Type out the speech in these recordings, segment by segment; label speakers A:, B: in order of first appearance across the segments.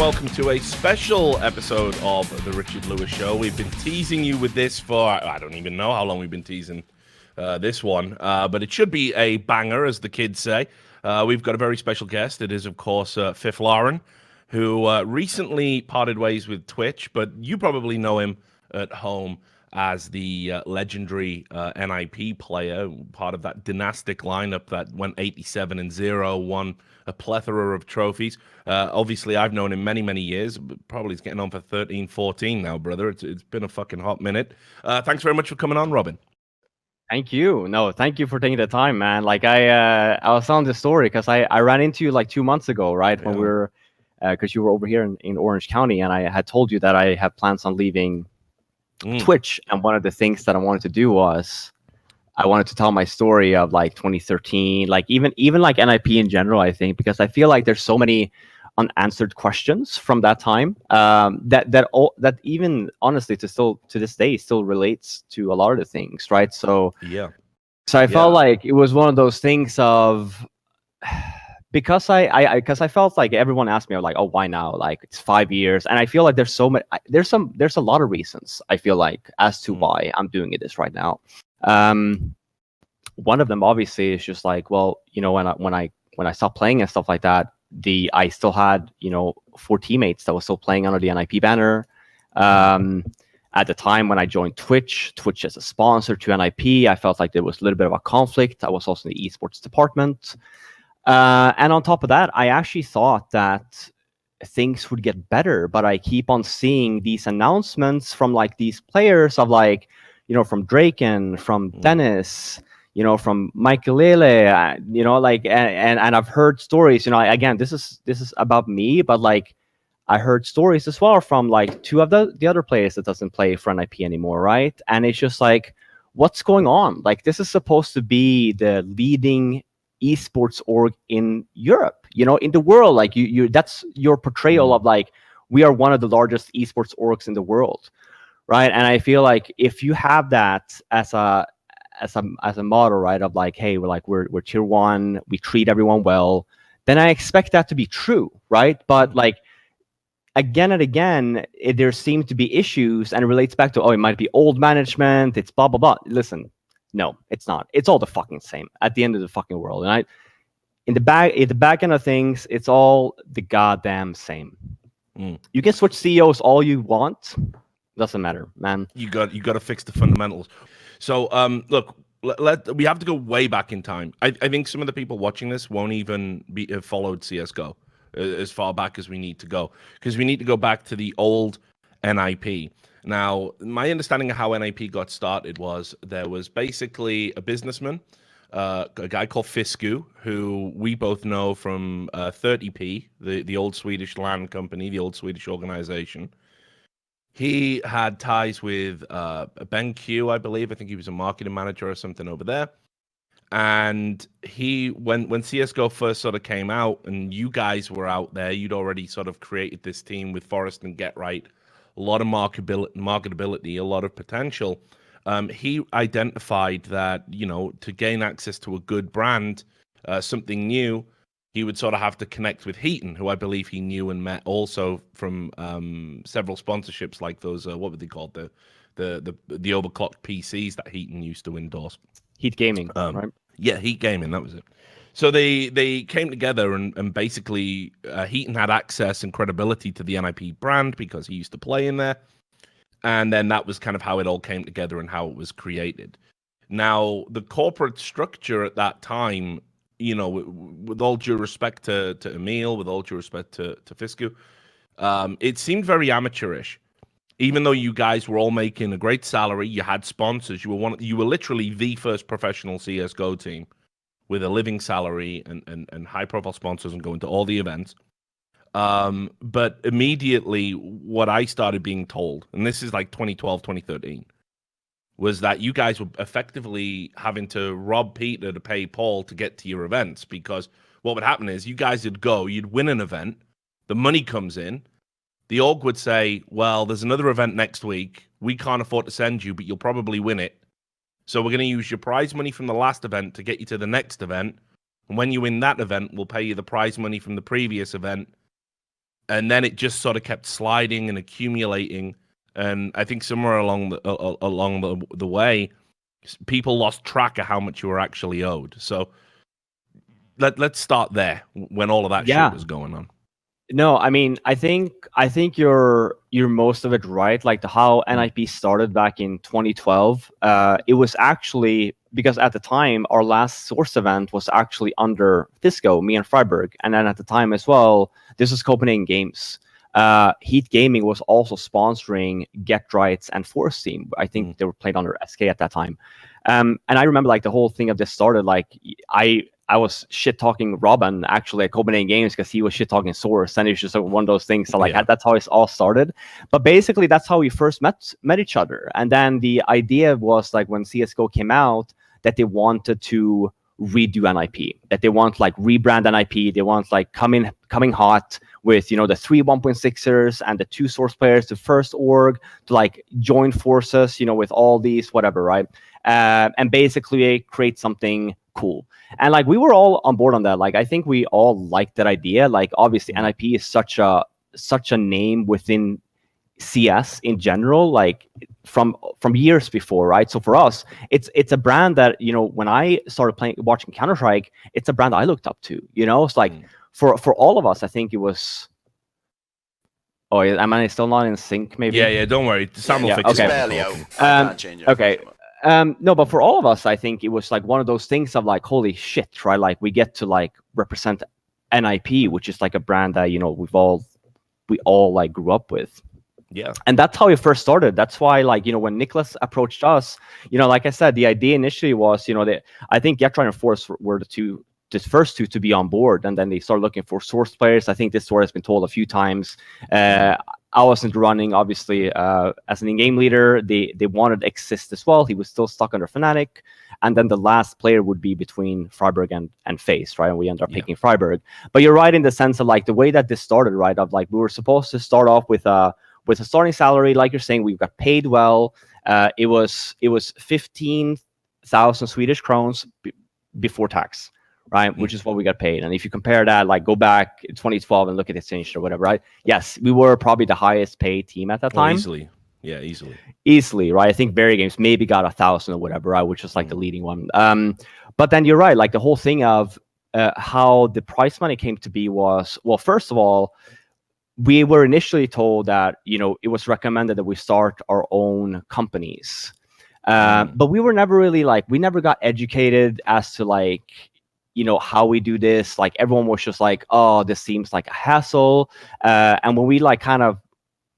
A: welcome to a special episode of The Richard Lewis Show. We've been teasing you with this for, I don't even know how long we've been teasing this one, but it should be a banger, as the kids say. We've got a very special guest. It is, of course, Fifflaren, who recently parted ways with Twitch, but you probably know him at home as the legendary NIP player, part of that dynastic lineup that went 87-0, won a plethora of trophies. Obviously, I've known him many, many years. Probably he's getting on for 13, 14 now, brother. It's been a fucking hot minute. Thanks very much for coming on, Robin.
B: Thank you. No, thank you for taking the time, man. Like I was telling this story because I ran into you like 2 months ago, right? When we were, because you were over here in Orange County, and I had told you that I have plans on leaving Twitch, and one of the things that I wanted to do was I wanted to tell my story of like 2013, like even like NIP in general, I think, because I feel like there's so many unanswered questions from that time that even honestly to this day still relates to a lot of the things, right? So I felt like it was one of those things of because I felt like everyone asked me like, oh, why now? Like it's 5 years, and I feel like there's so many, there's a lot of reasons I feel like as to why I'm doing this right now. One of them obviously is just like, well, you know, when I stopped playing and stuff like that, I still had 4 teammates that were still playing under the NIP banner. At the time when I joined Twitch as a sponsor to NIP, I felt like there was a little bit of a conflict. I was also in the esports department. And on top of that, I actually thought that things would get better, but I keep on seeing these announcements from like these players of like, from Draken, from Dennis, from Michael Lele, like, and I've heard stories, again, this is about me, but like I heard stories as well from like 2 of the other players that doesn't play for NIP anymore, right? And it's just like, what's going on? Like, this is supposed to be the leading esports org in Europe, in the world. Like you that's your portrayal of like, we are one of the largest esports orgs in the world, right? And I feel like if you have that as a model, right, of like, hey, we're tier 1, we treat everyone well, then I expect that to be true, right? But like again and again, there seem to be issues, and it relates back to, it might be old management, it's blah blah blah. Listen, no, it's not. It's all the fucking same at the end of the fucking world. And in the back end of things, it's all the goddamn same. You can switch CEOs all you want. Doesn't matter, man.
A: You got to fix the fundamentals. So, look, we have to go way back in time. I think some of the people watching this won't even have followed CS:GO as far back as we need to go, because we need to go back to the old NIP. Now, my understanding of how NIP got started was there was basically a businessman, a guy called Fisku, who we both know from 30p, the old Swedish LAN company, the old Swedish organization. He had ties with Ben Q, I believe. I think he was a marketing manager or something over there. And when CS:GO first sort of came out and you guys were out there, you'd already sort of created this team with Forrest and Get Right, a lot of marketability, a lot of potential. He identified that, to gain access to a good brand, something new, he would sort of have to connect with Heaton, who I believe he knew and met also from several sponsorships like those, what were they called? The overclocked PCs that Heaton used to endorse.
B: Heat Gaming, right?
A: Yeah, Heat Gaming, that was it. So they came together and basically Heaton had access and credibility to the NIP brand because he used to play in there. And then that was kind of how it all came together and how it was created. Now, the corporate structure at that time, with all due respect to Emil, with all due respect to Fisku, it seemed very amateurish. Even though you guys were all making a great salary, you had sponsors, you were literally the first professional CS:GO team with a living salary and high profile sponsors and going to all the events. But immediately what I started being told, and this is like 2012, 2013, was that you guys were effectively having to rob Peter to pay Paul to get to your events, because what would happen is you guys would go, you'd win an event, the money comes in, the org would say, well, there's another event next week, we can't afford to send you, but you'll probably win it. So we're going to use your prize money from the last event to get you to the next event. And when you win that event, we'll pay you the prize money from the previous event. and then it just sort of kept sliding and accumulating. And I think somewhere along the way, people lost track of how much you were actually owed. So let's start there when all of that
B: Yeah.
A: shit was going on.
B: No, I mean, I think you're most of it right. Like how NIP started back in 2012. It was actually because at the time our last source event was actually under Fisco, me and Freiburg, and then at the time as well, this was Copenhagen Games. Heat Gaming was also sponsoring Get Rights and Force Team. I think they were played under SK at that time. And I remember like the whole thing of this started like I was shit talking Robin actually at Copenhagen Games because he was shit talking Source, and it's just one of those things. So like that's how it all started. But basically, that's how we first met each other. And then the idea was like when CS:GO came out that they wanted to redo NIP, that they want like rebrand NIP. They want like coming hot with the 3 1.6ers and the 2 Source players, the first org to like join forces, with all these whatever, right? And basically create something cool. And like we were all on board on that. Like I think we all liked that idea. Like obviously NIP is such a name within CS in general, like from years before, right? So for us, it's a brand that when I started watching Counter-Strike, it's a brand I looked up to. It's like for all of us, I think it was. Oh, am I still not in sync? Maybe.
A: Yeah. Don't worry. Sam will fix
B: okay.
A: it.
B: Okay. No, but for all of us, I think it was like one of those things of like, holy shit, right? Like we get to like represent NIP, which is like a brand that we all like grew up with.
A: Yeah.
B: And that's how it first started. That's why like when Nikolas approached us, like I said, the idea initially was that I think Get Right and Force were the first two to be on board, and then they started looking for Source players. I think this story has been told a few times. I wasn't running, obviously, as an in-game leader. They wanted Exist as well. He was still stuck under Fnatic. And then the last player would be between Freiburg and FaZe, right? And we ended up picking Freiburg. But you're right in the sense of like the way that this started, right? Of like we were supposed to start off with a starting salary, like you're saying, we got paid well. It was 15,000 Swedish crowns before tax, right? Which is what we got paid. And if you compare that, like go back in 2012 and look at the exchange or whatever, right? Yes, we were probably the highest paid team at that time.
A: Easily. Yeah, easily.
B: Easily, right? I think Barry Games maybe got 1,000 or whatever, right? Which is like the leading one. But then you're right, like the whole thing of how the prize money came to be was, well, first of all, we were initially told that, it was recommended that we start our own companies. But we were never really we never got educated as to like, how we do this. Like everyone was just like, oh, this seems like a hassle. And when we like kind of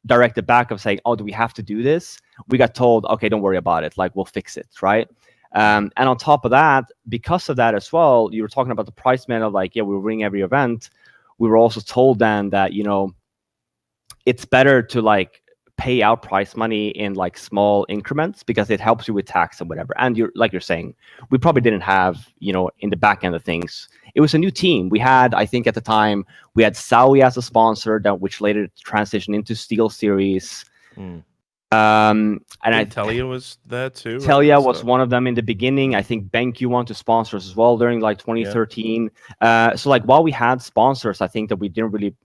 B: directed back of saying, oh, do we have to do this? We got told, okay, don't worry about it. Like we'll fix it, right? And on top of that, because of that as well, you were talking about the price man of like, yeah, we're winning every event. We were also told then that, it's better to like pay out prize money in like small increments because it helps you with tax and whatever. And you're saying, we probably didn't have, in the back end of things. It was a new team. We had, I think at the time, we had Saui as a sponsor, which later transitioned into Steel Series. And
A: Telia was there too.
B: Telia was one of them in the beginning. I think BenQ wanted to sponsor us as well during like 2013. So like while we had sponsors, I think that we didn't really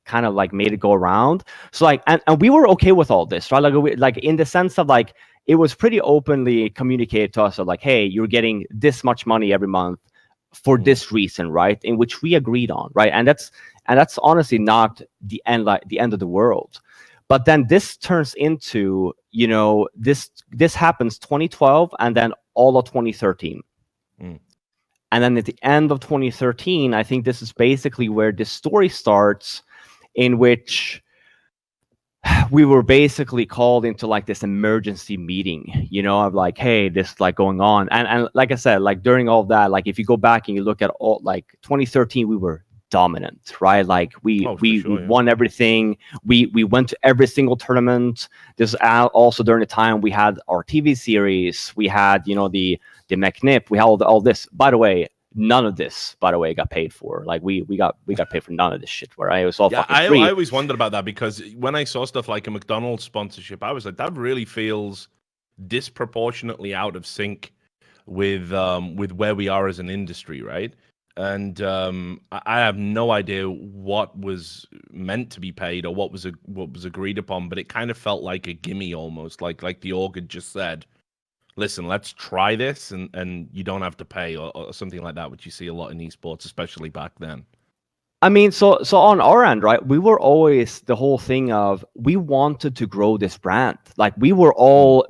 B: kind of like made it go around. So like, and we were okay with all this, right? Like in the sense of like, it was pretty openly communicated to us of like, hey, you're getting this much money every month for this reason, right? In which we agreed on, right? And that's honestly not the end of the world. But then this turns into, this happens 2012 and then all of 2013. And then at the end of 2013, I think this is basically where this story starts, in which we were basically called into like this emergency meeting, of like, hey, this is like going on. And like I said, like during all that, like if you go back and you look at all like 2013, we were dominant, right? Like we won everything. We went to every single tournament. This also during the time we had our TV series, we had the McNip, we had all this. By the way, none of this, got paid for. Like we got paid for none of this shit. Where it was all fucking free.
A: I always wondered about that because when I saw stuff like a McDonald's sponsorship, I was like, that really feels disproportionately out of sync with where we are as an industry, right? and I have no idea what was meant to be paid or what was agreed upon, but it kind of felt like a gimme almost, like the org had just said, listen, let's try this, and you don't have to pay, or something like that, which you see a lot in esports, especially back then.
B: I mean, so on our end, right? We were always the whole thing of we wanted to grow this brand. Like we were all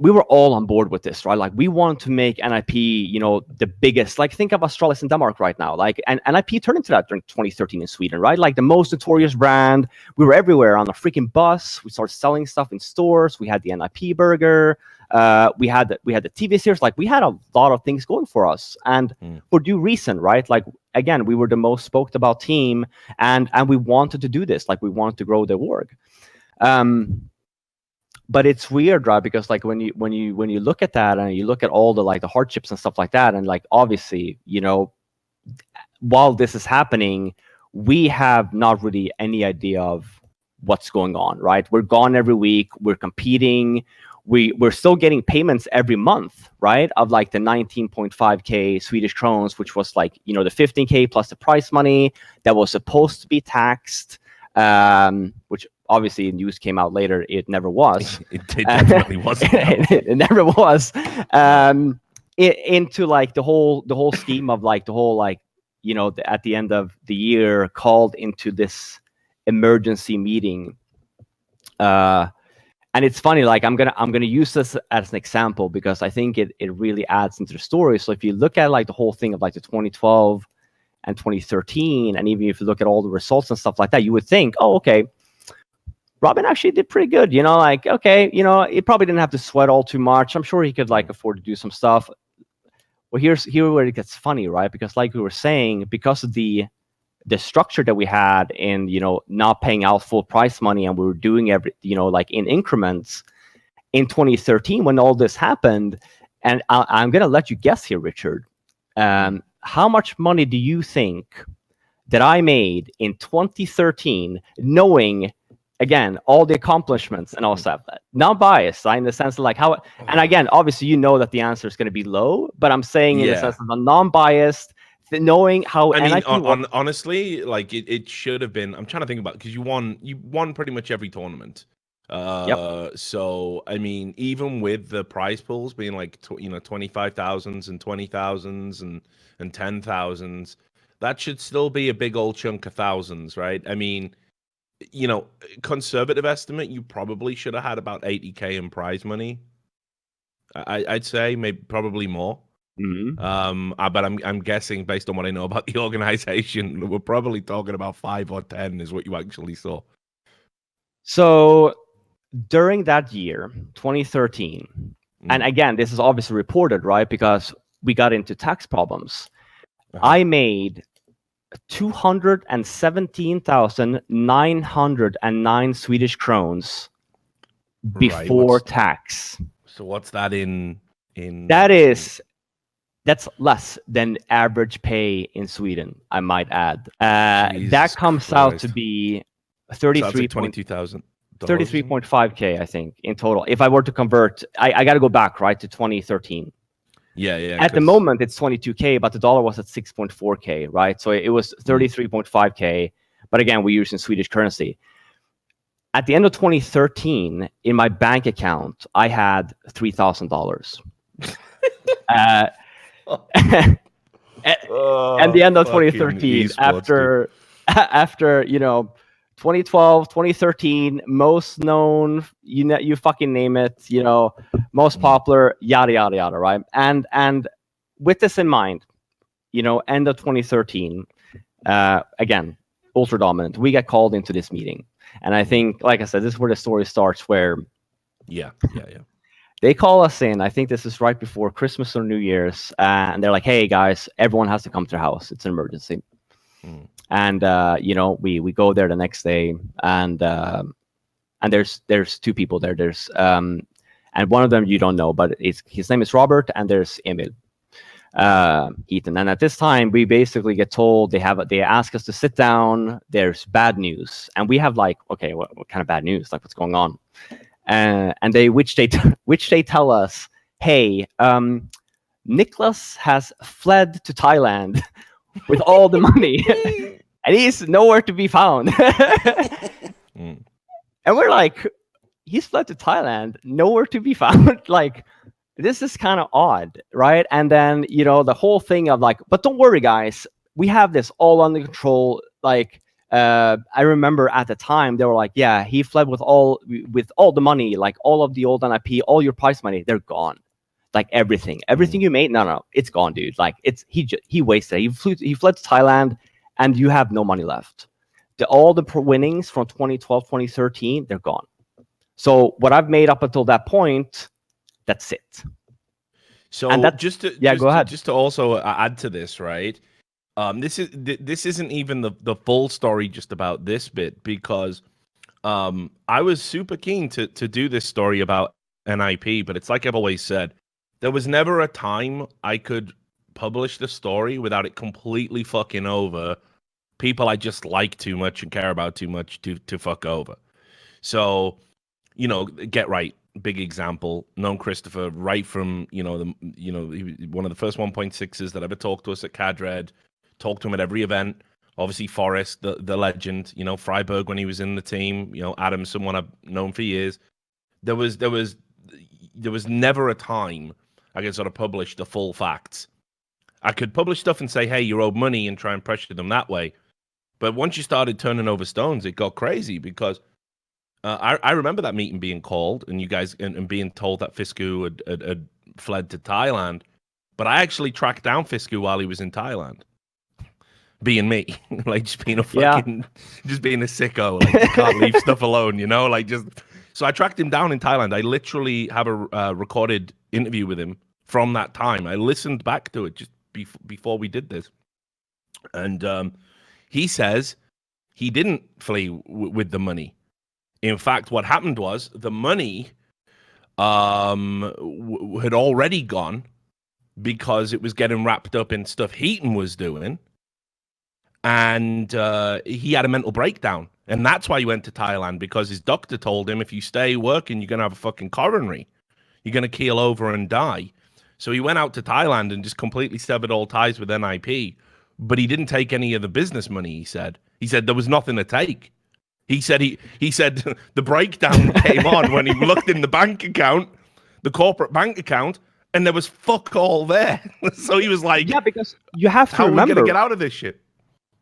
B: on board with this, right? Like we wanted to make NIP, the biggest. Like think of Astralis in Denmark right now. Like and NIP turned into that during 2013 in Sweden, right? Like the most notorious brand. We were everywhere on a freaking bus. We started selling stuff in stores. We had the NIP burger. We had the TV series. Like we had a lot of things going for us, and for due reason, right? Like again, we were the most spoke about team, and we wanted to do this. Like we wanted to grow the org. But it's weird, right? Because like when you look at that and you look at all the hardships and stuff like that, and like obviously, while this is happening, we have not really any idea of what's going on, right? We're gone every week. We're competing. We're still getting payments every month, right? Of like the 19.5k Swedish crowns, which was like, the 15k plus the prize money that was supposed to be taxed, which obviously news came out later. It never was.
A: It definitely wasn't.
B: It never was. Into like the whole scheme of like the whole like, at the end of the year called into this emergency meeting. And it's funny, like I'm gonna use this as an example because I think it really adds into the story. So if you look at like the whole thing of like the 2012 and 2013, and even if you look at all the results and stuff like that, you would think, oh, okay, Robin actually did pretty good. Like okay, he probably didn't have to sweat all too much. I'm sure he could like afford to do some stuff. Well, here where it gets funny, right? Because like we were saying, because of the structure that we had in, not paying out full price money, and we were doing like in increments in 2013 when all this happened. And I'm going to let you guess here, Richard. How much money do you think that I made in 2013, knowing, again, all the accomplishments and all stuff, not biased, in the sense of like how, and again, obviously, that the answer is going to be low, but I'm saying in the sense of a non-biased, knowing how
A: honestly, like it should have been. I'm trying to think about, because you won pretty much every tournament. So I mean, even with the prize pools being like 25,000s and 20,000s and 10,000s, that should still be a big old chunk of thousands, right? I mean, conservative estimate, you probably should have had about 80k in prize money. I'd say maybe probably more. But I'm guessing, based on what I know about the organization, we're probably talking about 5 or 10 is what you actually saw.
B: So during that year, 2013, and again, this is obviously reported, right? Because we got into tax problems. I made 217,909 Swedish crowns before tax.
A: So what's that in?
B: That's less than average pay in Sweden, I might add. That comes out to be 33.5k, I think, in total. If I were to convert, I got to go back, right, to 2013.
A: Yeah.
B: At the moment, it's 22k, but the dollar was at 6.4k, right? So it was 33.5k. But again, we use in Swedish currency. At the end of 2013, in my bank account, I had $3,000. And the end of 2013, after 2012, 2013, most known, you fucking name it, most popular, yada yada yada, right? And with this in mind, end of 2013, again, ultra dominant, we get called into this meeting, and I think, like I said, this is where the story starts. Where they call us in. I think this is right before Christmas or New Year's, and they're like, "Hey guys, everyone has to come to the house. It's an emergency." And we go there the next day, and there's two people there. There's and one of them you don't know, but his name is Robert, and there's Emil, Ethan. And at this time, we basically get told they ask us to sit down. There's bad news, and we have like, okay, what kind of bad news? Like, what's going on? And which they tell us, hey, Nikolas has fled to Thailand with all the money, and he's nowhere to be found.
A: Mm.
B: And we're like, he's fled to Thailand, nowhere to be found. Like, this is kind of odd, right? And then, you know, the whole thing of like, but don't worry, guys, we have this all under control. Like, I remember at the time they were like, yeah, he fled with all the money, like all of the old NIP, all your prize money, they're gone. Like everything you made, no, it's gone, dude. Like he wasted it. He fled to Thailand, and you have no money left. All the winnings from 2012, 2013, they're gone. So what I've made up until that point, that's it.
A: So
B: and
A: go ahead. Just to also add to this, right? This isn't even the full story just about this bit, because I was super keen to do this story about NIP, but it's like I've always said, there was never a time I could publish the story without it completely fucking over people I just like too much and care about too much to fuck over. So, you know, Get Right, big example. Known Christopher right from, one of the first 1.6s that ever talked to us at Cadred. Talked to him at every event. Obviously, Forrest, the legend. You know, Freiberg when he was in the team. You know, Adam, someone I've known for years. There was never a time I could sort of publish the full facts. I could publish stuff and say, hey, you're owed money, and try and pressure them that way. But once you started turning over stones, it got crazy, because I remember that meeting being called and you guys and being told that Fisku had fled to Thailand. But I actually tracked down Fisku while he was in Thailand. Being me, like just being a fucking, just being a sicko, like you can't leave stuff alone, you know, like just. So I tracked him down in Thailand. I literally have a recorded interview with him from that time. I listened back to it just before we did this, and he says he didn't flee with the money. In fact, what happened was the money had already gone because it was getting wrapped up in stuff Heaton was doing. And he had a mental breakdown. And that's why he went to Thailand, because his doctor told him, if you stay working, you're going to have a fucking coronary. You're going to keel over and die. So he went out to Thailand and just completely severed all ties with NIP. But he didn't take any of the business money, he said. He said there was nothing to take. He said the breakdown came on when he looked in the bank account, the corporate bank account, and there was fuck all there. So he was like,
B: yeah, because you have to remember,
A: how are we going to get out of this shit?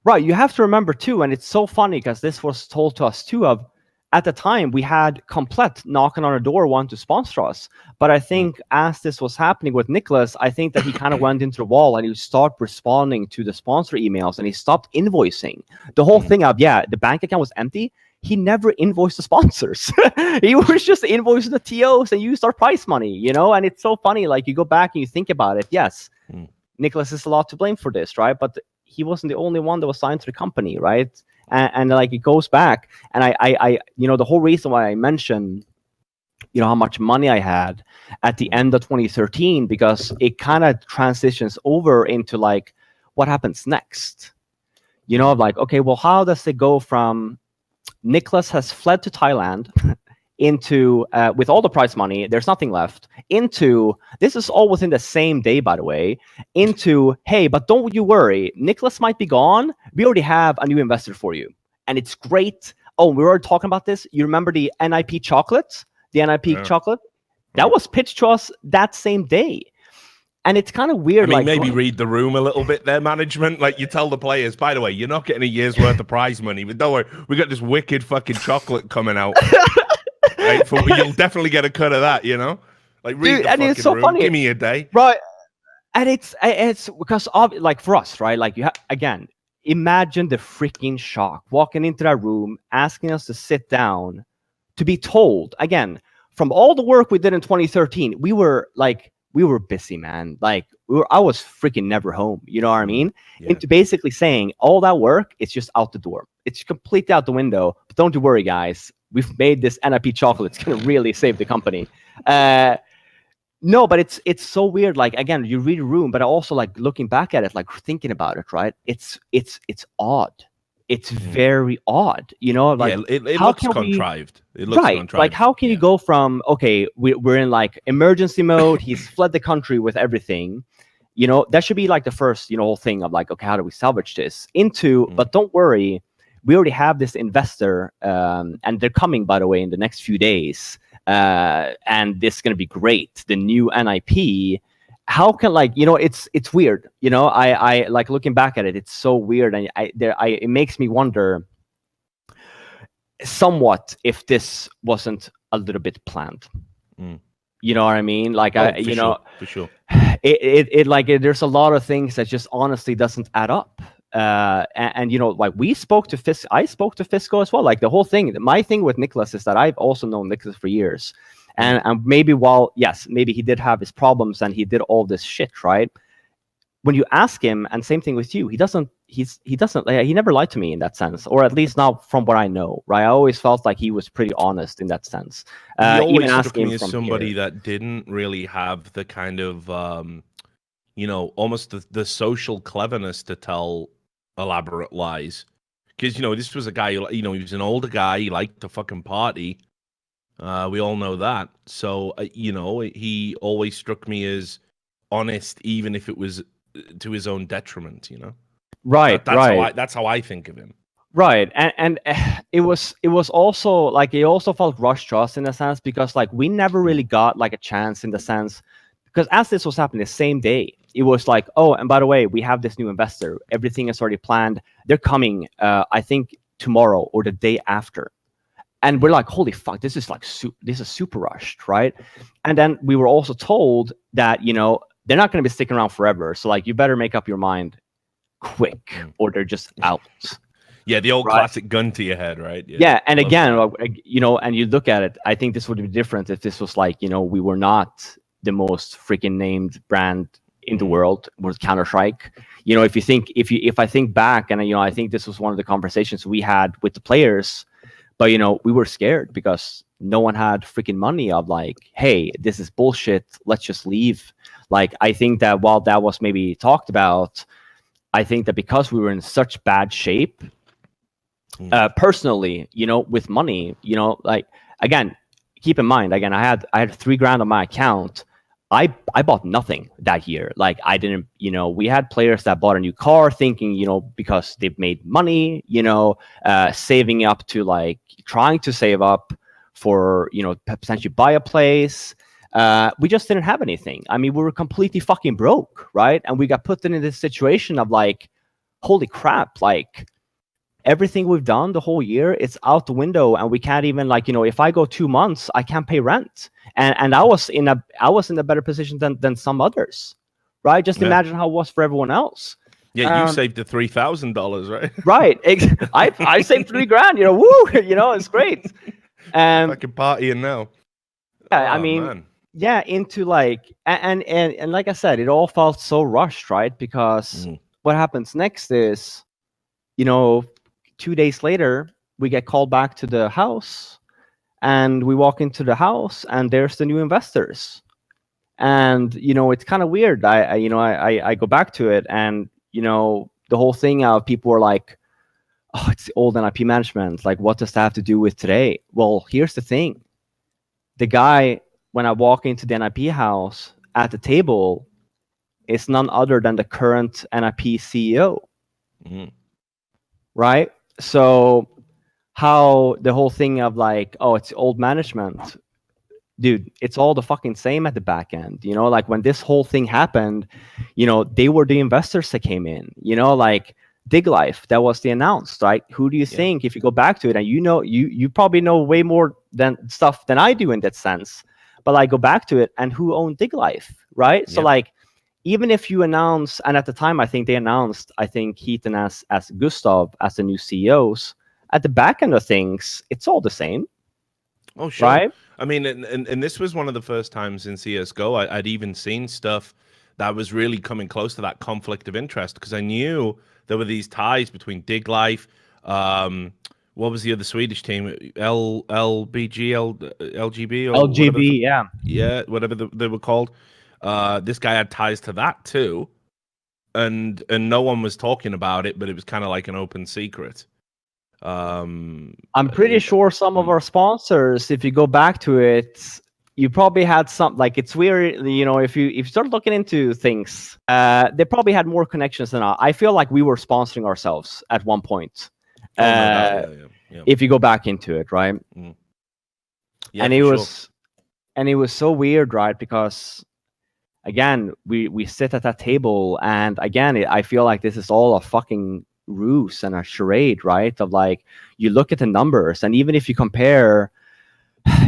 B: Right, you have to remember too, and it's so funny because this was told to us too. At the time, we had Komplett knocking on our door, wanting to sponsor us. But I think as this was happening with Nikolas, I think that he kind of went into the wall and he started responding to the sponsor emails, and he stopped invoicing. The whole thing of, the bank account was empty. He never invoiced the sponsors. He was just invoicing the TOs and used our prize money, you know? And it's so funny, like you go back and you think about it. Yes, Nikolas is a lot to blame for this, right? But he wasn't the only one that was signed to the company, right? And like it goes back, and I the whole reason why I mentioned, how much money I had at the end of 2013, because it kind of transitions over into like what happens next. Like, okay, well, how does it go from Nikolas has fled to Thailand into with all the prize money, there's nothing left, into this is all within the same day, by the way, into, hey, but don't you worry, Nikolas might be gone, we already have a new investor for you, and it's great. Oh, we were talking about this. You remember the NIP chocolate? Chocolate that was pitched to us that same day. And it's kind of weird.
A: I mean, maybe read the room a little bit there, management. Like, you tell the players, by the way, you're not getting a year's worth of prize money, but don't worry, we got this wicked fucking chocolate coming out. Right? You'll definitely get a cut of that, Like, read the fucking
B: it's so
A: room.
B: funny.
A: Give me a day.
B: Right. And it's because of, like, for us, right? Like, again, imagine the freaking shock walking into that room, asking us to sit down, to be told, again, from all the work we did in 2013, we were busy, man. Like, I was freaking never home. You know what I mean? Yeah. Into basically saying all that work, it's just out the door. It's completely out the window. But don't you worry, guys. We've made this NIP chocolate. It's going to really save the company. No, but it's so weird. Like, again, you read a room, but I also like looking back at it, like thinking about it, right? It's odd. It's very odd, like,
A: it looks contrived. It looks contrived.
B: Like, how can you go from, okay, we're in like emergency mode, he's fled the country with everything, that should be like the first, whole thing of like, okay, how do we salvage this into?
A: Mm.
B: But don't worry, we already have this investor, and they're coming, by the way, in the next few days, and this is going to be great. The new NIP. How can, like, it's weird. I like looking back at it. It's so weird, and it makes me wonder somewhat if this wasn't a little bit planned.
A: Mm.
B: You know what I mean? Like,
A: for sure.
B: It like, there's a lot of things that just honestly doesn't add up. And like, I spoke to Fisco as well. Like, the whole thing, my thing with Nikolas is that I've also known Nikolas for years, and maybe maybe he did have his problems and he did all this shit, right? When you ask him, and same thing with you, he never lied to me in that sense, or at least not from what I know, right? I always felt like he was pretty honest in that sense.
A: He always
B: even
A: struck
B: asking
A: me as somebody
B: here.
A: that didn't really have the kind of, almost the social cleverness to tell elaborate lies. Because, this was a guy, he was an older guy, he liked to fucking party. We all know that. So, he always struck me as honest, even if it was to his own detriment,
B: Right, right.
A: That's how I think of him.
B: Right, and it was also like, it also felt rushed to us in a sense, because like we never really got like a chance in the sense, because as this was happening the same day, it was like, oh, and by the way, we have this new investor, everything is already planned, they're coming, I think tomorrow or the day after, and we're like, holy fuck, this is like this is super rushed, right? And then we were also told that they're not going to be sticking around forever, so like, you better make up your mind quick or they're just out.
A: Yeah, the old classic gun to your head, right?
B: Yeah, and again, and you look at it, I think this would be different if this was like, we were not the most freaking named brand in the world, was Counter-Strike. If I think back, and I think this was one of the conversations we had with the players, but we were scared because no one had freaking money of like, hey, this is bullshit, let's just leave. Like, I think that while that was maybe talked about, I think that because we were in such bad shape, personally, with money, like, again, keep in mind, again, I had $3,000 on my account. I bought nothing that year. Like, I didn't, we had players that bought a new car thinking, because they've made money, saving up to, like, trying to save up for, potentially buy a place. We just didn't have anything. I mean, we were completely fucking broke, right? And we got put in this situation of like, holy crap, like, everything we've done the whole year, it's out the window, and we can't even, like, if I go 2 months, I can't pay rent, and I was in a better position than some others, right? Just imagine how it was for everyone else.
A: Yeah, you saved the $3,000, right?
B: Right. I saved $3,000. Woo! It's great.
A: Fucking partying now.
B: Yeah, I mean, man. Yeah, into like, and like I said, it all felt so rushed, right? Because what happens next is, 2 days later, we get called back to the house, and we walk into the house, and there's the new investors. And it's kind of weird. I go back to it, and the whole thing of people were like, oh, it's old NIP management. Like, what does that have to do with today? Well, here's the thing. The guy, when I walk into the NIP house, at the table is none other than the current NIP CEO. Right? So how the whole thing of like, oh, it's old management, dude, it's all the fucking same at the back end. Like, when this whole thing happened, they were the investors that came in, like Dig Life, that was the announced, right? Who do you think, if you go back to it, and you probably know way more than I do in that sense, but like, go back to it, and who owned Dig Life, right? So like, even if you announce, and at the time, I think they announced, Heaton as Gustav as the new CEOs, at the back end of things, it's all the same.
A: Oh, sure.
B: Right?
A: I mean, and this was one of the first times in CSGO I'd even seen stuff that was really coming close to that conflict of interest, because I knew there were these ties between Dig Life, what was the other Swedish team? LGB, or
B: LGB,
A: whatever they were called. This guy had ties to that too, and no one was talking about it, but it was kind of like an open secret.
B: I'm pretty sure some of our sponsors, if you go back to it, you probably had some, like, it's weird, you know, if you start looking into things, they probably had more connections than I feel like we were sponsoring ourselves at one point.
A: Oh, no doubt. Yeah.
B: If you go back into it, right?
A: Yeah,
B: and it was so weird, right? Because again, we sit at that table, and again, I feel like this is all a fucking ruse and a charade, right? Of like, you look at the numbers, and even if you compare,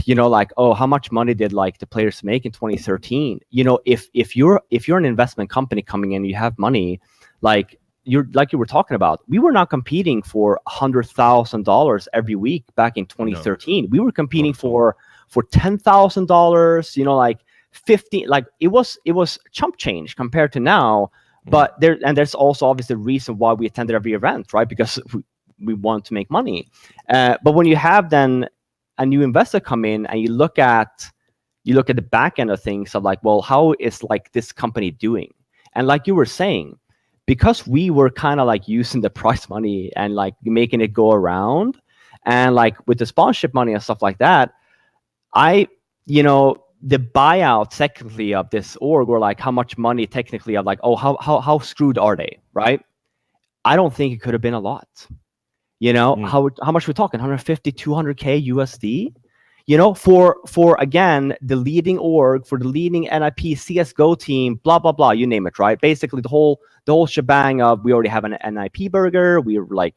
B: you know, like, oh, how much money did like the players make in 2013? You know, if you're an investment company coming in, you have money, like you were talking about, we were not competing for $100,000 every week back in 2013. No, we were competing for $10,000. You know, like 50, like it was chump change compared to now. But there's also obviously a reason why we attended every event, right? Because we want to make money. But when you have then a new investor come in and you look at the back end of things of like, well, how is like this company doing? And like you were saying, because we were kind of like using the prize money and like making it go around, and like with the sponsorship money and stuff like that, you know, the buyout technically of this org, or like how much money technically of like, oh, how screwed are they, right? I don't think it could have been a lot. You know, how much we're talking, 150, 200K USD, you know, for again, the leading org, for the leading NIP CSGO team, blah, blah, blah, you name it, right? Basically the whole shebang of, we already have an NIP burger. We're like,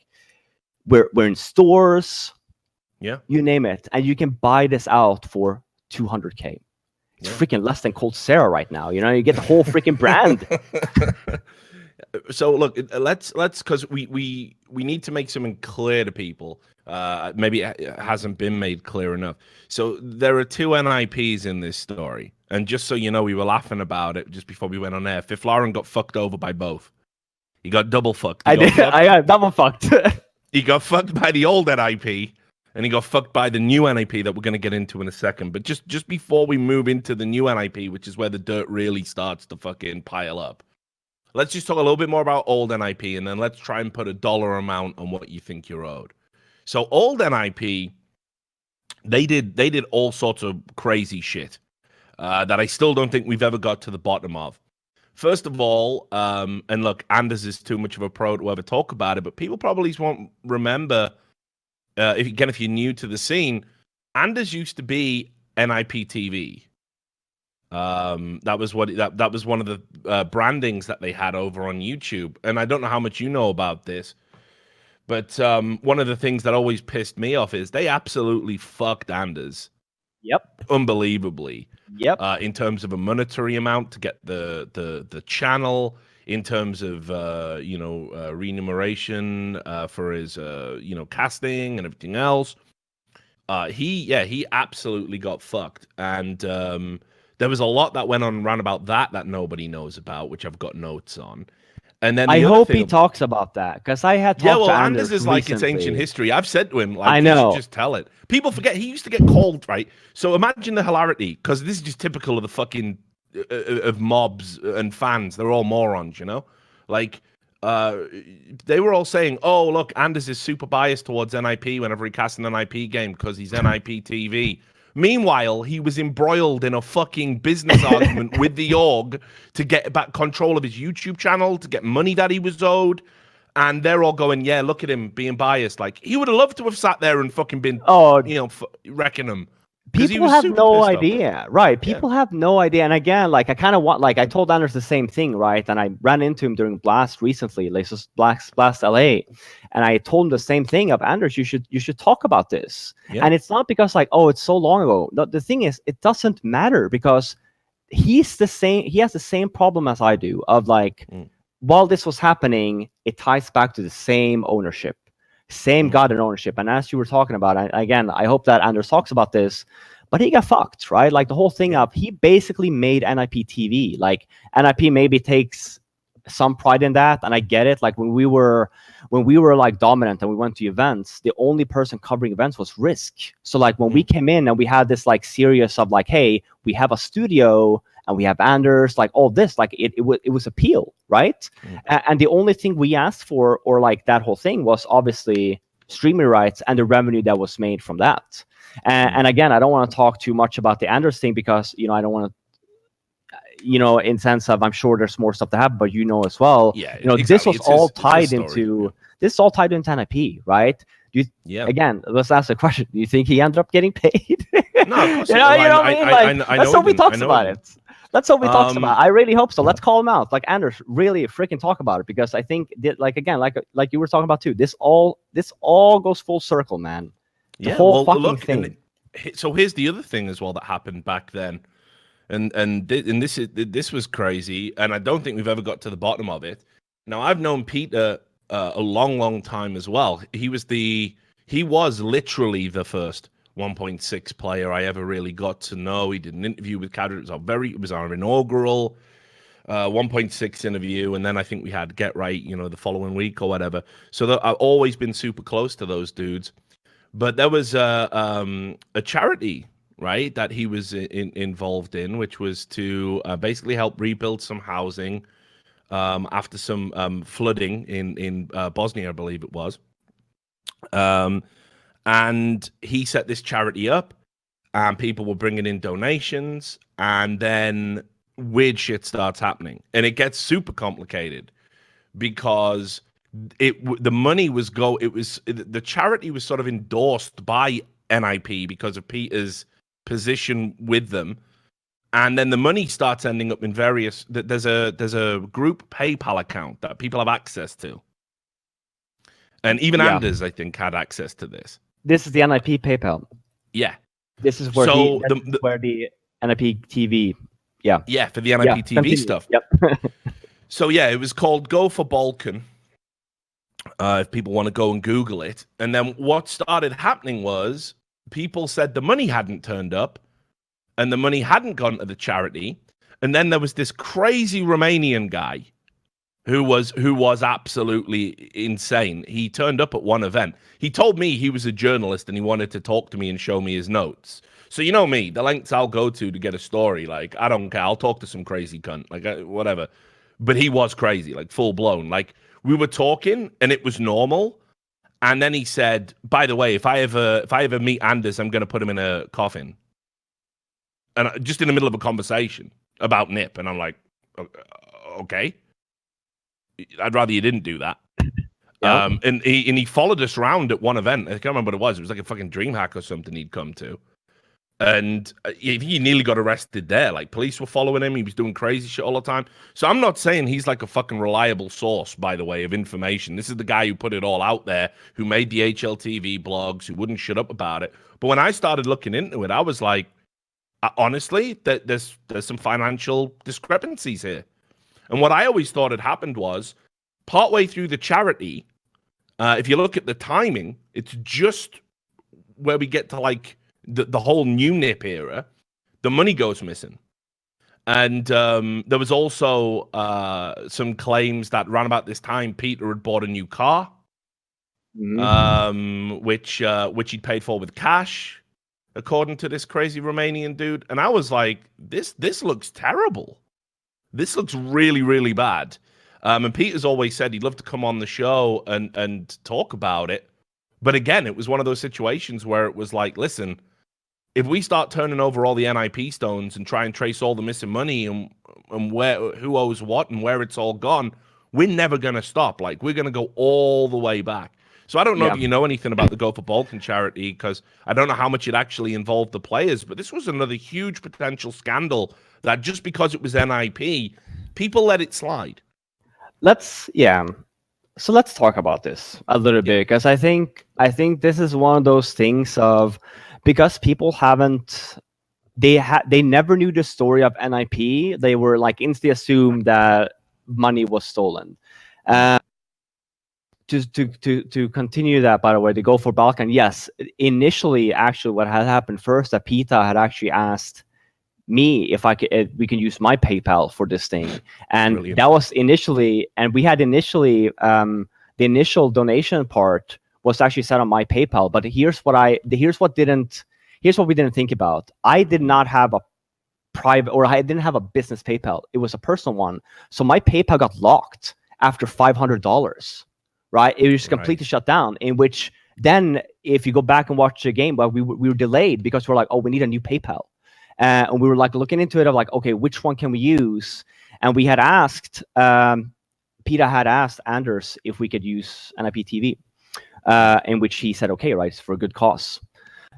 B: we're in stores.
A: Yeah.
B: You name it. And you can buy this out for 200K. It's freaking less than Cold Sarah right now. You know, you get the whole freaking brand.
A: So look, let's because we need to make something clear to people. Maybe it hasn't been made clear enough. So there are two NIPs in this story, and just so you know, we were laughing about it just before we went on air. Fifflaren got fucked over by both. He got double fucked.
B: I got double fucked.
A: He got fucked by the old NIP, and he got fucked by the new NIP that we're going to get into in a second. But just before we move into the new NIP, which is where the dirt really starts to fucking pile up, let's just talk a little bit more about old NIP, and then let's try and put a dollar amount on what you think you're owed. So old NIP, they did all sorts of crazy shit that I still don't think we've ever got to the bottom of. First of all, and look, Anders is too much of a pro to ever talk about it, but people probably won't remember, if you're new to the scene, Anders used to be NIP TV. That was one of the brandings that they had over on YouTube. And I don't know how much you know about this, but one of the things that always pissed me off is they absolutely fucked Anders.
B: Yep.
A: Unbelievably.
B: Yep.
A: In terms of a monetary amount to get the channel, in terms of remuneration for his casting and everything else. He absolutely got fucked. And there was a lot that went on around about that nobody knows about, which I've got notes on. And then
B: I hope he talks about that, because I had talked to Anders
A: is like, it's ancient history. I've said to him, like,
B: I know.
A: Just tell it. People forget he used to get called, right? So imagine the hilarity, because this is just typical of the fucking of mobs and fans. They're all morons, you know? Like, they were all saying, oh, look, Anders is super biased towards NIP whenever he casts an NIP game because he's NIP TV. Meanwhile, he was embroiled in a fucking business argument with the org to get back control of his YouTube channel, to get money that he was owed. And they're all going, yeah, look at him being biased. Like, he would have loved to have sat there and fucking been, wrecking him.
B: People have no idea, right? People have no idea. And again, like, I kind of want, like, I told Anders the same thing, right? And I ran into him during Blast recently, like Blast LA, and I told him the same thing of, Anders, you should talk about this. Yeah. And it's not because like, oh, it's so long ago. The thing is, it doesn't matter, because he has the same problem as I do of like, while this was happening, it ties back to the same ownership. Same goddamn ownership. And as you were talking about, again, I hope that Anders talks about this, but he got fucked, right? Like the whole thing of, he basically made NIP TV. Like, NIP maybe takes some pride in that, and I get it. Like when we were like dominant and we went to events, the only person covering events was Risk. So like when we came in and we had this like series of like, hey, we have a studio and we have Anders, like all this, like it was appeal, right? And the only thing we asked for, or like that whole thing, was obviously streaming rights and the revenue that was made from that. And again, I don't want to talk too much about the Anders thing because I don't want to. In sense of, I'm sure there's more stuff to happen, but as well.
A: Yeah,
B: This was all tied
A: story.
B: into. This is all tied into NIP, right? Again, let's ask the question: do you think he ended up getting paid?
A: No, of course.
B: Let's hope he talks about it. Let's hope he talks about it. I really hope so. Let's call him out. Like, Anders, really freaking talk about it, because I think like you were talking about too. This all goes full circle, man. The whole fucking thing.
A: So here's the other thing as well that happened back then, and this was crazy, and I don't think we've ever got to the bottom of it. Now, I've known Peter a long time as well. He was literally the first 1.6 player I ever really got to know. He did an interview with Cadre. It was our inaugural 1.6 interview, and then I think we had Get Right, the following week or whatever. So I've always been super close to those dudes. But there was a charity, right, that he was involved in, which was to basically help rebuild some housing after some flooding in Bosnia, I believe it was. And he set this charity up, and people were bringing in donations, and then weird shit starts happening, and it gets super complicated because the money was the charity was sort of endorsed by NIP because of Peter's position with them, and then the money starts ending up in various. There's a group PayPal account that people have access to, and even Anders, I think, had access to this.
B: This is the NIP PayPal.
A: Yeah.
B: This is where where the NIP TV. Yeah.
A: Yeah, for the NIP TV stuff.
B: Yep.
A: So yeah, it was called Go for Balkan. If people want to go and Google it. And then what started happening was people said the money hadn't turned up and the money hadn't gone to the charity. And then there was this crazy Romanian guy who was absolutely insane. He turned up at one event. He told me he was a journalist and he wanted to talk to me and show me his notes. So you know me, the lengths I'll go to get a story. Like, I don't care. I'll talk to some crazy cunt, like whatever. But he was crazy, like full blown. Like, we were talking and it was normal. And then he said, by the way, if I ever meet Anders, I'm going to put him in a coffin. And just in the middle of a conversation about Nip. And I'm like, okay. I'd rather you didn't do that. Yep. And he followed us around at one event. I can't remember what it was. It was like a fucking DreamHack or something he'd come to. And he nearly got arrested there. Like, police were following him. He was doing crazy shit all the time. So I'm not saying he's like a fucking reliable source, by the way, of information. This is the guy who put it all out there, who made the HLTV blogs, who wouldn't shut up about it. But when I started looking into it, I was like, honestly, there's some financial discrepancies here. And what I always thought had happened was, partway through the charity, if you look at the timing, it's just where we get to like the whole new NIP era, the money goes missing. And there was also some claims that around about this time, Peter had bought a new car, which he'd paid for with cash, according to this crazy Romanian dude. And I was like, this looks terrible. This looks really, really bad. And Peter's always said he'd love to come on the show and talk about it. But again, it was one of those situations where it was like, listen, if we start turning over all the NIP stones and try and trace all the missing money and who owes what and where it's all gone, we're never going to stop. Like, we're going to go all the way back. So I don't know if you know anything about the Go for Balkan charity, because I don't know how much it actually involved the players, but this was another huge potential scandal that just because it was NIP, people let it slide.
B: So let's talk about this a little bit, because I think this is one of those things of, because people they never knew the story of NIP. They were like instantly assumed that money was stolen. To continue that, by the way, to Go for Balkan, yes, initially, actually, what had happened first, that Pita had actually asked me if we can use my PayPal for this thing, and Brilliant. That was initially, and we had the initial donation part was actually set on my PayPal. But here's what we didn't think about. I did not have a private, or I didn't have a business PayPal. It was a personal one, so my PayPal got locked after $500. Right, it was completely shut down. In which Then if you go back and watch the game, well, we were delayed because we're like, oh, we need a new PayPal. And we were like looking into it of like, okay, which one can we use? And we had asked, PETA had asked Anders if we could use NIP TV, in which he said, okay, right, it's for a good cause.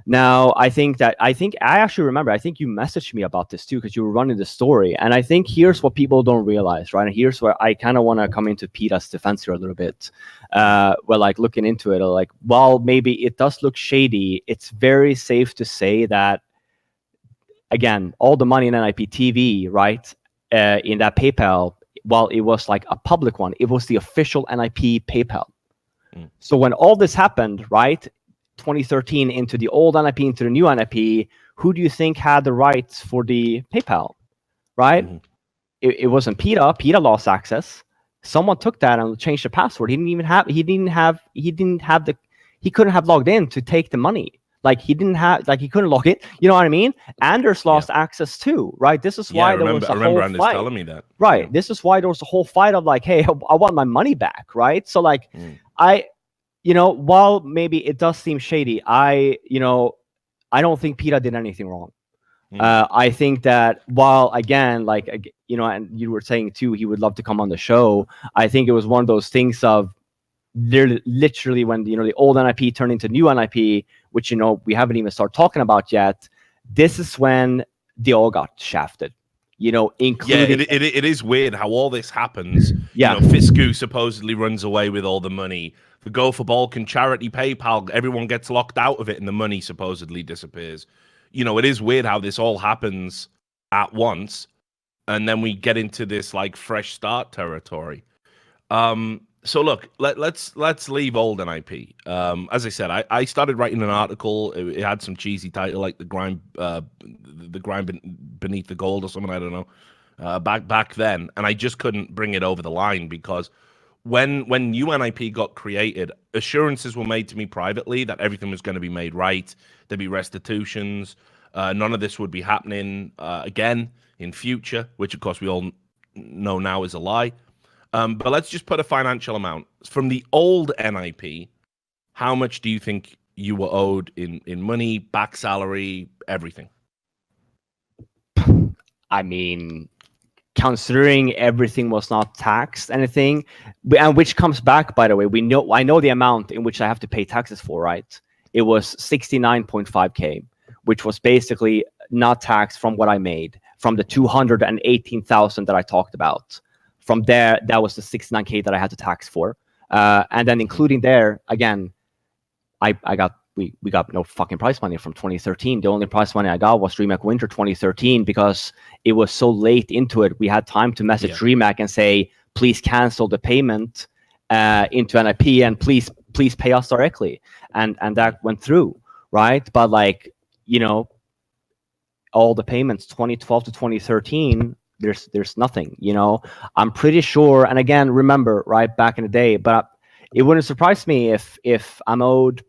B: Now, I actually remember, I think you messaged me about this too, because you were running the story. And I think here's what people don't realize, right? And here's where I kind of want to come into PETA's defense here a little bit. Well, like looking into it, like, while maybe it does look shady, it's very safe to say that, again, all the money in NIP TV, right, in that PayPal, while it was like a public one, it was the official NIP PayPal. So when all this happened, right, 2013 into the old NIP, into the new NIP, who do you think had the rights for the PayPal, right? It wasn't PETA. PETA lost access. Someone took that and changed the password. He couldn't have logged in to take the money. Like he couldn't log it. You know what I mean? Anders lost access too, right? This is why there was a whole
A: Anders
B: fight.
A: telling me that.
B: Right. Yeah. This is why there was a whole fight of like, hey, I want my money back, right? So like, while maybe it does seem shady, I don't think PETA did anything wrong. I think that while, again, like, and you were saying too, he would love to come on the show. I think it was one of those things of literally when, the old NIP turned into new NIP, which, we haven't even started talking about yet. This is when they all got shafted. Including...
A: Yeah, it is weird how all this happens. Yeah. Fisku supposedly runs away with all the money. The Go for Balkan charity PayPal, everyone gets locked out of it and the money supposedly disappears. It is weird how this all happens at once. And then we get into this like fresh start territory. So look, let's leave old NIP. As I said, I started writing an article. It had some cheesy title like the grind beneath the gold or something. I don't know. Back then, and I just couldn't bring it over the line because when new NIP got created, assurances were made to me privately that everything was going to be made right. There'd be restitutions. None of this would be happening again in future, which of course we all know now is a lie. But let's just put a financial amount. From the old NIP, how much do you think you were owed in money, back salary, everything?
B: I mean, considering everything was not taxed, anything, and which comes back, by the way, I know the amount in which I have to pay taxes for, right? It was 69.5K, which was basically not taxed from what I made, from the 218,000 that I talked about. From there, that was the 69K that I had to tax for. And then including there, again, we got no fucking prize money from 2013. The only prize money I got was DreamHack Winter 2013 because it was so late into it. We had time to message DreamHack and say, please cancel the payment into NIP and please pay us directly. And that went through, right? But like, all the payments 2012 to 2013, there's nothing, I'm pretty sure. And again, remember, right, back in the day, but it wouldn't surprise me if I'm owed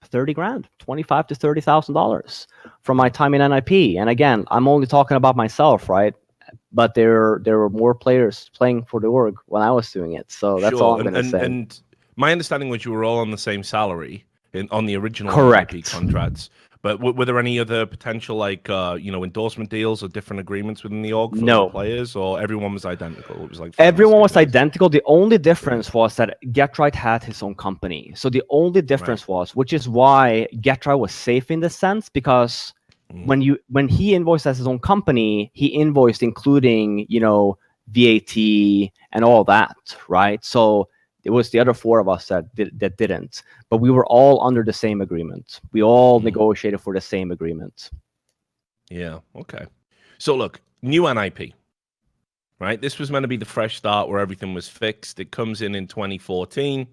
B: 30 grand, $25,000 to $30,000 from my time in NIP. And again, I'm only talking about myself, right? But there were more players playing for the org when I was doing it. So that's all I'm going to say.
A: And my understanding was you were all on the same salary on the original NIP contracts. But were there any other potential, like, endorsement deals or different agreements within the org for the players, or everyone was identical? It was like
B: everyone was identical. The only difference was that GetRight had his own company. So the only difference was, which is why GetRight was safe in this sense, because when he invoiced as his own company, he invoiced including, VAT and all that, right? So it was the other four of us that didn't, but we were all under the same agreement. We all negotiated for the same agreement.
A: Yeah. Okay. So look, new NIP, right? This was meant to be the fresh start where everything was fixed. It comes in 2014.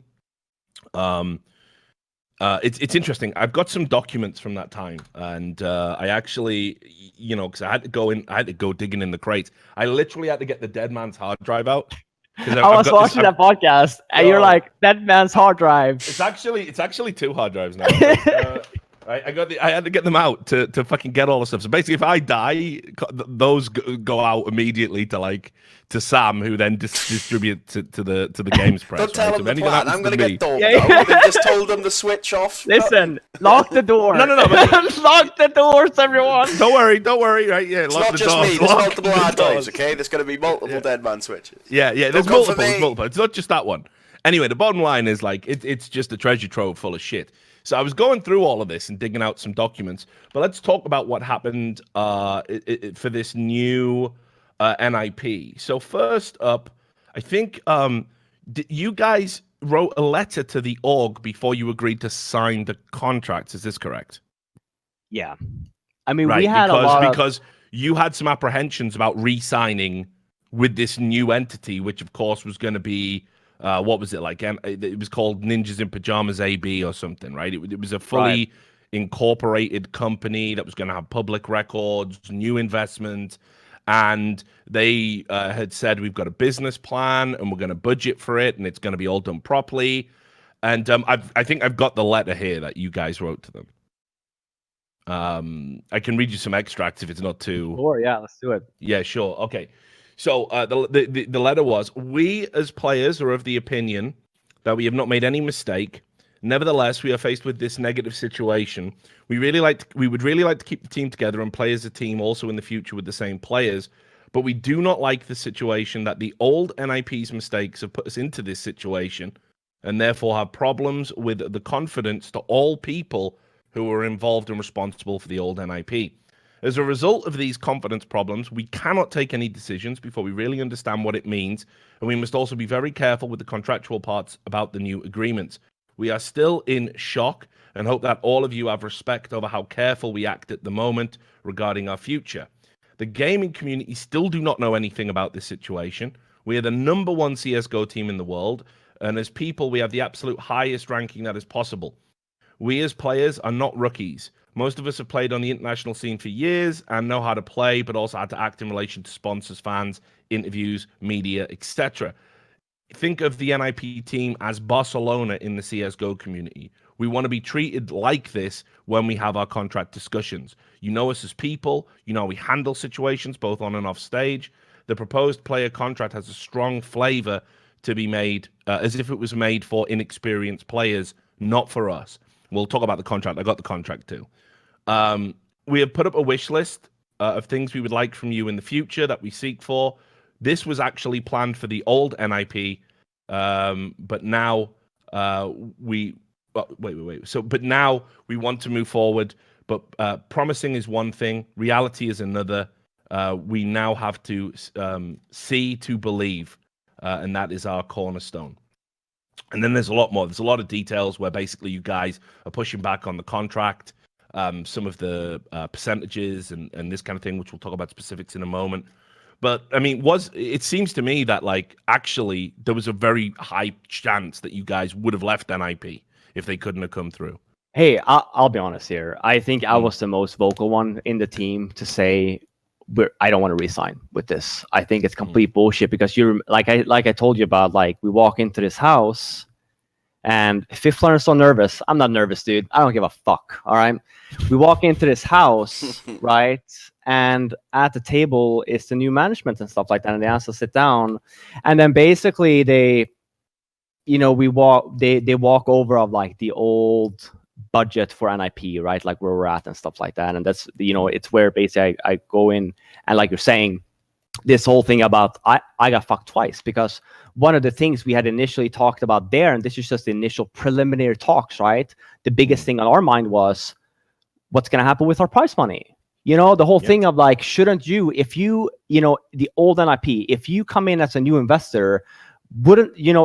A: It's interesting. I've got some documents from that time, and I actually, because I had to go digging in the crates. I literally had to get the dead man's hard drive out.
B: I was watching that podcast, and you're like, "That man's hard drive."
A: It's actually 2 hard drives now. Right, I had to get them out to fucking get all the stuff. So basically, if I die, those go out immediately to Sam, who then distribute to the games press.
C: Don't tell
A: right?
C: him
A: So
C: the
A: if anything
C: plan.
A: happens
C: I'm going to
A: me,
C: get Doug,
B: Yeah.
C: though. They've just told them to switch off.
B: Listen, lock the door.
A: No.
B: Lock the doors, everyone.
A: Don't worry. Right? Yeah,
C: It's
A: lock
C: not
A: the
C: just
A: doors,
C: me. There's
A: lock
C: multiple
A: the
C: hard
A: doors.
C: drives, okay? There's going to be multiple dead man switches.
A: Yeah. There's
C: come for
A: multiple.
C: me.
A: It's not just that one. Anyway, the bottom line is it's just a treasure trove full of shit. So I was going through all of this and digging out some documents, but let's talk about what happened for this new NIP. So first up, I think you guys wrote a letter to the org before you agreed to sign the contracts. Is this correct?
B: Yeah. I mean,
A: Right,
B: we had
A: because you had some apprehensions about re-signing with this new entity, which of course was going to be what was it like? It was called Ninjas in Pajamas AB or something, right? It was a fully incorporated company that was going to have public records, new investment, and they had said we've got a business plan and we're going to budget for it, and it's going to be all done properly. And I think I've got the letter here that you guys wrote to them. I can read you some extracts if it's not too.
B: Sure, yeah, let's do it.
A: Yeah, sure. Okay. So the letter was: we as players are of the opinion that we have not made any mistake. Nevertheless, we are faced with this negative situation. We would really like to keep the team together and play as a team also in the future with the same players. But we do not like the situation that the old NIP's mistakes have put us into this situation, and therefore have problems with the confidence to all people who were involved and responsible for the old NIP. As a result of these confidence problems, we cannot take any decisions before we really understand what it means, and we must also be very careful with the contractual parts about the new agreements. We are still in shock and hope that all of you have respect over how careful we act at the moment regarding our future. The gaming community still do not know anything about this situation. We are the number one CSGO team in the world, and as people, we have the absolute highest ranking that is possible. We as players are not rookies. Most of us have played on the international scene for years and know how to play, but also how to act in relation to sponsors, fans, interviews, media, etc. Think of the NIP team as Barcelona in the CSGO community. We want to be treated like this when we have our contract discussions. You know us as people. You know we handle situations both on and off stage. The proposed player contract has a strong flavor to be made as if it was made for inexperienced players, not for us. We'll talk about the contract. I got the contract too. We have put up a wish list of things we would like from you in the future that we seek for. This was actually planned for the old NIP, but now wait. But now we want to move forward. But promising is one thing, reality is another. We now have to see to believe, and that is our cornerstone. And then there's a lot more. There's a lot of details where basically you guys are pushing back on the contract, some of the percentages and this kind of thing, which we'll talk about specifics in a moment. But I mean, it seems to me that actually there was a very high chance that you guys would have left NIP if they couldn't have come through.
B: Hey, I'll be honest here. I think I was the most vocal one in the team to say I don't want to resign with this. I think it's complete bullshit because you're like I told you about. We walk into this house, and Fifflaren's so nervous. I'm not nervous, dude. I don't give a fuck. All right, we walk into this house, right, and at the table is the new management and stuff like that, and they ask us to sit down, and then basically they walk over of the old budget for NIP, right? Like where we're at and stuff like that. And that's, it's where basically I go in and like you're saying, this whole thing about I got fucked twice because one of the things we had initially talked about there, and this is just the initial preliminary talks, right? The biggest thing on our mind was what's going to happen with our prize money. The whole thing of shouldn't you, if you, the old NIP, if you come in as a new investor,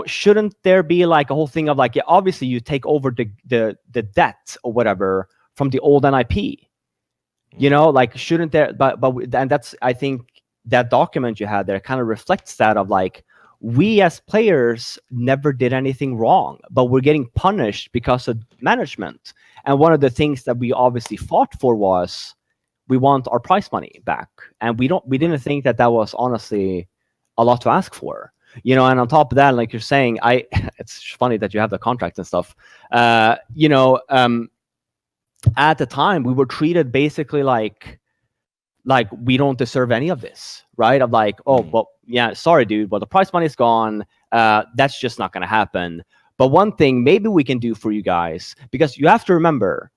B: shouldn't there be a whole thing of obviously you take over the debt or whatever from the old NIP, shouldn't there, but and that's, I think that document you had there kind of reflects that of we as players never did anything wrong, but we're getting punished because of management. And one of the things that we obviously fought for was we want our prize money back. And we didn't think that was honestly a lot to ask for. And on top of that, like you're saying, it's funny that you have the contract and stuff. at the time we were treated basically like we don't deserve any of this, right? Of like, oh, well, yeah, sorry, dude, well, the prize money is gone. That's just not going to happen. But one thing maybe we can do for you guys, because you have to remember,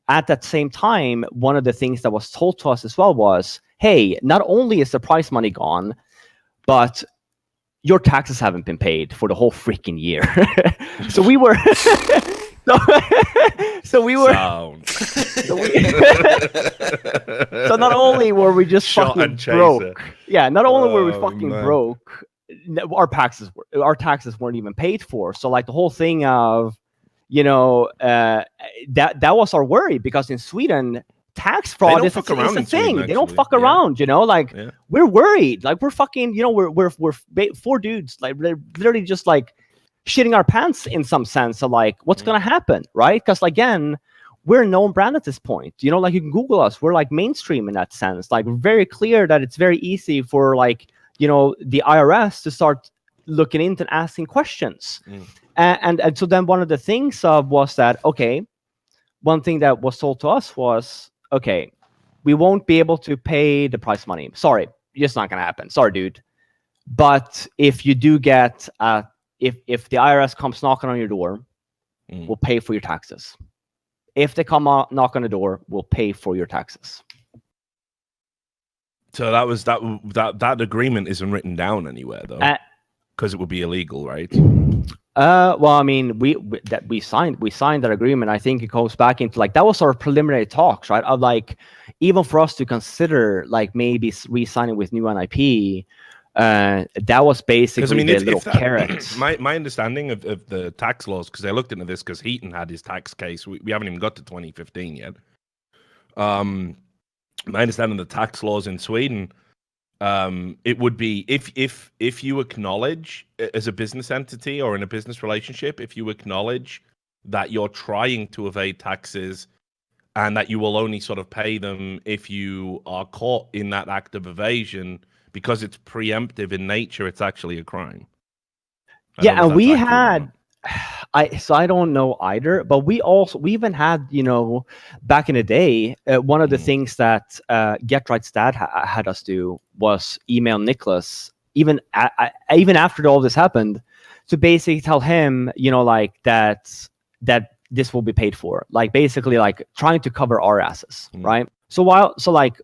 B: at that same time, one of the things that was told to us as well was, hey, not only is the prize money gone, but your taxes haven't been paid for the whole freaking year. So we were so we were so not only were we just fucking broke, not only were we fucking broke, our taxes weren't even paid for. So like the whole thing of, you know, that was our worry, because in Sweden tax fraud is a thing. Sweden, they don't fuck around, you know, like we're worried, like we're fucking, you know, we're four dudes, like they're literally just like shitting our pants in some sense of like what's gonna happen, right? Because again, we're a known brand at this point, you know, like you can Google us, we're like mainstream in that sense, like very clear that it's very easy for like, you know, the IRS to start looking into and asking questions. And so then one of the things was that, okay, one thing that was told to us was, okay, we won't be able to pay the prize money. Sorry, it's not going to happen. Sorry, dude. But if you do get, if the IRS comes knocking on your door, we'll pay for your taxes. If they come knock on the door, we'll pay for your taxes.
A: So that was that agreement isn't written down anywhere though, because it would be illegal, right?
B: Well, I mean, we signed that agreement. I think it goes back into like that was our preliminary talks, right? Of like, even for us to consider like maybe re-signing with new NIP, that was basically the little carrot.
A: My understanding of the tax laws, because I looked into this because Heaton had his tax case. We haven't even got to 2015 yet. My understanding of the tax laws in Sweden, it would be if you acknowledge as a business entity or in a business relationship, if you acknowledge that you're trying to evade taxes and that you will only sort of pay them if you are caught in that act of evasion, because it's preemptive in nature, it's actually a crime.
B: And we had, I don't know either, but we even had, you know, back in the day, one of the things that Get Right's dad had us do was email Nikolas, even after all this happened, to basically tell him, you know, like that this will be paid for, like basically like trying to cover our asses, right? So like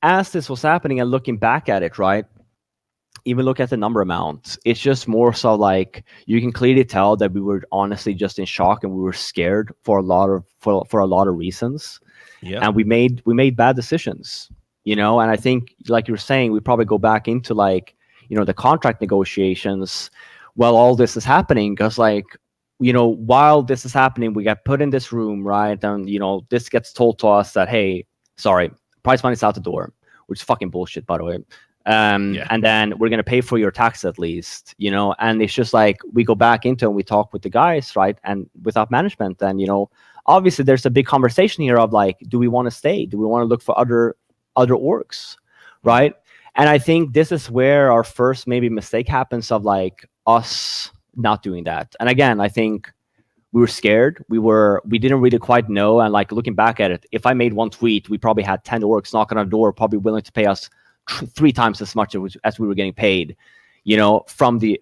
B: as this was happening and looking back at it, right? Even look at the number amount, it's just more so like you can clearly tell that we were honestly just in shock and we were scared for a lot of reasons. And we made bad decisions, you know. And I think, like you were saying, we probably go back into like, you know, the contract negotiations while all this is happening, because like, you know, while this is happening, we get put in this room, right? And you know, this gets told to us that, hey, sorry, prize money's out the door, which is fucking bullshit, by the way. And then we're going to pay for your tax at least, you know. And it's just like we go back into and we talk with the guys, right? And without management, and you know, obviously there's a big conversation here of like, do we want to stay? Do we want to look for other orgs, right? And I think this is where our first maybe mistake happens of like us not doing that. And again, I think we were scared. We didn't really quite know. And like looking back at it, if I made one tweet, we probably had 10 orgs knocking on the door, probably willing to pay us 3 times as much as we were getting paid, you know, from the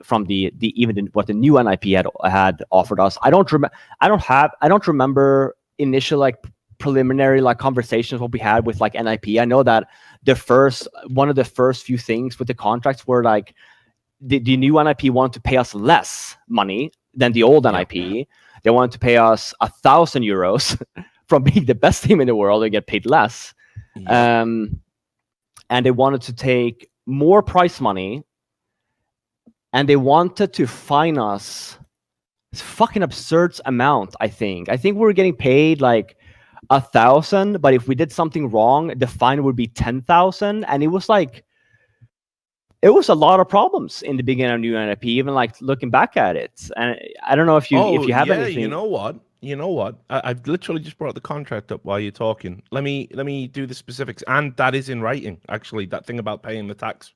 B: even what the new NIP had offered us. I don't remember initial like preliminary like conversations what we had with like NIP. I know that one of the first few things with the contracts were like the new NIP wanted to pay us less money than the old NIP. They wanted to pay us 1,000 euros from being the best team in the world and get paid less. And they wanted to take more prize money, and they wanted to fine us this fucking absurd amount. I think we were getting paid like 1,000, but if we did something wrong, the fine would be 10,000. And it was like, it was a lot of problems in the beginning of new NIP, even like looking back at it. And I don't know if you have anything.
A: You know what? I've literally just brought the contract up while you're talking. Let me do the specifics, and that is in writing. Actually, that thing about paying the tax,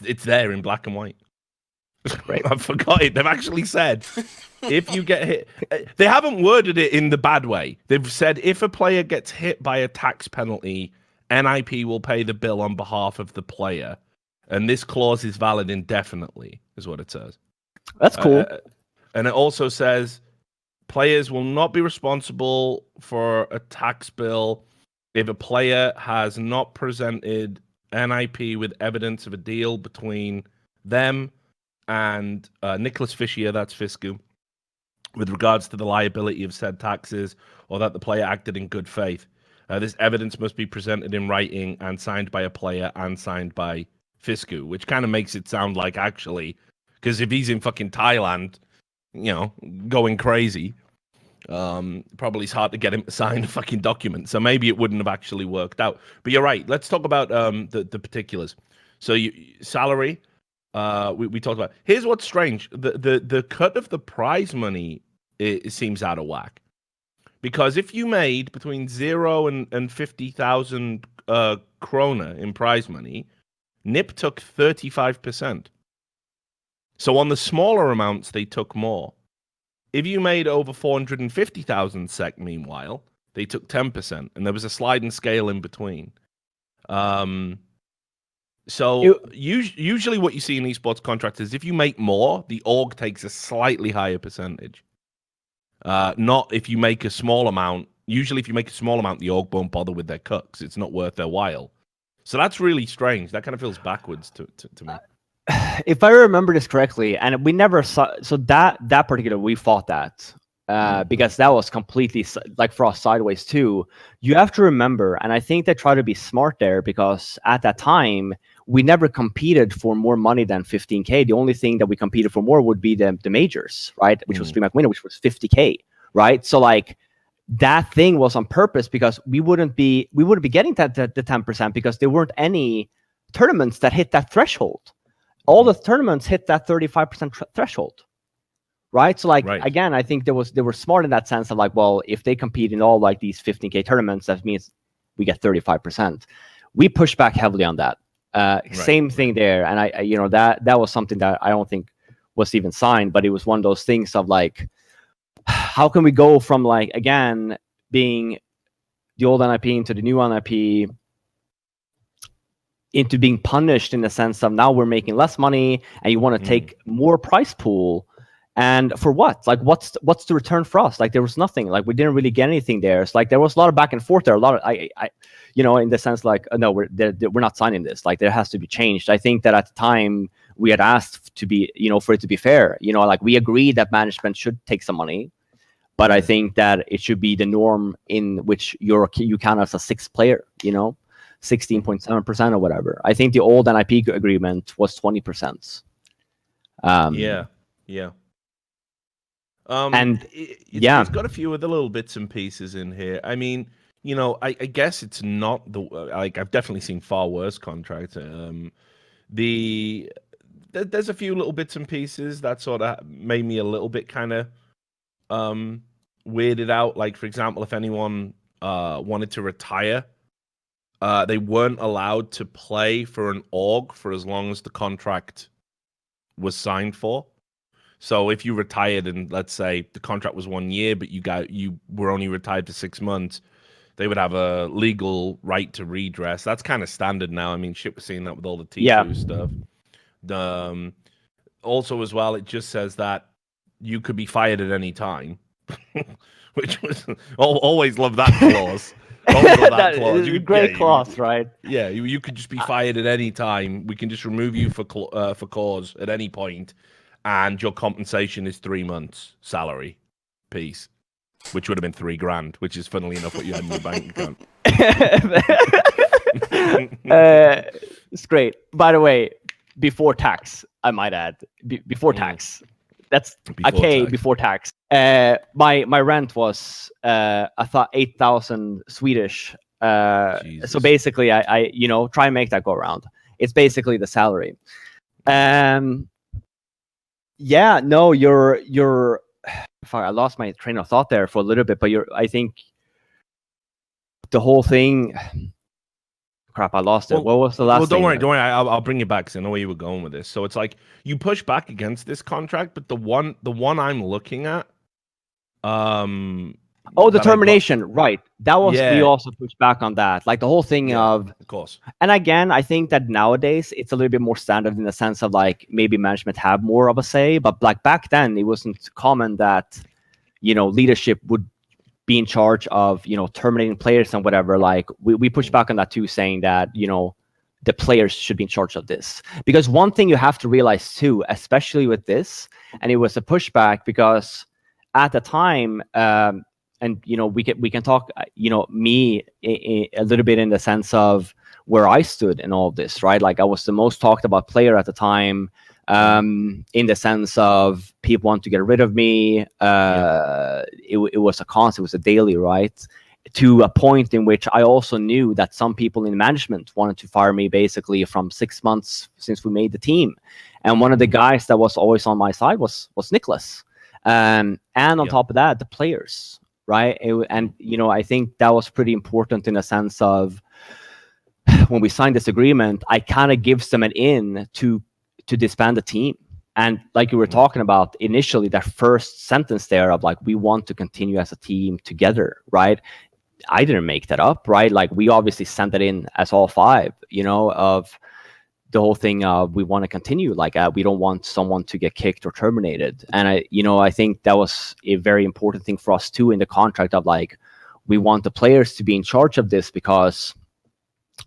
A: it's there in black and white.
B: Right.
A: I forgot it. They've actually said if you get hit, they haven't worded it in the bad way. They've said if a player gets hit by a tax penalty, NIP will pay the bill on behalf of the player, and this clause is valid indefinitely, is what it says.
B: That's cool.
A: And it also says players will not be responsible for a tax bill if a player has not presented NIP with evidence of a deal between them and Nikolas Fischer, that's Fiscu, with regards to the liability of said taxes, or that the player acted in good faith. This evidence must be presented in writing and signed by a player and signed by Fiscu, which kind of makes it sound like actually, because if he's in fucking Thailand, you know, going crazy, probably it's hard to get him to sign a fucking document. So maybe it wouldn't have actually worked out. But you're right. Let's talk about the particulars. So salary. We talked about. Here's what's strange: the cut of the prize money it seems out of whack, because if you made between 0 and 50,000 krona in prize money, NIP took 35%. So on the smaller amounts, they took more. If you made over 450,000 SEK, meanwhile, they took 10%, and there was a sliding scale in between. So usually what you see in esports contracts is if you make more, the org takes a slightly higher percentage. Not if you make a small amount. Usually if you make a small amount, the org won't bother with their cut because it's not worth their while. So that's really strange. That kind of feels backwards to me.
B: If I remember this correctly, and we never saw, so that particular, we fought that because that was completely like for us sideways too. You have to remember, and I think they try to be smart there, because at that time we never competed for more money than 15K. The only thing that we competed for more would be the majors, right? Which was Stream Winner, which was 50K, right? So like that thing was on purpose because we wouldn't be getting the 10% because there weren't any tournaments that hit that threshold. All the tournaments hit that 35% threshold, right? So like again, I think they were smart in that sense of like, well, if they compete in all like these 15K tournaments, that means we get 35%. We pushed back heavily on that. Same thing there, and I you know that was something that I don't think was even signed, but it was one of those things of like, how can we go from like again being the old NIP into the new NIP, into being punished in the sense of now we're making less money and you want to take more price pool, and for what? Like what's the return for us? Like there was nothing. Like we didn't really get anything there. It's like there was a lot of back and forth there. A lot of I you know, in the sense like no, we're not signing this. Like there has to be changed. I think that at the time we had asked to be, you know, for it to be fair. You know, like we agreed that management should take some money, but I think that it should be the norm in which you count as a sixth player. You know, 16.7% or whatever. I think the old NIP agreement was 20%.
A: Yeah.
B: And
A: it's got a few other little bits and pieces in here. I mean, you know, I guess it's not the like I've definitely seen far worse contracts. There's a few little bits and pieces that sort of made me a little bit kind of weirded out. Like for example, if anyone wanted to retire, they weren't allowed to play for an org for as long as the contract was signed for. So if you retired and let's say the contract was 1 year, but you were only retired for 6 months, they would have a legal right to redress. That's kind of standard now. I mean, shit, we're seeing that with all the T2 stuff. Also, as well, it just says that you could be fired at any time, which was always love that clause.
B: That clause. Great clause, right?
A: Yeah, you could just be fired at any time. We can just remove you for cause at any point, and your compensation is 3 months salary. Peace. Which would have been $3,000, which is funnily enough what you had in your bank account.
B: It's great. By the way, before tax, I might add. Before tax. That's before tax. My rent was I thought 8,000 Swedish. So basically I you know try and make that go around. It's basically the salary. Yeah, no, you're I lost my train of thought there for a little bit, but I think the whole thing crap, I lost it. What was the last thing?
A: Don't worry. I'll bring you back because I know where you were going with this. So it's like you push back against this contract, but the one I'm looking at,
B: the termination, right? That was we also pushed back on that. Like the whole thing of
A: course.
B: And again, I think that nowadays it's a little bit more standard in the sense of like maybe management have more of a say, but like back then it wasn't common that leadership would be in charge of terminating players and whatever. Like we pushed back on that too, saying that the players should be in charge of this, because one thing you have to realize too, especially with this, and it was a pushback because at the time, and we can talk me a little bit in the sense of where I stood in all of this, right? Like I was the most talked about player at the time, in the sense of people want to get rid of me. It was a constant, it was a daily, right? To a point in which I also knew that some people in management wanted to fire me basically from 6 months since we made the team. And one of the guys that was always on my side was Nikolas. And on top of that, the players, right? I think that was pretty important in the sense of when we signed this agreement, I kind of gives them an in to disband the team. And like you were talking about initially, that first sentence there of like, we want to continue as a team together, right? I didn't make that up, right? Like we obviously sent it in as all five, of the whole thing of we want to continue. Like we don't want someone to get kicked or terminated. And I think that was a very important thing for us too in the contract of like, we want the players to be in charge of this because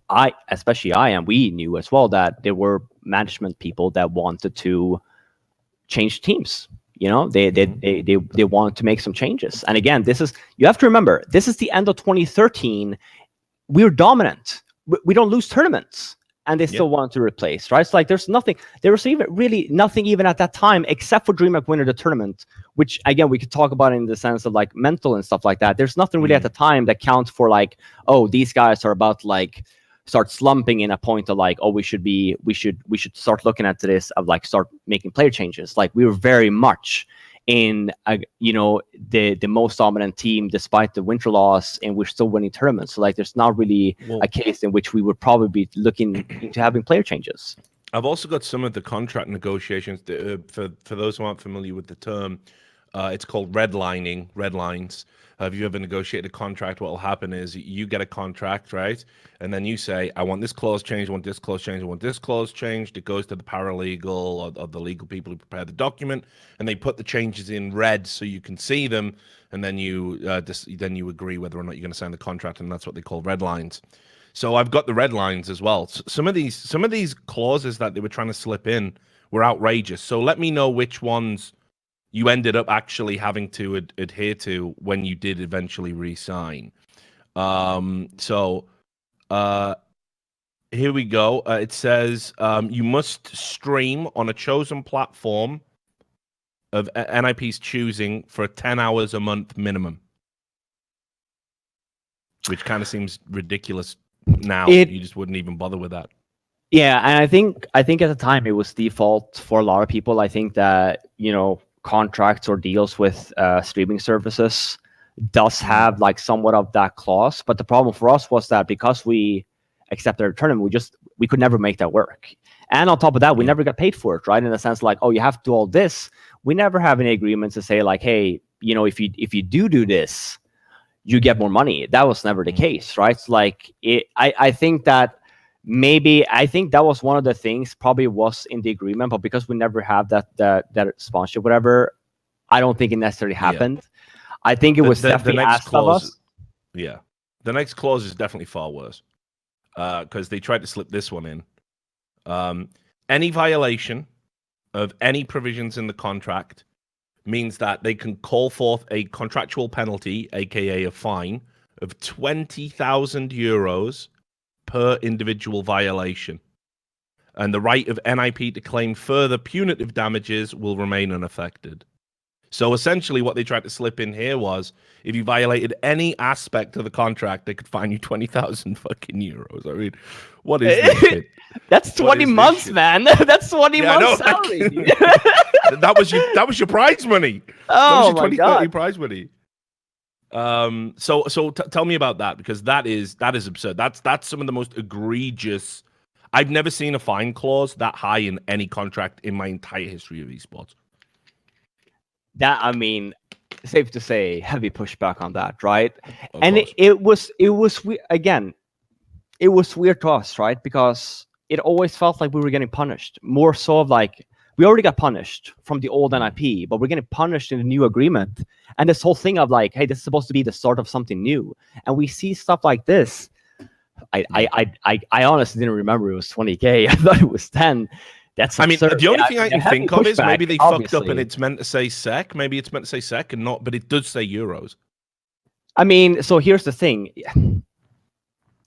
B: we knew as well that there were management people that wanted to change teams. They wanted to make some changes. And again, you have to remember, this is the end of 2013. We're dominant. We don't lose tournaments. And they still wanted to replace, right? It's like there was really nothing even at that time, except for DreamHack winner the tournament, which again, we could talk about in the sense of like mental and stuff like that. There's nothing really at the time that counts for like, oh, these guys are about to like start slumping in a point of like, oh, we should start looking at this of like start making player changes. Like we were very much in the most dominant team despite the winter loss, and we're still winning tournaments. So like there's not really a case in which we would probably be looking into having player changes.
A: I've also got some of the contract negotiations for those who aren't familiar with the term. It's called redlining, red lines. Have you ever negotiated a contract? What will happen is you get a contract, right? And then you say, I want this clause changed, I want this clause changed, I want this clause changed. It goes to the paralegal or the legal people who prepare the document, and they put the changes in red so you can see them, and then you agree whether or not you're going to sign the contract, and that's what they call red lines. So I've got the red lines as well. Some of these clauses that they were trying to slip in were outrageous. So let me know which ones you ended up actually having to adhere to when you did eventually re-sign. Here we go. It says you must stream on a chosen platform of NIP's choosing for 10 hours a month minimum, which kind of seems ridiculous now. You just wouldn't even bother with that.
B: Yeah, and I think at the time it was default for a lot of people. I think that contracts or deals with streaming services does have like somewhat of that clause, but the problem for us was that because we accepted a tournament, we could never make that work. And on top of that, we never got paid for it, right? In the sense like, oh, you have to do all this. We never have any agreements to say like, hey, if you do this, you get more money. That was never the case, right? So like I think that was one of the things probably was in the agreement, but because we never have that sponsorship, whatever, I don't think it necessarily happened. I think it was definitely the next clause. Of us.
A: Yeah, the next clause is definitely far worse because they tried to slip this one in. Any violation of any provisions in the contract means that they can call forth a contractual penalty, aka a fine, of 20,000 euros per individual violation. And the right of NIP to claim further punitive damages will remain unaffected. So essentially what they tried to slip in here was if you violated any aspect of the contract, they could fine you 20,000 fucking euros. I mean, what is this shit?
B: That's 20 months, man. That's 20 months salary.
A: That was your prize money.
B: Oh,
A: that was your 2030 prize money. Tell me about that, because that is absurd. That's some of the most egregious. I've never seen a fine clause that high in any contract in my entire history of esports.
B: That, I mean, safe to say, heavy pushback on that, right?
A: Of
B: And
A: course.
B: it was again, it was weird to us, right? Because it always felt like we were getting punished. More so of like, we already got punished from the old NIP, but we're getting punished in the new agreement. And this whole thing of like, hey, this is supposed to be the start of something new. And we see stuff like this. I honestly didn't remember it was 20K. I thought it was 10. That's absurd.
A: I mean, the only thing I can think of is maybe they fucked up and
B: it's
A: it's meant to say SEK. Maybe it's meant to say SEK and not, but it does say euros.
B: I mean, so here's the thing.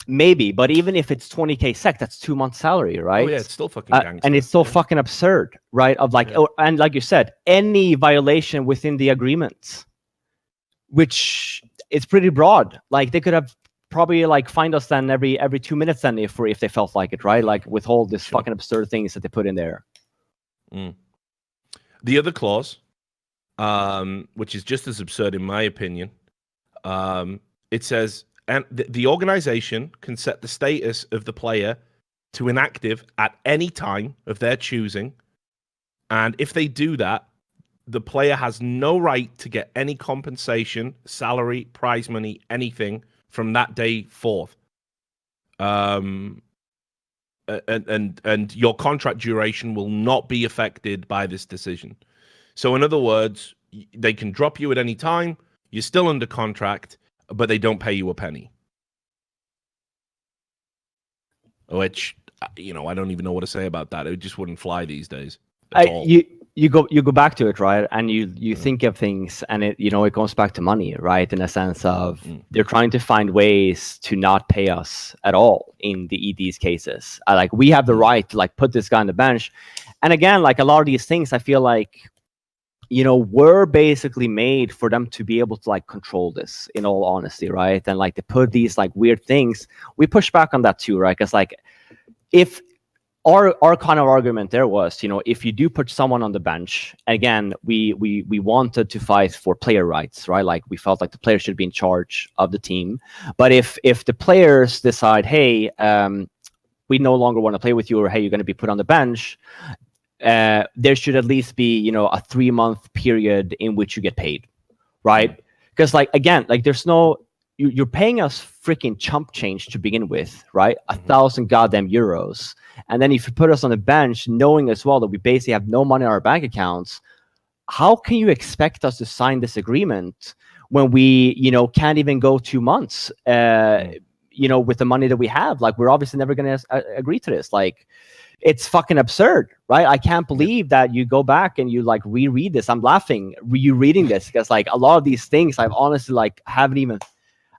B: Maybe, but even if it's 20K SEK, that's 2 months salary, right?
A: Oh yeah, it's still fucking gangster.
B: And it's so fucking absurd, right? Of like, and like you said, any violation within the agreement, which is pretty broad. Like they could have probably like fined us then every 2 minutes then if they felt like it, right? Like with all this fucking absurd things that they put in there.
A: The other clause, which is just as absurd in my opinion, it says, and the organization can set the status of the player to inactive at any time of their choosing, and if they do that, the player has no right to get any compensation, salary, prize money, anything from that day forth. And your contract duration will not be affected by this decision. So in other words, they can drop you at any time. You're still under contract, but they don't pay you a penny. Which, I don't even know what to say about that. It just wouldn't fly these days.
B: You go back to it, right? And you think of things, and it goes back to money, right? In a sense of they're trying to find ways to not pay us at all in these cases. Like we have the right to like put this guy on the bench, and again, like a lot of these things, I feel like were basically made for them to be able to like control this. In all honesty, right? And like they put these like weird things. We push back on that too, right? Because like if our kind of argument there was, if you do put someone on the bench, again, we wanted to fight for player rights, right? Like we felt like the players should be in charge of the team. But if the players decide, hey, we no longer want to play with you, or hey, you're going to be put on the bench, there should at least be, a 3-month period in which you get paid, right? Because like, again, like there's no, you're paying us freaking chump change to begin with, right? 1,000 goddamn euros. And then if you put us on the bench, knowing as well that we basically have no money in our bank accounts, how can you expect us to sign this agreement when we, can't even go 2 months, with the money that we have? Like, we're obviously never going to agree to this. Like, it's fucking absurd, right? I can't believe that you go back and you like reread this. I'm laughing you reading this because like a lot of these things I've honestly like haven't even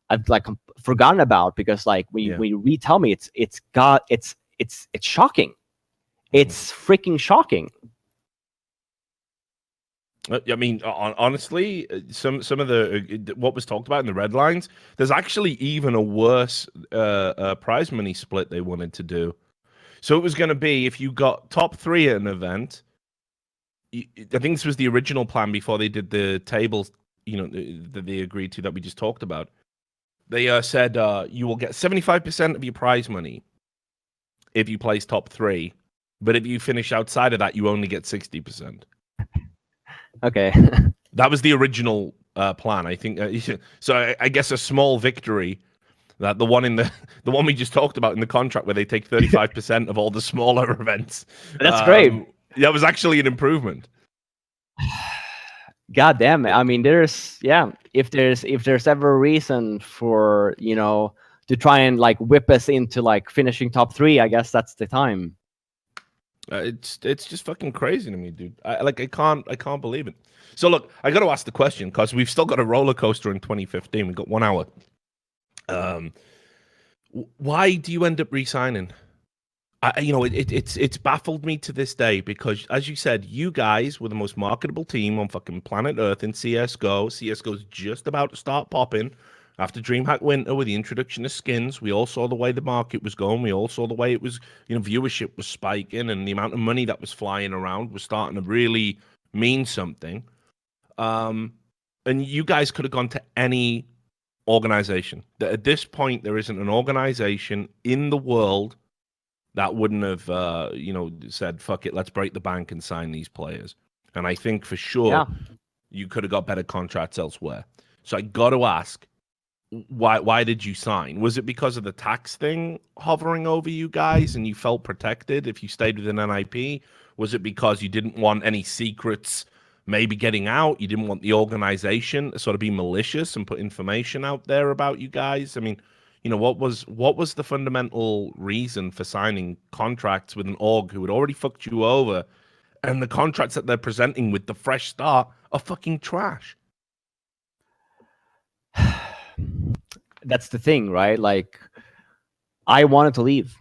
B: I've like forgotten about, because like when you retell me, it's shocking. It's freaking shocking.
A: I mean, honestly, some of the what was talked about in the red lines, there's actually even a worse prize money split they wanted to do. So it was going to be, if you got top 3 at an event, I think this was the original plan before they did the tables, that they agreed to, that we just talked about. They said you will get 75% of your prize money if you place top 3, but if you finish outside of that, you only get 60%.
B: Okay.
A: That was the original plan, I think. So I guess a small victory, that the one we just talked about in the contract, where they take 35% of all the smaller events.
B: That's great.
A: That was actually an improvement.
B: God damn it. I mean, if there's ever a reason for, to try and like whip us into like finishing top 3, I guess that's the time.
A: It's just fucking crazy to me, dude. I can't believe it. So look, I got to ask the question, because we've still got a roller coaster in 2015. We've got 1 hour. Why do you end up re-signing? It's baffled me to this day, because, as you said, you guys were the most marketable team on fucking planet Earth in CSGO. CSGO's just about to start popping after DreamHack Winter with the introduction of skins. We all saw the way the market was going. We all saw the way it was, viewership was spiking, and the amount of money that was flying around was starting to really mean something. And you guys could have gone to any organization. At this point, there isn't an organization in the world that wouldn't have, said, fuck it, let's break the bank and sign these players. And I think for sure you could have got better contracts elsewhere. So I got to ask, why did you sign? Was it because of the tax thing hovering over you guys and you felt protected if you stayed with an NIP? Was it because you didn't want any secrets maybe getting out? You didn't want the organization to sort of be malicious and put information out there about you guys? I mean, what was the fundamental reason for signing contracts with an org who had already fucked you over, and the contracts that they're presenting with the fresh start are fucking trash?
B: That's the thing, right? Like, I wanted to leave.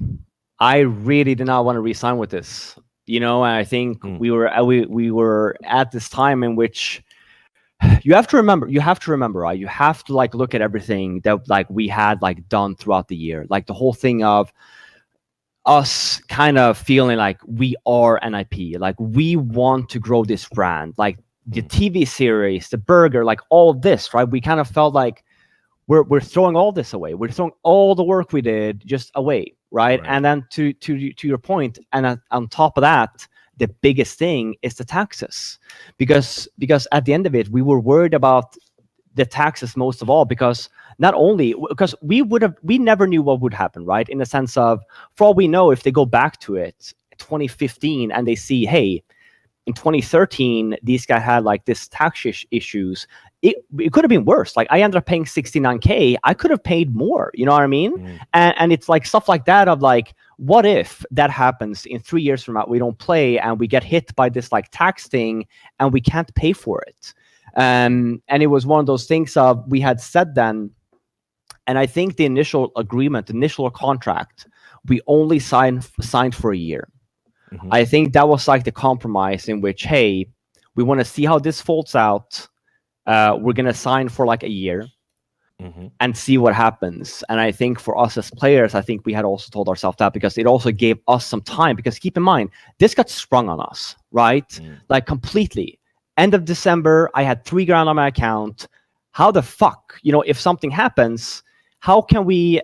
B: I really did not want to resign with this, and I think we were at this time in which you have to remember, right? You have to like look at everything that like we had like done throughout the year, like the whole thing of us kind of feeling like we are NIP, like we want to grow this brand, like the TV series, the burger, like all this, right? We kind of felt like we're throwing all this away. We're throwing all the work we did just away, right? And then to your point, and on top of that, the biggest thing is the taxes, because at the end of it, we were worried about the taxes most of all, because not only because we never knew what would happen, right? In the sense of, for all we know, if they go back to it 2015 and they see, hey, in 2013 these guys had like this tax issues, it could have been worse. Like, I ended up paying 69K. I could have paid more, you know what I mean? And it's like stuff like that of like, what if that happens in 3 years from now, we don't play and we get hit by this like tax thing and we can't pay for it? And it was one of those things of, we had said then, and I think the initial agreement, initial contract, we only signed for a year. I think that was like the compromise in which, hey, we want to see how this folds out. We're going to sign for like a year and see what happens. And I think for us as players, I think we had also told ourselves that, because it also gave us some time, because keep in mind, this got sprung on us, right? Like completely. End of December, I had $3,000 on my account. How the fuck, if something happens, how can we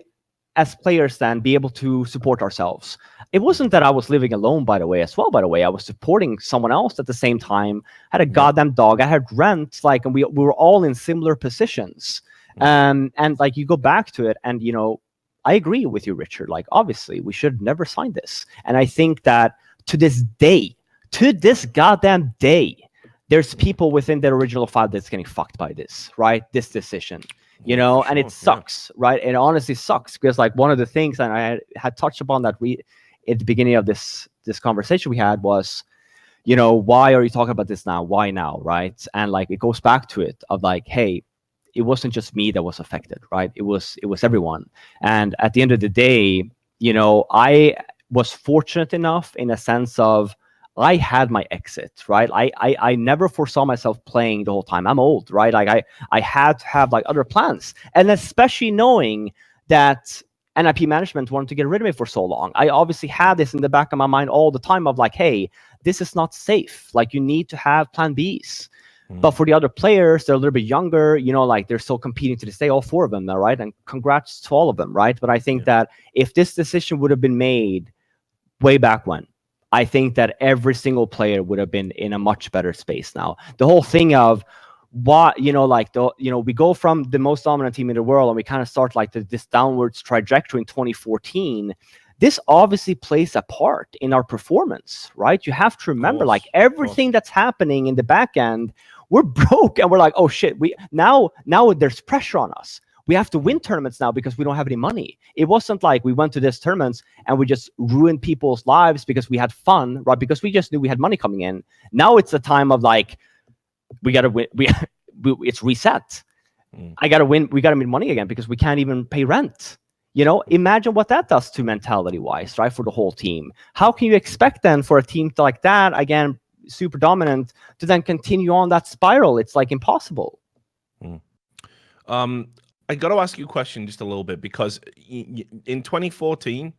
B: as players then be able to support ourselves? It wasn't that I was living alone, by the way, I was supporting someone else at the same time. I had a goddamn dog. I had rent, like, and we were all in similar positions. And like, you go back to it, and I agree with you, Richard. Like, obviously, we should never sign this. And I think that to this goddamn day, there's people within the original 5 that's getting fucked by this, right? This decision. And it sucks, right? It honestly sucks, because like one of the things, and I had touched upon that at the beginning of this conversation we had, was, why are you talking about this now? Why now, right? And like, it goes back to it of like, hey, it wasn't just me that was affected, right? It was everyone. And at the end of the day, I was fortunate enough in a sense of, I had my exit, right? I never foresaw myself playing the whole time. I'm old, right? Like I had to have like other plans, and especially knowing that NIP management wanted to get rid of me for so long. I obviously had this in the back of my mind all the time of like, hey, this is not safe. Like, you need to have plan Bs. But for the other players, they're a little bit younger, like they're still competing to this day, all 4 of them, right? And congrats to all of them, right? But I think that if this decision would have been made way back when, I think that every single player would have been in a much better space now. The whole thing of what, we go from the most dominant team in the world, and we kind of start like this downwards trajectory in 2014. This obviously plays a part in our performance, right? You have to remember, like, everything that's happening in the back end, we're broke, and we're like, oh shit, now there's pressure on us. We have to win tournaments now because we don't have any money. It wasn't like we went to these tournaments and we just ruined people's lives because we had fun, right? Because we just knew we had money coming in. Now it's the time of like, we got to win. It's reset. I got to win. We got to make money again because we can't even pay rent. Imagine what that does to mentality-wise, right? For the whole team. How can you expect then for a team like that, again, super dominant, to then continue on that spiral? It's like impossible.
A: I got to ask you a question just a little bit, because in 2014,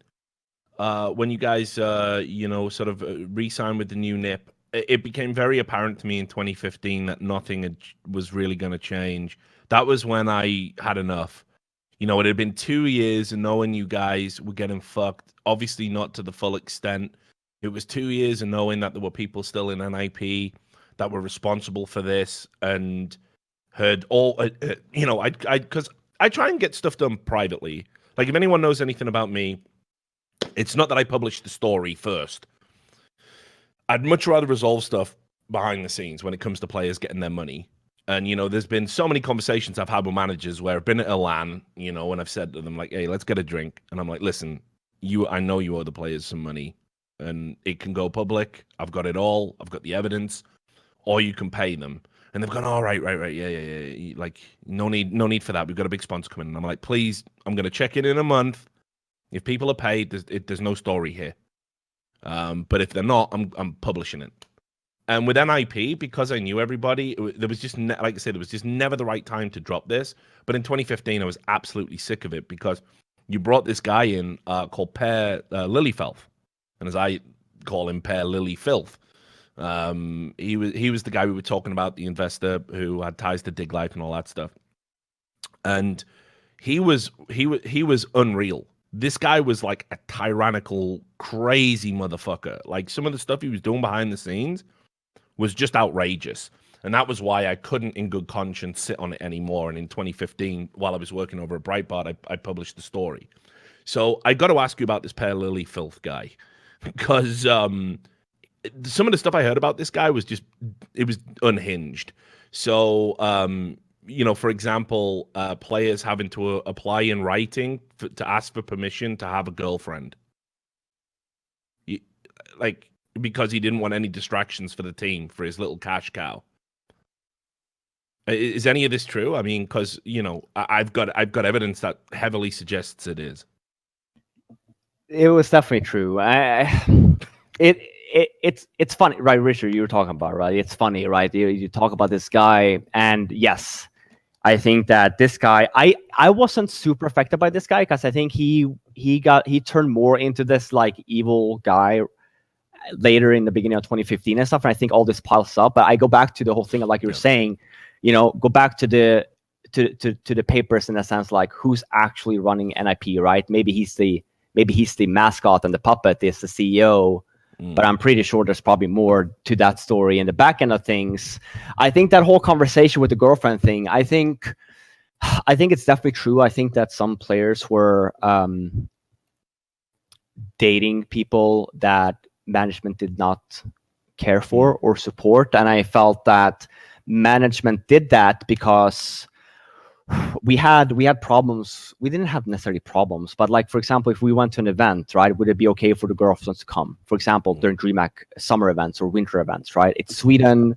A: when you guys, sort of re-signed with the new NIP, it became very apparent to me in 2015 that nothing was really going to change. That was when I had enough. You know, it had been 2 years and knowing you guys were getting fucked. Obviously, not to the full extent. It was 2 years and knowing that there were people still in NIP that were responsible for this, and heard all. You know, because I try and get stuff done privately. Like, if anyone knows anything about me, it's not that I publish the story first. I'd much rather resolve stuff behind the scenes when it comes to players getting their money. And, you know, there's been so many conversations I've had with managers where I've been at a LAN, you know, and I've said to them, like, hey, let's get a drink. And I'm like, listen, I know you owe the players some money and it can go public. I've got it all. I've got the evidence. Or you can pay them. And they've gone, oh, right. Yeah. Like, no need for that. We've got a big sponsor coming. And I'm like, please, I'm going to check in a month. If people are paid, there's no story here. But if they're not, I'm publishing it. And with NIP, because I knew everybody, there was just, like I said, it was just never the right time to drop this. But in 2015, I was absolutely sick of it because you brought this guy in called Per Lillyfelth. And as I call him, Per Lily Filth. He was the guy we were talking about, the investor who had ties to Dig Life and all that stuff. And he was unreal. This guy was like a tyrannical, crazy motherfucker. Like, some of the stuff he was doing behind the scenes was just outrageous. And that was why I couldn't in good conscience sit on it anymore. And in 2015, while I was working over at Breitbart, I published the story. So I got to ask you about this Per Lily Filth guy, because some of the stuff I heard about this guy was it was unhinged. So, you know, for example, players having to apply in writing to ask for permission to have a girlfriend. Because he didn't want any distractions for the team, for his little cash cow. Is any of this true? I mean, because, you know, I've got evidence that heavily suggests it is.
B: It was definitely true. It's funny, right, Richard? You were talking about, right? It's funny, right? You talk about this guy, and yes, I think that this guy, I wasn't super affected by this guy because I think he turned more into this like evil guy later in the beginning of 2015 and stuff. And I think all this piles up. But I go back to the whole thing, like you were saying, you know, go back to the papers in a sense, like who's actually running NIP, right? Maybe he's the mascot and the puppet is the CEO. But I'm pretty sure there's probably more to that story in the back end of things. I think that whole conversation with the girlfriend thing, I think it's definitely true. I think that some players were dating people that management did not care for or support. And I felt that management did that because we had problems. We didn't have necessarily problems, but like, for example, if we went to an event, right, would it be okay for the girlfriends to come? For example, during DreamHack summer events or winter events, right? It's Sweden.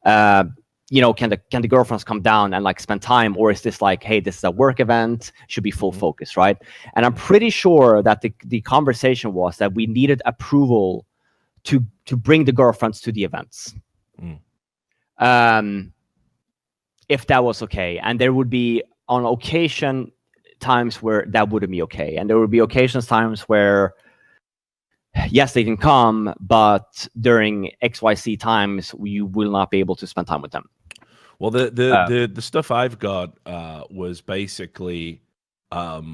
B: You know, can the girlfriends come down and like spend time, or is this like, hey, this is a work event, should be full focus, right? And I'm pretty sure that the conversation was that we needed approval to bring the girlfriends to the events. If that was okay. And there would be on occasion times where that wouldn't be okay. And there would be occasions times where, yes, they can come, but during XYZ times, you will not be able to spend time with them.
A: Well, the stuff I've got was basically what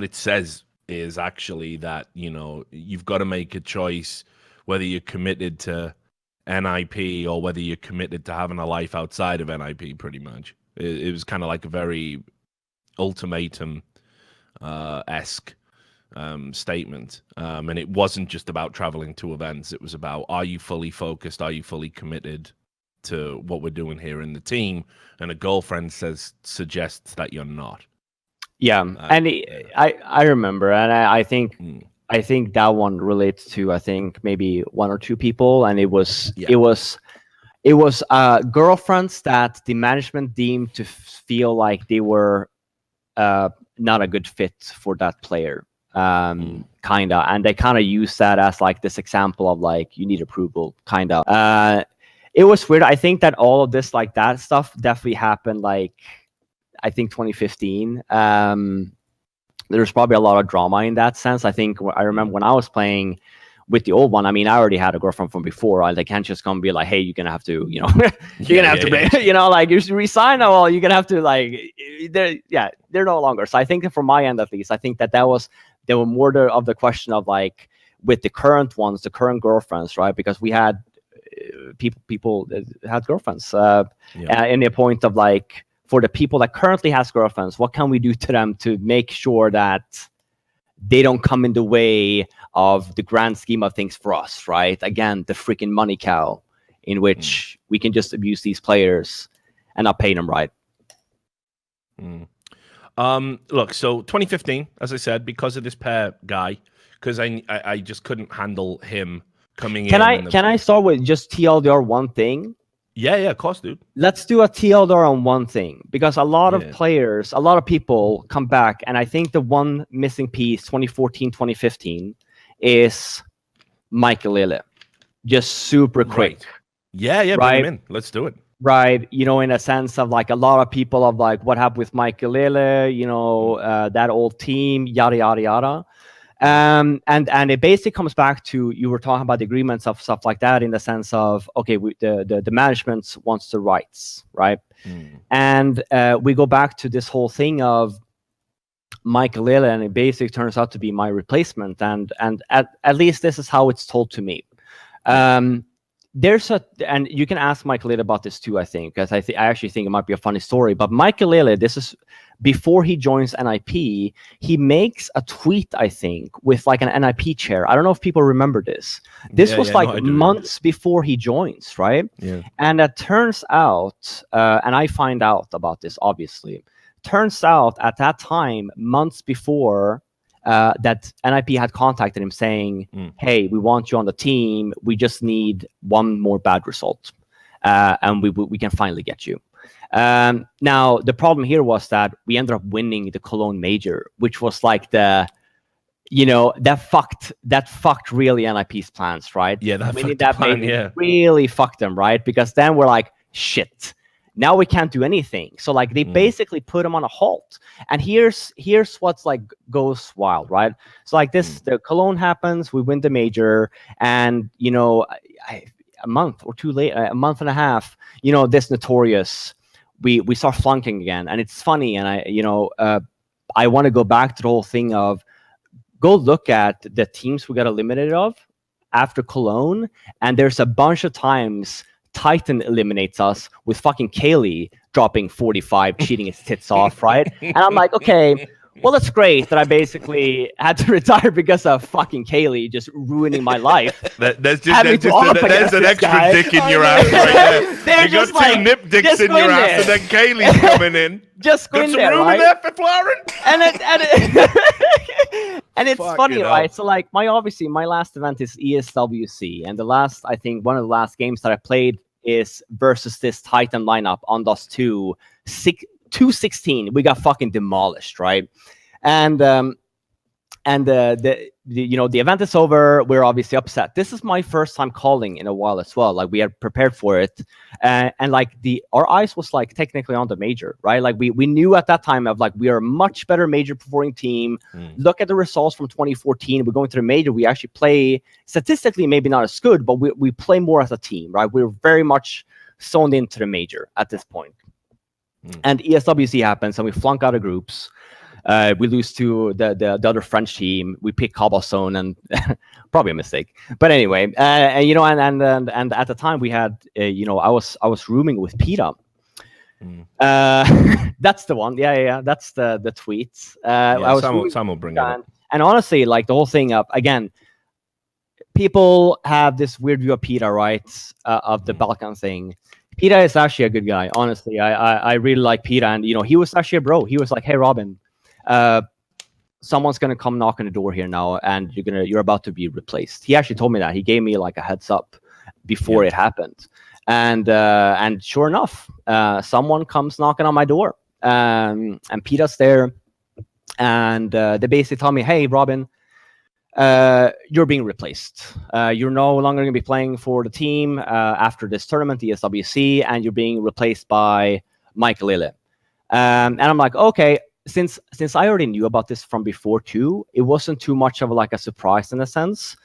A: it says is actually that, you know, you've got to make a choice whether you're committed to NIP or whether you're committed to having a life outside of NIP, pretty much. It was kind of like a very ultimatum esque statement. And it wasn't just about traveling to events. It was about, are you fully focused? Are you fully committed to what we're doing here in the team? And a girlfriend suggests that you're not.
B: Yeah. And I remember, and I think I think that one relates to, I think, maybe one or two people, and it was girlfriends that the management deemed to feel like they were not a good fit for that player, kinda, and they kind of use that as like this example of like, you need approval, kinda. It was weird. I think that all of this, like that stuff, definitely happened. Like, I think 2015. There's probably a lot of drama in that sense. I think I remember when I was playing, with the old one, I mean, I already had a girlfriend from before. Right? They can't just come and be like, hey, you're gonna have to, you're gonna have to, like, you resign now. Well, you're gonna have to, like, they're no longer. So I think that from my end, at least, I think that there were more of the question of, like, with the current ones, the current girlfriends, right? Because we had people that had girlfriends, in the point of, like, for the people that currently has girlfriends, what can we do to them to make sure that they don't come in the way of the grand scheme of things for us, right? Again, the freaking money cow, in which we can just abuse these players and not pay them right.
A: Look, so 2015, as I said, because of this pair guy, because I just couldn't handle him coming in.
B: Can I start with just TLDR one thing?
A: Yeah, of course, dude.
B: Let's do a TLDR on one thing, because a lot of players, a lot of people come back, and I think the one missing piece, 2014, 2015, is Michael Lille. Just super quick.
A: Right. Yeah, bring him in. Let's do it.
B: Right, in a sense of, like, a lot of people of, like, what happened with Michael Lille, that old team, yada yada yada. And it basically comes back to, you were talking about the agreements of stuff like that, in the sense of, okay, the management wants the rights, right? And we go back to this whole thing of Michael Lille, and it basically turns out to be my replacement, and at least this is how it's told to me. And you can ask Michael Lille about this too, I think, because I actually think it might be a funny story. But Michael Lille, this is before he joins NIP, he makes a tweet, I think, with, like, an NIP chair. I don't know if people remember this. This was months before he joins, right? Yeah. And it turns out, and I find out about this, obviously, turns out at that time, months before, that NIP had contacted him saying, hey, we want you on the team. We just need one more bad result. And we can finally get you. Now, the problem here was that we ended up winning the Cologne Major, which was like that fucked really NIP's plans, right?
A: Yeah, that
B: really fucked them, right? Because then we're like, shit, now we can't do anything. So, like, they basically put him on a halt. And here's what's, like, goes wild, right? So, like, the Cologne happens, we win the major, and a month or two later, a month and a half, this Notorious, we start flunking again. And it's funny, and I want to go back to the whole thing of, go look at the teams we got eliminated of after Cologne, and there's a bunch of times Titan eliminates us with fucking Kaylee dropping 45, cheating his tits off, right? And I'm like, okay, well, it's great that I basically had to retire because of fucking Kaylee just ruining my life.
A: There's an extra guy. Dick in your ass right there. You got two nip dicks in your ass, and then Kaylee's coming in.
B: Just go in there, right?
A: Got some room in there, Fifflaren?
B: And it's funny, right? So, like, my last event is ESWC, and I think one of the last games that I played is versus this Titan lineup on Dust 216. We got fucking demolished, right? And the event is over. We're obviously upset. This is my first time calling in a while as well. Like, we had prepared for it, and like our eyes was, like, technically on the major, right? Like, we knew at that time of, like, we are a much better major performing team. Look at the results from 2014. We're going to the major. We actually play statistically maybe not as good, but we play more as a team, right? We're very much zoned into the major at this point. And ESWC happens, and we flunk out of groups. We lose to the other French team. We pick Cobblestone, and probably a mistake. But anyway, and at the time we had, I was rooming with Peta. That's the one. Yeah. That's the tweet.
A: Sam will bring it up.
B: And honestly, like, the whole thing up again. People have this weird view of Peta, right? Of the Balkan thing. Peta is actually a good guy. Honestly, I really like Peta, and he was actually a bro. He was like, hey, Robin. Someone's gonna come knock on the door here now, and you're about to be replaced. He actually told me that. He gave me, like, a heads up before it happened, and sure enough, someone comes knocking on my door, and Peter's there, and they basically tell me, hey, Robin, you're being replaced. You're no longer going to be playing for the team after this tournament, the SWC, and you're being replaced by Michael Lille. And I'm like, okay. Since I already knew about this from before too, it wasn't too much of a surprise in a sense.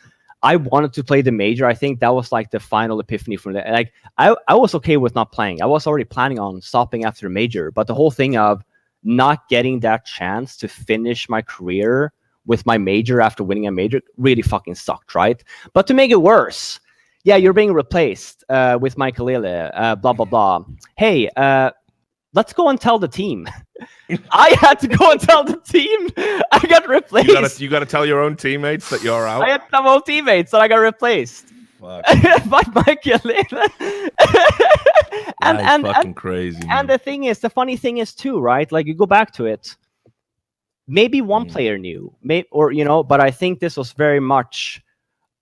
B: I wanted to play the major. I think that was like the final epiphany from that. Like I was okay with not playing. I was already planning on stopping after the major, but the whole thing of not getting that chance to finish my career with my major after winning a major really fucking sucked, right? But to make it worse, yeah, you're being replaced with Michael Lille, blah blah blah. Hey, let's go and tell the team. I had to go and tell the team I got replaced.
A: You gotta tell your own teammates that you're out.
B: I had some old teammates that I got replaced
A: Fuck.
B: by Michael Lille.
A: That's fucking crazy.
B: And the funny thing is too, right? Like you go back to it, maybe one player knew, but I think this was very much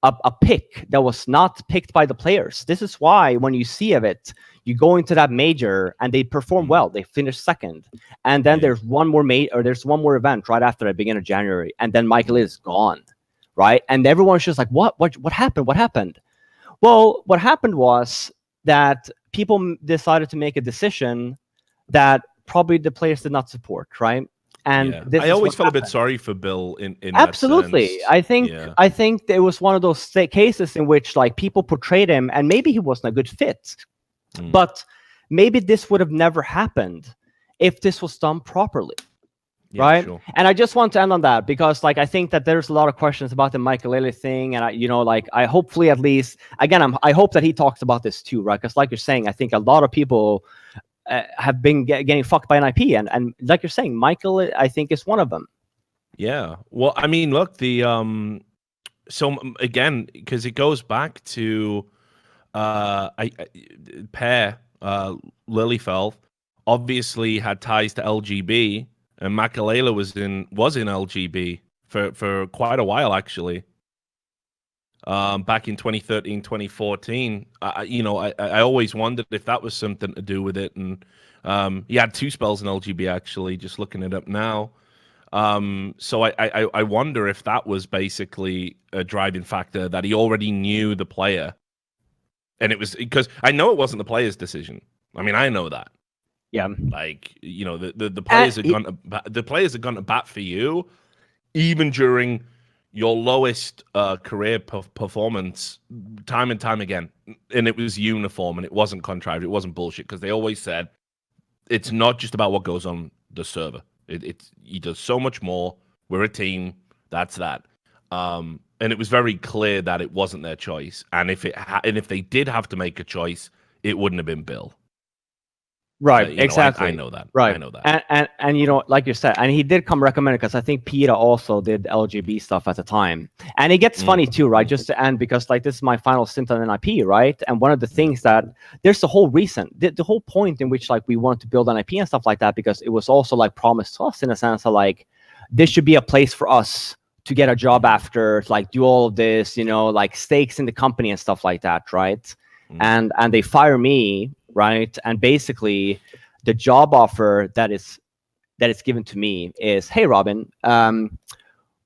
B: a pick that was not picked by the players. This is why when you see of it, you go into that major and they perform well. They finish second, and then there's one more there's one more event right after the beginning of January, and then Michael is gone, right? And everyone's just like, what happened? What happened? Well, what happened was that people decided to make a decision that probably the players did not support, right? And
A: I always felt a bit sorry for Bill in
B: absolutely.
A: That sense.
B: I think there was one of those cases in which like people portrayed him, and maybe he wasn't a good fit, but maybe this would have never happened if this was done properly. Right. Sure. And I just want to end on that because like I think that there's a lot of questions about the Michael Lille thing, and I hopefully at least again I hope that he talks about this too, right? Because like you're saying, I think a lot of people have been getting fucked by NIP, and like you're saying, Michael I think is one of them.
A: Yeah. Well, I mean, look, the so again, because it goes back to Per Lillefeld obviously had ties to LGB. And Makalele was in LGB for quite a while, actually. Back in 2013, 2014. I always wondered if that was something to do with it. And he had 2 spells in LGB, actually, just looking it up now. So I wonder if that was basically a driving factor, that he already knew the player. And it was because I know it wasn't the player's decision. I mean, I know that.
B: Yeah,
A: like the players are going to bat for you, even during your lowest career performance, time and time again. And it was uniform, and it wasn't contrived, it wasn't bullshit, because they always said it's not just about what goes on the server. He does so much more. We're a team. That's that. And it was very clear that it wasn't their choice. And if they did have to make a choice, it wouldn't have been Bill.
B: Right, exactly.
A: I know that.
B: Right,
A: I know that.
B: And like you said, and he did come recommend it because I think Peter also did LGB stuff at the time. And it gets funny too, right? Just to end, because like this is my final stint on NIP, right? And one of the things that there's the whole reason, the whole point in which like we want to build NIP and stuff like that, because it was also like promised to us in a sense of like this should be a place for us to get a job after, like do all of this, like stakes in the company and stuff like that, right? And they fire me. Right. And basically the job offer that is given to me is, hey, Robin,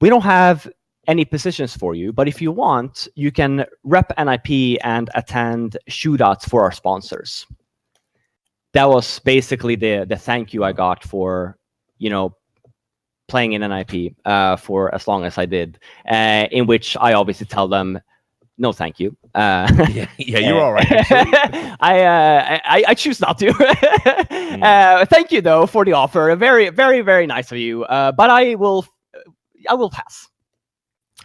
B: we don't have any positions for you, but if you want, you can rep NIP and attend shootouts for our sponsors. That was basically the thank you I got for, playing in NIP for as long as I did, in which I obviously tell them, no, thank you.
A: You're all right.
B: I choose not to. Thank you though for the offer. Very, very, very nice of you. But I will pass.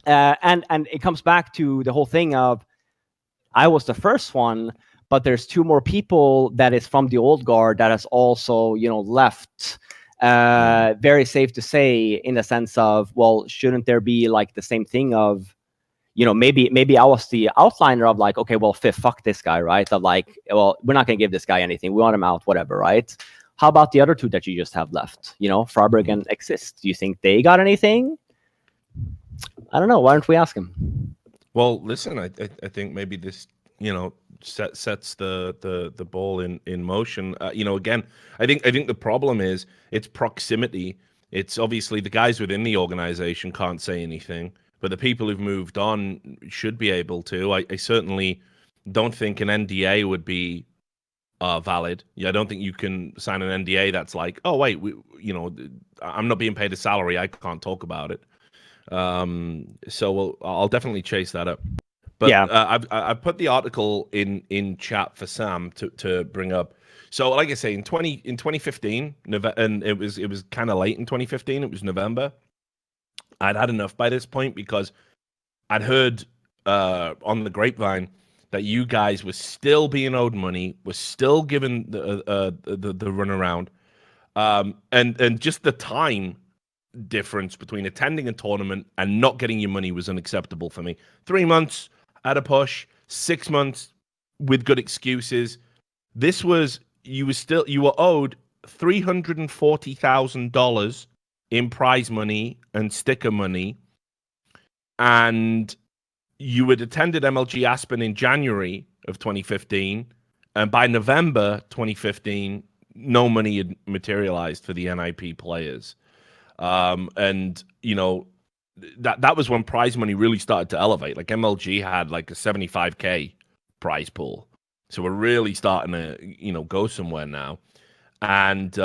B: And it comes back to the whole thing of I was the first one, but there's 2 more people that is from the old guard that has also left. Very safe to say, in the sense of, well, shouldn't there be like the same thing of, maybe I was the outliner of like, okay, well, fuck this guy, right? Of like, well, we're not going to give this guy anything. We want him out, whatever, right? How about the other 2 that you just have left? Farberg and Exist. Do you think they got anything? I don't know. Why don't we ask him?
A: Well, listen, I think maybe this, sets the ball in motion. Again, I think the problem is it's proximity. It's obviously the guys within the organization can't say anything. But the people who've moved on should be able to. I certainly don't think an NDA would be valid. I don't think you can sign an NDA that's like, oh wait, I'm not being paid a salary, I can't talk about it. So I'll definitely chase that up. But
B: Yeah.
A: I've put the article in chat for Sam to bring up. So like I say, in 2015, and it was kind of late in 2015. It was November. I'd had enough by this point because I'd heard on the grapevine that you guys were still being owed money, were still given the runaround, and just the time difference between attending a tournament and not getting your money was unacceptable for me. 3 months at a push, 6 months with good excuses. This was you were owed $340,000 in prize money and sticker money, and you had attended MLG Aspen in January of 2015, and by November 2015, no money had materialized for the NIP players. And that was when prize money really started to elevate. Like MLG had like a 75K prize pool, so we're really starting to go somewhere now. And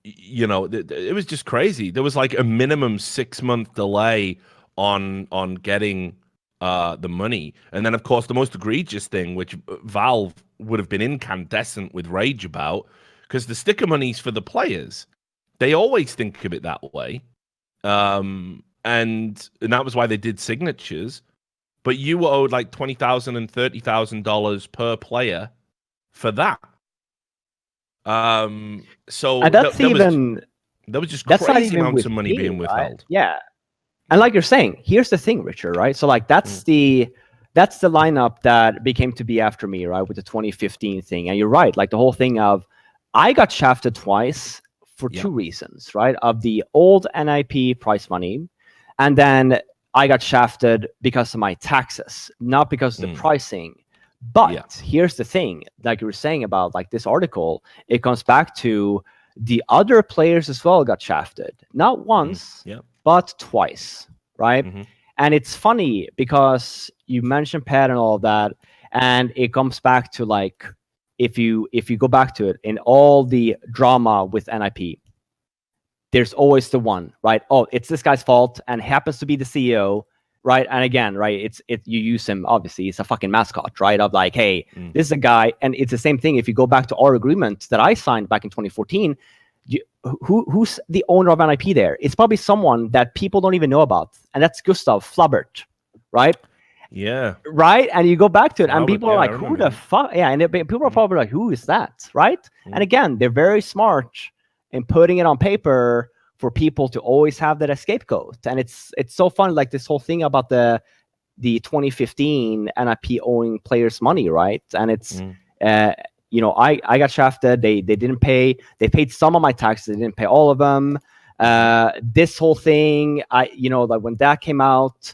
A: it was just crazy. There was like a minimum 6-month delay on getting the money, and then of course the most egregious thing, which Valve would have been incandescent with rage about, because the sticker money's for the players. They always think of it that way, and that was why they did signatures. But you were owed like $20,000 and $30,000 per player for that. So
B: And that's
A: there was just
B: that's not
A: crazy
B: even
A: amounts
B: with
A: of money
B: me,
A: being
B: right?
A: withheld.
B: Yeah. And like you're saying, here's the thing, Richard, right? So like that's the lineup that became to be after me, right? With the 2015 thing. And you're right, like the whole thing of I got shafted twice for two reasons, right? Of the old NIP price money, and then I got shafted because of my taxes, not because of the pricing. But here's the thing, like you were saying about like this article, it comes back to the other players as well got shafted, not once, but twice, right? And it's funny because you mentioned Pat and all of that, and it comes back to like if you go back to it in all the drama with NIP, there's always the one, right? Oh, it's this guy's fault and happens to be the CEO, right? And again, right, you use him, obviously, it's a fucking mascot, right? Of like, hey, this is a guy, and it's the same thing. If you go back to our agreement that I signed back in 2014, who's the owner of NIP there? It's probably someone that people don't even know about, and that's Gustav Flabbert, right?
A: Yeah.
B: Right? And you go back to it, and people are like, who the
A: him.
B: fuck? Yeah, and people are probably like, who is that? Right? And again, they're very smart in putting it on paper for people to always have that as scapegoat. And it's so fun, like this whole thing about the 2015 NIP owing players money, right? And it's I got shafted. They didn't pay. They paid some of my taxes. They didn't pay all of them. This whole thing, like when that came out,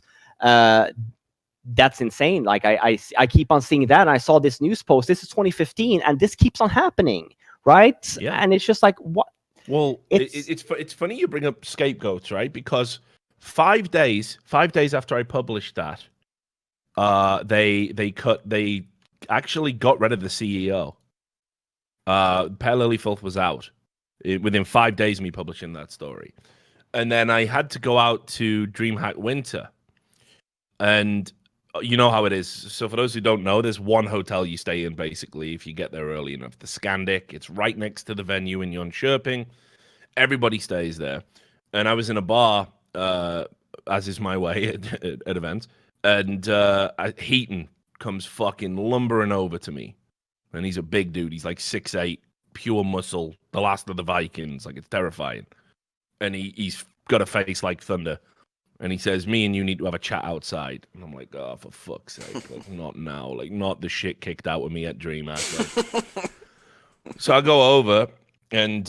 B: that's insane. Like I keep on seeing that, and I saw this news post. This is 2015, and this keeps on happening, right? Yeah. And it's just like, what?
A: Well, it's funny you bring up scapegoats, right? Because 5 days after I published that, they actually got rid of the CEO. Per Lilyfilth was out within 5 days of me publishing that story, and then I had to go out to DreamHack Winter, and you know how it is. So for those who don't know, there's one hotel you stay in, basically, if you get there early enough. The Scandic. It's right next to the venue in Jönköping. Everybody stays there. And I was in a bar, as is my way at events, and Heaton comes fucking lumbering over to me. And he's a big dude. He's like 6'8", pure muscle, the last of the Vikings. Like, it's terrifying. And he's got a face like thunder. And he says, me and you need to have a chat outside. And I'm like, oh, for fuck's sake. Like, not now. Like, not the shit kicked out of me at DreamHack. Like. So I go over, and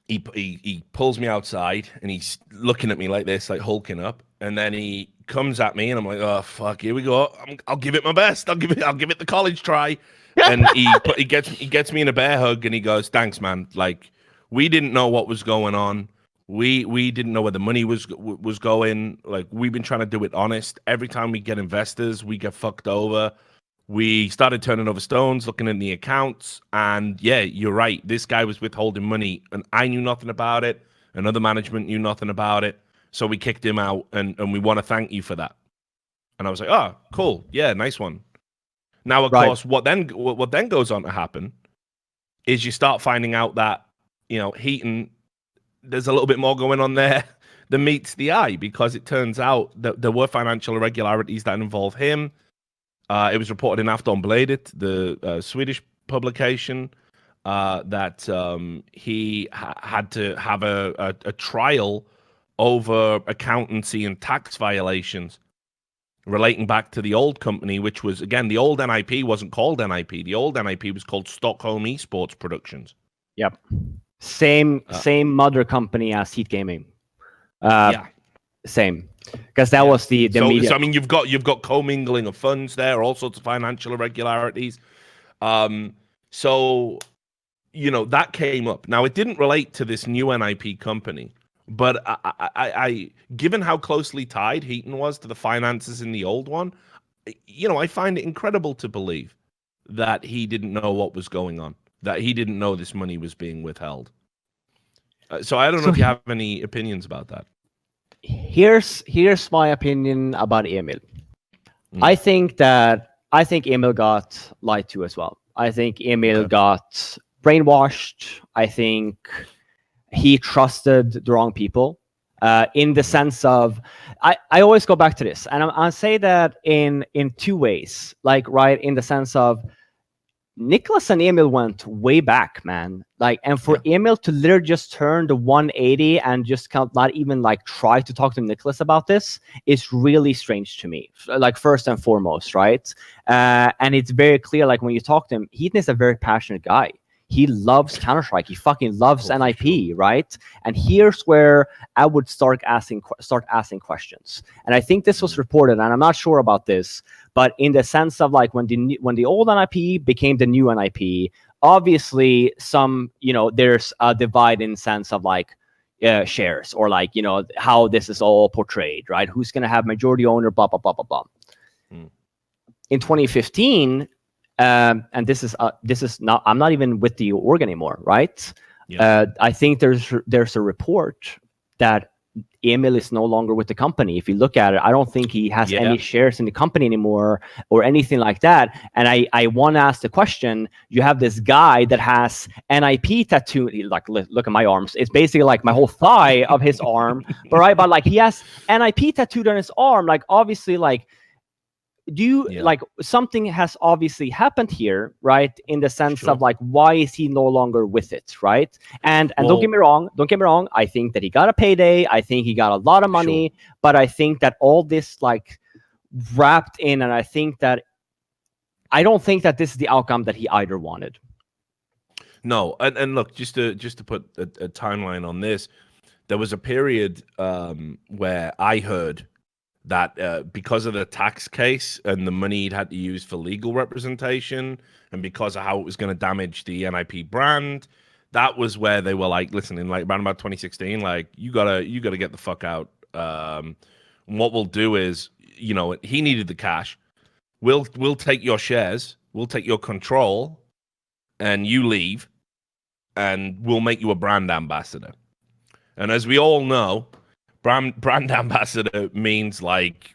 A: he pulls me outside, and he's looking at me like this, like hulking up. And then he comes at me, and I'm like, oh, fuck, here we go. I'll give it my best. I'll give it the college try. And he gets me in a bear hug, and he goes, thanks, man. Like, we didn't know what was going on. We didn't know where the money was going. Like, we've been trying to do it honest. Every time we get investors, we get fucked over. We started turning over stones, looking in the accounts, and yeah, you're right. This guy was withholding money, and I knew nothing about it. Another management knew nothing about it. So we kicked him out, and we want to thank you for that. And I was like, oh, cool. Yeah, nice one. Now, of course, what then goes on to happen is you start finding out that, Heaton, there's a little bit more going on there than meets the eye, because it turns out that there were financial irregularities that involve him. It was reported in Aftonbladet, the Swedish publication, that he had to have a trial over accountancy and tax violations relating back to the old company, which was, again, the old NIP wasn't called NIP. The old NIP was called Stockholm Esports Productions.
B: Yep. Same mother company as Heat Gaming. Same. Because that was the media.
A: So I mean, you've got commingling of funds there, all sorts of financial irregularities. So that came up. Now, it didn't relate to this new NIP company, but I given how closely tied Heaton was to the finances in the old one, I find it incredible to believe that he didn't know what was going on, that he didn't know this money was being withheld. So I don't know if you have any opinions about that.
B: Here's my opinion about Emil. I think Emil got lied to as well. I think Emil got brainwashed. I think he trusted the wrong people. In the sense of, I always go back to this, and I say that in two ways. Like, right, in the sense of, Nikolas and Emil went way back, man. Like, and for Emil to literally just turn the 180 and just not even like try to talk to Nikolas about this is really strange to me. Like, first and foremost, right? And it's very clear, like, when you talk to him, Heaton is a very passionate guy. He loves Counter-Strike. He fucking loves NIP, right? And here's where I would start asking questions. And I think this was reported, and I'm not sure about this, but in the sense of, like, when the old NIP became the new NIP, obviously there's a divide in sense of, like, shares, or, like, how this is all portrayed, right? Who's going to have majority owner, blah, blah, blah, blah, blah. In 2015, and this is not, I'm not even with the org anymore, right? I think there's a report that Emil is no longer with the company. If you look at it, I don't think he has any shares in the company anymore or anything like that. And I want to ask the question, you have this guy that has NIP tattoo, like, look at my arms. It's basically like my whole thigh of his arm, but like, he has NIP tattooed on his arm. Like, obviously, like, like, something has obviously happened here, right? In the sense of, like, why is he no longer with it, right? And don't get me wrong. I think that he got a payday. I think he got a lot of money, but I think that all this, like, wrapped in, and I don't think that this is the outcome that he either wanted.
A: No, and look, just to put a timeline on this, there was a period where I heard that because of the tax case and the money he'd had to use for legal representation, and because of how it was going to damage the NIP brand, that was where they were like, listen, in, like, around about 2016, like, you gotta get the fuck out. What we'll do is, he needed the cash. We'll take your shares, we'll take your control, and you leave, and we'll make you a brand ambassador. And as we all know, brand ambassador means, like,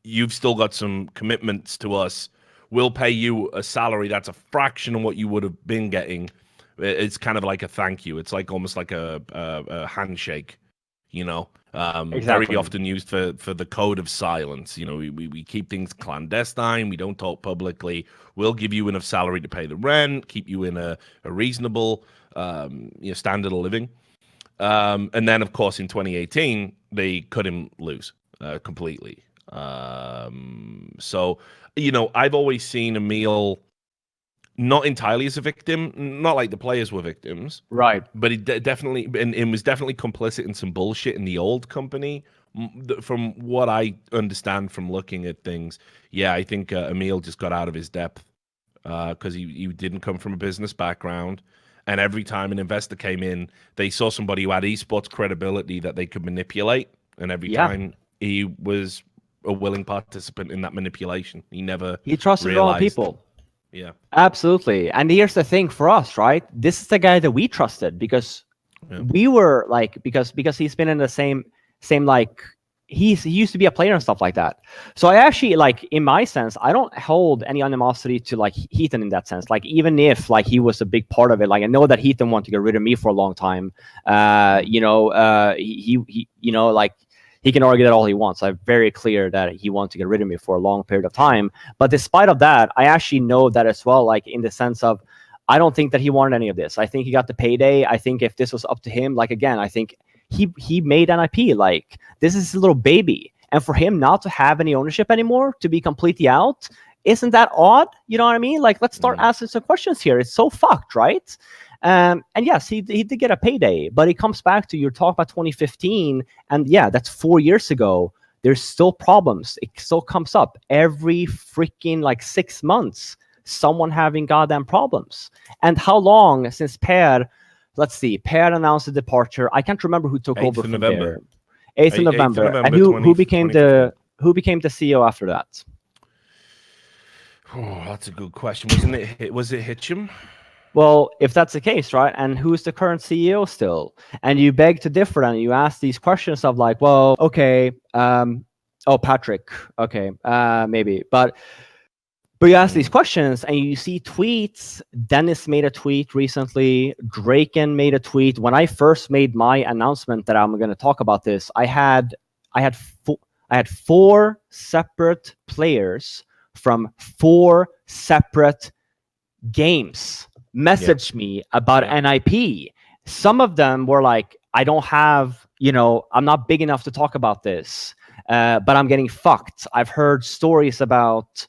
A: you've still got some commitments to us. We'll pay you a salary that's a fraction of what you would have been getting. It's kind of like a thank you. It's like almost like a handshake, exactly. Very often used for the code of silence. We keep things clandestine. We don't talk publicly. We'll give you enough salary to pay the rent, keep you in a reasonable standard of living. And then, of course, in 2018, they cut him loose completely. So, I've always seen Emil not entirely as a victim, not like the players were victims.
B: Right.
A: But he definitely, and was definitely complicit in some bullshit in the old company. From what I understand from looking at things, I think Emil just got out of his depth because he didn't come from a business background. And every time an investor came in, they saw somebody who had esports credibility that they could manipulate. And every time he was a willing participant in that manipulation. He
B: trusted all people.
A: Yeah,
B: absolutely. And here's the thing for us, right? This is the guy that we trusted because we were like, because he's been in the same Same like he used to be a player and stuff like that. So I actually, like, in my sense, I don't hold any animosity to like Heathen in that sense. Like, even if like he was a big part of it, like I know that Heathen wanted to get rid of me for a long time. He you know, like, he can argue that all he wants. I'm very clear that he wants to get rid of me for a long period of time. But despite of that, I actually know that as well, like in the sense of, I don't think that he wanted any of this. I think he got the payday. I think if this was up to him, like, again, I think he made NIP. Like, this is his little baby. And for him not to have any ownership anymore, to be completely out, isn't that odd? You know what I mean? Like, let's start asking some questions here. It's so fucked, right? And yes, he did get a payday, but it comes back to your talk about 2015. And yeah, that's 4 years ago. There's still problems. It still comes up every freaking like 6 months. Someone having goddamn problems. And how long since Per, let's see, Per announced the departure. I can't remember who took over from there. 8th of November. And who became the CEO after that?
A: Oh, that's a good question. Was it Hitchum?
B: Well, if that's the case, right? And who's the current CEO still? And you beg to differ, and you ask these questions of like, well, okay, Patrick, okay, maybe, but you ask these questions and you see tweets. Dennis made a tweet recently. Draken made a tweet. When I first made my announcement that I'm going to talk about this, I had 4 separate players from 4 separate games message me about NIP. Some of them were like, I don't have, I'm not big enough to talk about this, but I'm getting fucked. I've heard stories about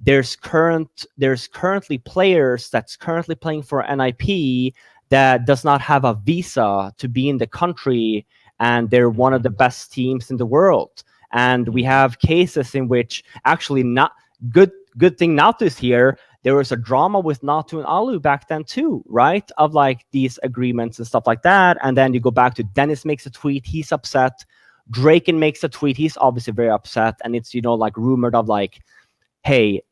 B: there's currently players that's currently playing for NIP that does not have a visa to be in the country, and they're one of the best teams in the world. And we have cases in which actually not good thing Natu is here. There was a drama with Natu and Alu back then too, right? Of like these agreements and stuff like that. And then you go back to Dennis makes a tweet, he's upset. Draken makes a tweet, he's obviously very upset. And it's, like rumored of like, hey,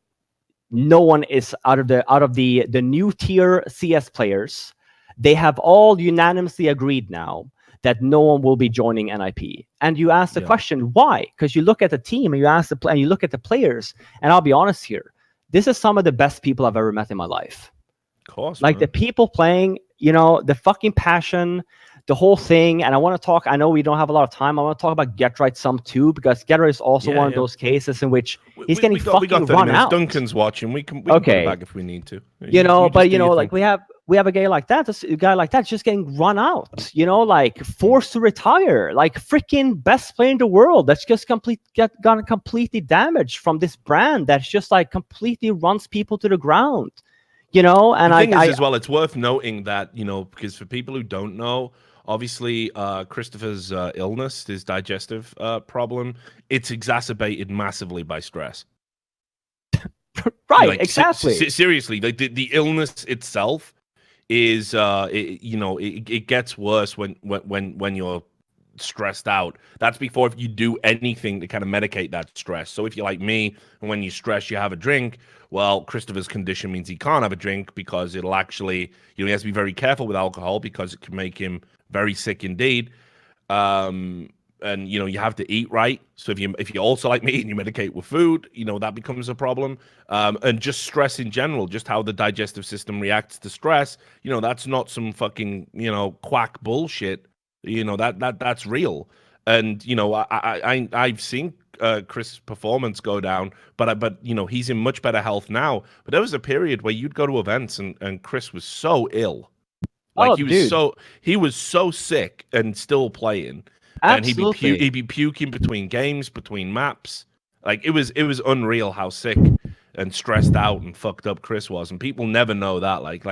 B: no one is out of the new tier CS players. They have all unanimously agreed now that no one will be joining NIP. And you ask the question, why? Because you look at the team and you look at the players. And I'll be honest here, this is some of the best people I've ever met in my life.
A: Of course.
B: Like,
A: man.
B: the people playing, the fucking passion, the whole thing. And I want to talk, I know we don't have a lot of time. I want to talk about Get Right some too, because Get Right is also one of those cases in which he's getting fucking run out.
A: Duncan's watching. We can put it back if we need to.
B: Like we have a guy like that. A guy like that's just getting run out. Like forced to retire. Like freaking best player in the world. That's just gotten completely damaged from this brand that's just like completely runs people to the ground. And
A: the thing is, as well, it's worth noting that because for people who don't know, obviously, Christopher's illness, his digestive problem, it's exacerbated massively by stress.
B: Right, exactly.
A: Seriously, the illness itself is, it gets worse when you're stressed out. That's before if you do anything to kind of medicate that stress. So if you're like me, and when you stress, you have a drink. Well, Christopher's condition means he can't have a drink because it'll actually, he has to be very careful with alcohol because it can make him very sick indeed. And you have to eat right. So if you also like me and you medicate with food, that becomes a problem. And just stress in general, just how the digestive system reacts to stress, that's not some fucking quack bullshit. That's real. And I've seen Chris' performance go down, but he's in much better health now. But there was a period where you'd go to events and Chris was so ill. Like he was so sick and still playing.
B: Absolutely.
A: And he'd be puking between games, between maps. Like it was unreal how sick and stressed out and fucked up Chris was. And people never know that, like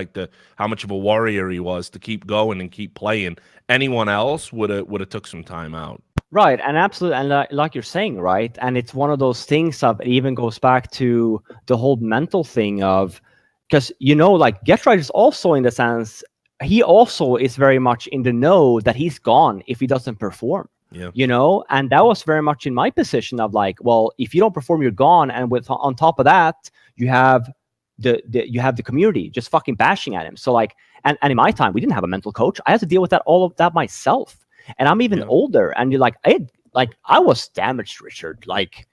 A: how much of a warrior he was to keep going and keep playing. Anyone else would have took some time out.
B: Right, and absolutely, and like you're saying, right, and it's one of those things of it even goes back to the whole mental thing of, because like Get Right is also in the sense he also is very much in the know that he's gone if he doesn't perform.
A: Yeah.
B: And that was very much in my position of like, well, if you don't perform, you're gone, and on top of that, you have the community just fucking bashing at him. So like, and in my time, we didn't have a mental coach. I had to deal with all of that myself. And I'm even older, and you're like, I was damaged, Richard. Like,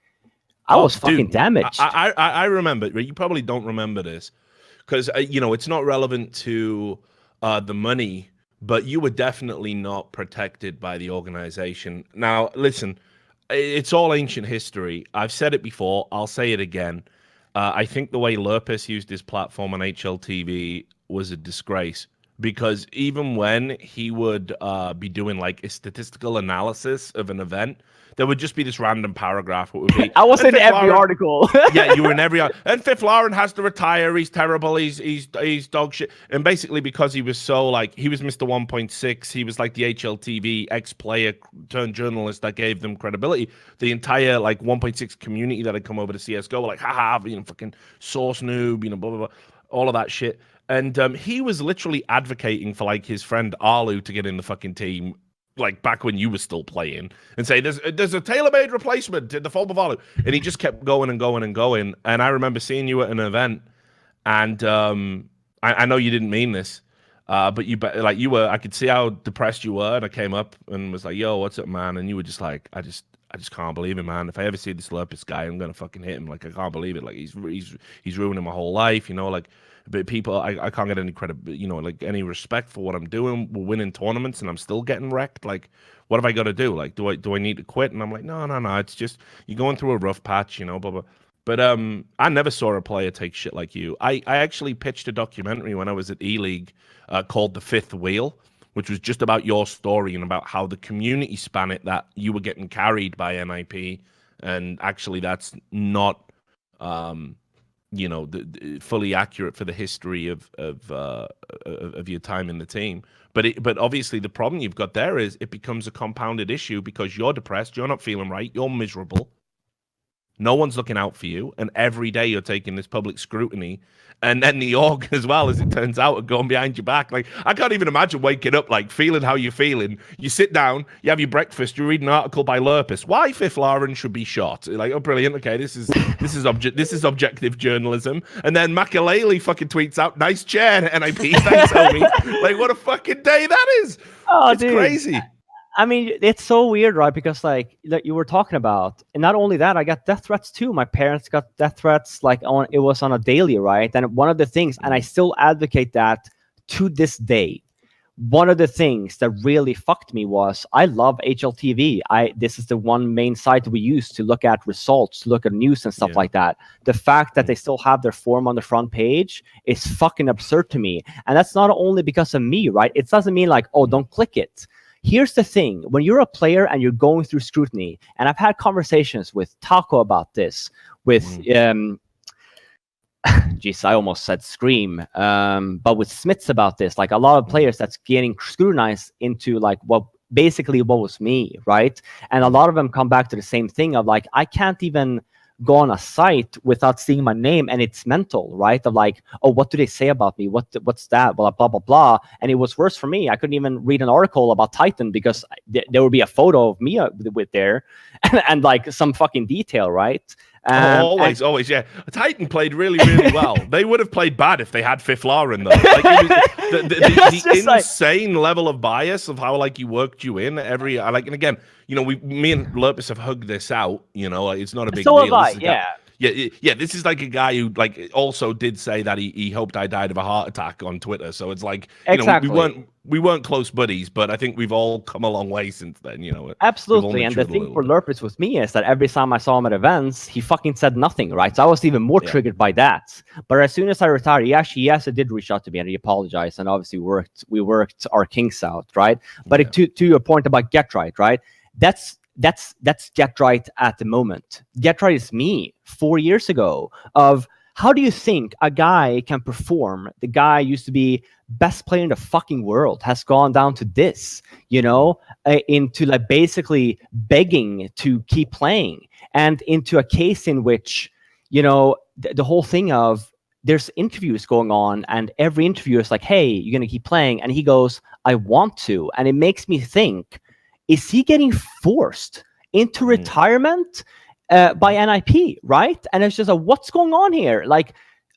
B: I was fucking damaged.
A: I remember. You probably don't remember this because it's not relevant to the money, but you were definitely not protected by the organization. Now, listen, it's all ancient history. I've said it before. I'll say it again. I think the way Lurpus used his platform on HLTV was a disgrace, because even when he would be doing like a statistical analysis of an event, there would just be this random paragraph. What would be?
B: I was in every article.
A: Yeah, you were in every. And Fifflaren has to retire. He's terrible. He's dog shit. And basically, because he was so like, he was Mr. 1.6. He was like the HLTV ex-player turned journalist that gave them credibility. The entire like 1.6 community that had come over to CS:GO were like, haha, fucking source noob, blah blah blah, all of that shit. And he was literally advocating for like his friend Arlu to get in the fucking team, like back when you were still playing, and say there's a tailor-made replacement in the form of Arlu. And he just kept going and going and going. And I remember seeing you at an event, and I know you didn't mean this, but you were. I could see how depressed you were, and I came up and was like, "Yo, what's up, man?" And you were just like, I just can't believe it, man. If I ever see this Lurpus guy, I'm gonna fucking hit him. Like, I can't believe it. Like, he's ruining my whole life, like. But people, I can't get any credit, like any respect for what I'm doing. We're winning tournaments, and I'm still getting wrecked. Like, what have I got to do? Like, do I need to quit? And I'm like, no. It's just you're going through a rough patch, blah blah. But I never saw a player take shit like you. I actually pitched a documentary when I was at E-League called The Fifth Wheel, which was just about your story and about how the community span it, that you were getting carried by NIP, and actually that's not. Fully accurate for the history of your time in the team. But obviously the problem you've got there is it becomes a compounded issue because you're depressed, you're not feeling right, you're miserable. No one's looking out for you, and every day you're taking this public scrutiny, and then the org as well, as it turns out, are going behind your back. Like, I can't even imagine waking up, like, feeling how you're feeling. You sit down, you have your breakfast, you read an article by Lurpus. Why Fifflaren should be shot? Like, oh, brilliant. Okay, this is objective journalism. And then Makalele fucking tweets out, "Nice chair, NIP, thanks, homie." Like, what a fucking day that is.
B: Oh,
A: it's
B: dude.
A: Crazy.
B: I mean, it's so weird, right? Because like you were talking about, and not only that, I got death threats too. My parents got death threats, it was on a daily, right? And one of the things, and I still advocate that to this day, one of the things that really fucked me was I love HLTV. This is the one main site we use to look at results, look at news and stuff like that. The fact that they still have their form on the front page is fucking absurd to me. And that's not only because of me, right? It doesn't mean like, oh, don't click it. Here's the thing. When you're a player and you're going through scrutiny, and I've had conversations with Taco about this, with, geez, I almost said Scream, but with Smiths about this, like a lot of players that's getting scrutinized into like what was me, right? And a lot of them come back to the same thing of like, I can't even go on a site without seeing my name, and it's mental, right? Of like, oh, what do they say about me? What's that? Blah blah blah blah. And it was worse for me. I couldn't even read an article about Titan because there would be a photo of me with there, and like some fucking detail, right?
A: Always, yeah. Titan played really, really well. They would have played bad if they had Fifflaren, though. Like, the insane level of bias of how like he worked you in every and again, me and Lurpus have hugged this out. It's not a big deal.
B: Have I, yeah.
A: Yeah, this is like a guy who like also did say that he hoped I died of a heart attack on Twitter. So it's like,
B: exactly.
A: we weren't close buddies, but I think we've all come a long way since then.
B: Absolutely. And the thing for Lurpus with me is that every time I saw him at events, he fucking said nothing, right? So I was even more triggered by that. But as soon as I retired, he did reach out to me and he apologized, and obviously we worked our kinks out, right? But to your point about Get Right? That's Get Right at the moment. Get Right is me 4 years ago of how do you think a guy can perform? The guy used to be best player in the fucking world, has gone down to this, into like basically begging to keep playing, and into a case in which, the whole thing of there's interviews going on, and every interviewer is like, hey, you're going to keep playing. And he goes, I want to. And it makes me think, is he getting forced into retirement by NIP, right? And it's just what's going on here? Like,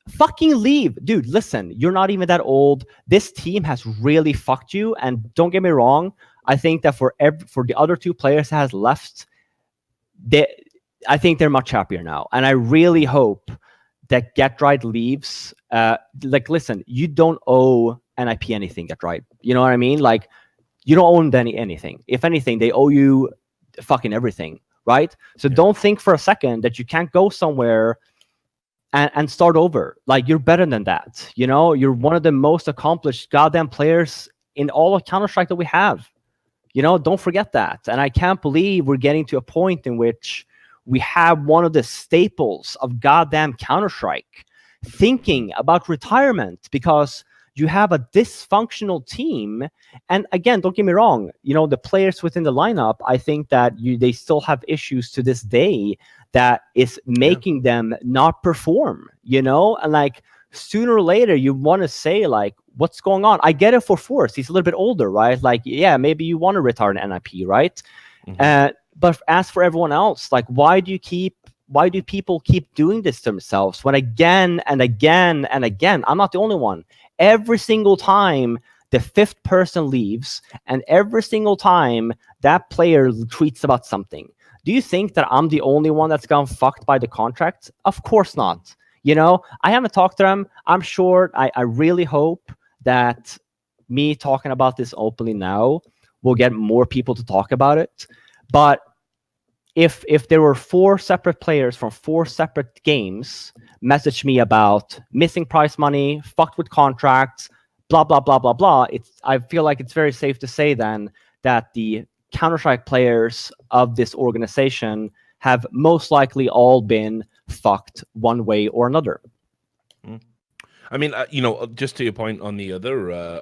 B: fucking leave. Dude, listen, you're not even that old. This team has really fucked you. And don't get me wrong, I think that for the other two players that has left, I think they're much happier now. And I really hope that Get Right leaves. Like, listen, you don't owe NIP anything, Get Right. You know what I mean? Like, you don't owe them anything. If anything, they owe you fucking everything, right? So don't think for a second that you can't go somewhere and start over. Like, you're better than that. You know, you're one of the most accomplished goddamn players in all of Counter-Strike that we have. You know, don't forget that. And I can't believe we're getting to a point in which we have one of the staples of goddamn Counter-Strike thinking about retirement because you have a dysfunctional team. And again, don't get me wrong, you know, the players within the lineup, I think that they still have issues to this day that is making them not perform, you know? And like, sooner or later, you want to say, like, what's going on? I get it for Force. He's a little bit older, right? Like, yeah, maybe you want to retire an NIP, right? But as for everyone else, like, why do people keep doing this to themselves when again and again and again, I'm not the only one. Every single time the fifth person leaves and every single time that player tweets about something, do you think that I'm the only one that's gone fucked by the contract? Of course not. You know, I haven't talked to them. I'm sure, I really hope that me talking about this openly now will get more people to talk about it. But if there were 4 separate players from 4 separate games message me about missing prize money, fucked with contracts, blah, blah, blah, blah, blah, I feel like it's very safe to say then that the Counter-Strike players of this organization have most likely all been fucked one way or another.
A: I mean, you know, just to your point on the other,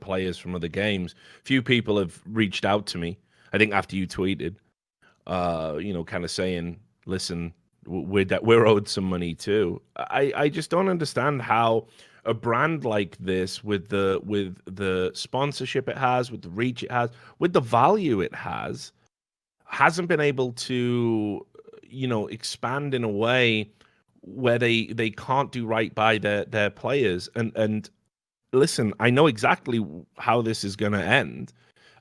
A: players from other games, few people have reached out to me. I think after you tweeted, you know, kind of saying, "Listen, we're owed some money too." I just don't understand how a brand like this, with the sponsorship it has, with the reach it has, with the value it has, hasn't been able to, you know, expand in a way where they can't do right by their players. And listen, I know exactly how this is going to end.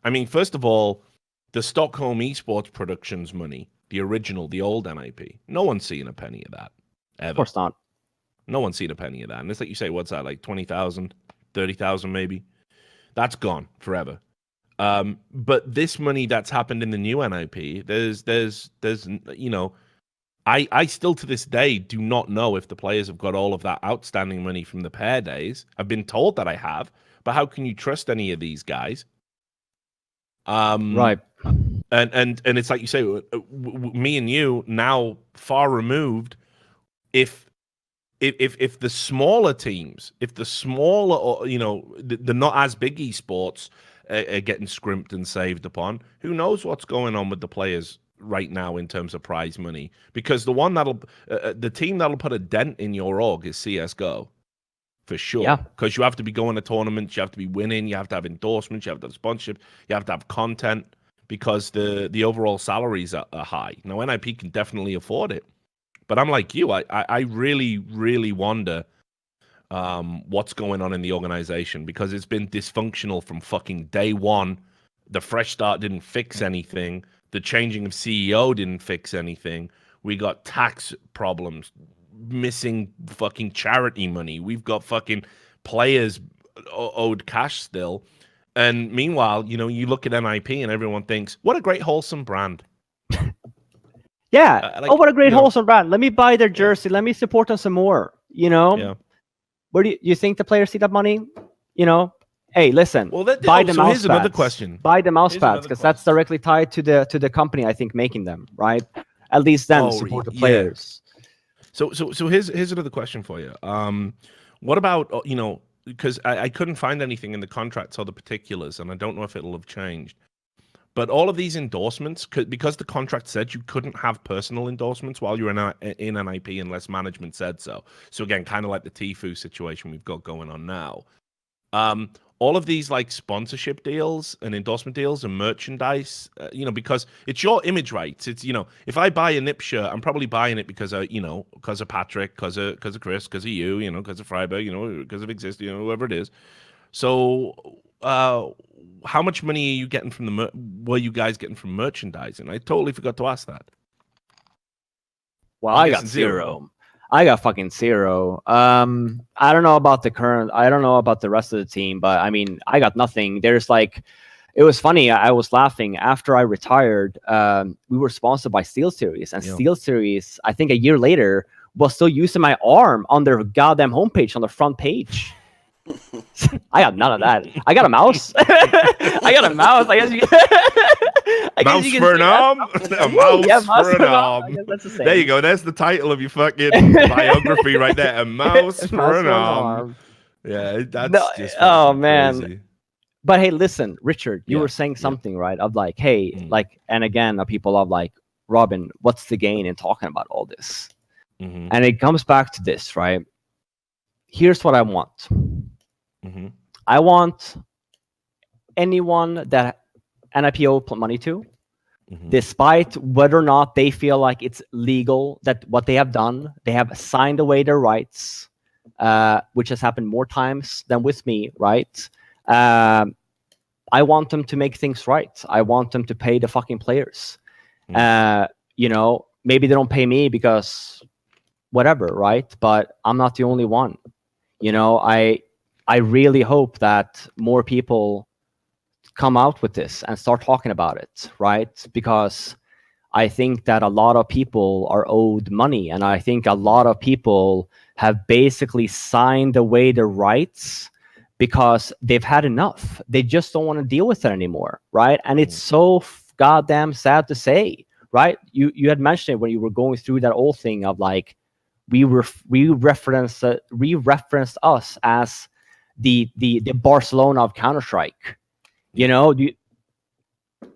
A: I mean, first of all, the Stockholm Esports Productions money, the original, the old NIP, no one's seen a penny of that, ever.
B: Of course not.
A: No one's seen a penny of that. And it's like you say, what's that, like 20,000, 30,000 maybe? That's gone forever. But this money that's happened in the new NIP, there's you know, I still to this day do not know if the players have got all of that outstanding money from the pair days. I've been told that I have, but how can you trust any of these guys?
B: Right.
A: And it's like you say, me and you now far removed. If the smaller teams, if the smaller, you know, the not as big esports are getting scrimped and saved upon, who knows what's going on with the players right now in terms of prize money? Because the team that'll put a dent in your org is CS:GO. For sure.
B: Yeah.
A: Because you have to be going to tournaments, you have to be winning, you have to have endorsements, you have to have sponsorship, you have to have content, because the overall salaries are high. Now, NIP can definitely afford it. But I'm like you, I really, really wonder what's going on in the organization, because it's been dysfunctional from fucking day one. The fresh start didn't fix anything. The changing of CEO didn't fix anything. We got tax problems, missing fucking charity money. We've got fucking players owed cash still. And meanwhile, you know, you look at NIP and everyone thinks, what a great wholesome brand.
B: Yeah.
A: Like,
B: oh, what a great
A: you know,
B: wholesome brand. Let me buy their jersey. Let me support them some more. You know?
A: Yeah.
B: Where do you think the players see that money? You know? Hey, listen.
A: Well,
B: buy the mouse
A: here's another
B: pads.
A: question.
B: Buy the mouse
A: Here's
B: pads,
A: another
B: because that's directly tied to the company, I think, making them, right? At least then support the players.
A: So here's another question for you. What about, you know, because I couldn't find anything in the contracts or the particulars, and I don't know if it'll have changed. But all of these endorsements, because the contract said you couldn't have personal endorsements while you're in NIP unless management said so. So again, kind of like the Tfue situation we've got going on now. All of these like sponsorship deals and endorsement deals and merchandise, you know, because it's your image rights. It's, you know, if I buy a NIP shirt, I'm probably buying it because of, you know, because of Patrick, because of Chris, because of you know, because of Freiberg, you know, because of Exist, you know, whoever it is. So how much money are you getting from the? Were you guys getting from merchandising? I totally forgot to ask that.
B: Well,
A: I'm
B: I got
A: guessing
B: zero. I got fucking zero. I don't know about the current. I don't know about the rest of the team, but I mean, I got nothing. There's like, it was funny. I was laughing after I retired. We were sponsored by SteelSeries, and SteelSeries, I think a year later, was still using my arm on their goddamn homepage on the front page. I got none of that. I got a mouse. I got a mouse. I guess you.
A: Mouse for an arm. A mouse for an arm.
B: I guess that's the same.
A: There you go. There's the title of your fucking biography right there. A mouse for an arm. Yeah, that's just crazy.
B: But hey, listen, Richard, you were saying something, right? Of like, hey, like, and again, people are like, Robin, what's the gain in talking about all this? And it comes back to this, right? Here's what I want. I want anyone that an IPO put money to, despite whether or not they feel like it's legal, that what they have done, they have signed away their rights, which has happened more times than with me, right? I want them to make things right. I want them to pay the fucking players. You know, maybe they don't pay me because whatever, right? But I'm not the only one. You know, I really hope that more people come out with this and start talking about it, right? Because I think that a lot of people are owed money, and I think a lot of people have basically signed away their rights because they've had enough. They just don't want to deal with it anymore, right? And it's so goddamn sad to say, right? You had mentioned it when you were going through that whole thing of like, we referenced us as the Barcelona of Counter-Strike. You know, do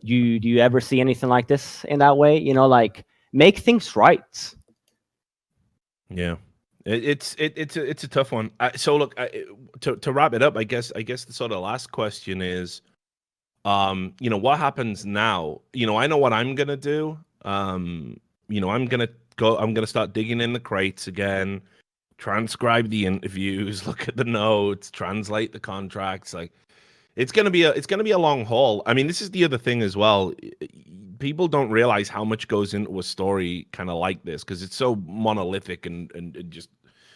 B: you ever see anything like this in that way? You know, like, make things right.
A: Yeah, it's a tough one. So look, to wrap it up, I guess the sort of last question is, you know, what happens now? You know, I know what I'm gonna do. You know, I'm gonna start digging in the crates again, transcribe the interviews, look at the notes, translate the contracts. Like, it's gonna be a long haul. I mean, this is the other thing as well. People don't realize how much goes into a story kind of like this, because it's so monolithic and just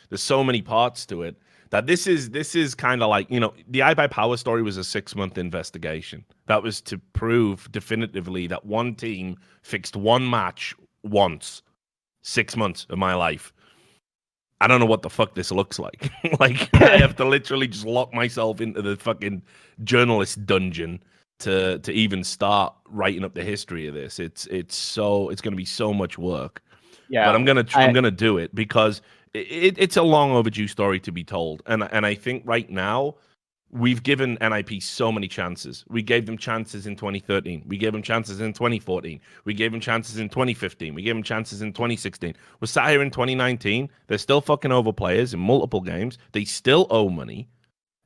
A: there's so many parts to it, that this is kind of like, you know, the iBuyPower story was a 6-month investigation. That was to prove definitively that one team fixed one match once. 6 months of my life. I don't know what the fuck this looks like. Like, I have to literally just lock myself into the fucking journalist dungeon to even start writing up the history of this. It's going to be so much work. Yeah, but I'm gonna do it because it's a long overdue story to be told, and I think right now we've given NIP so many chances. We gave them chances in 2013. We gave them chances in 2014. We gave them chances in 2015. We gave them chances in 2016. We're sat here in 2019. They're still fucking over players in multiple games. They still owe money.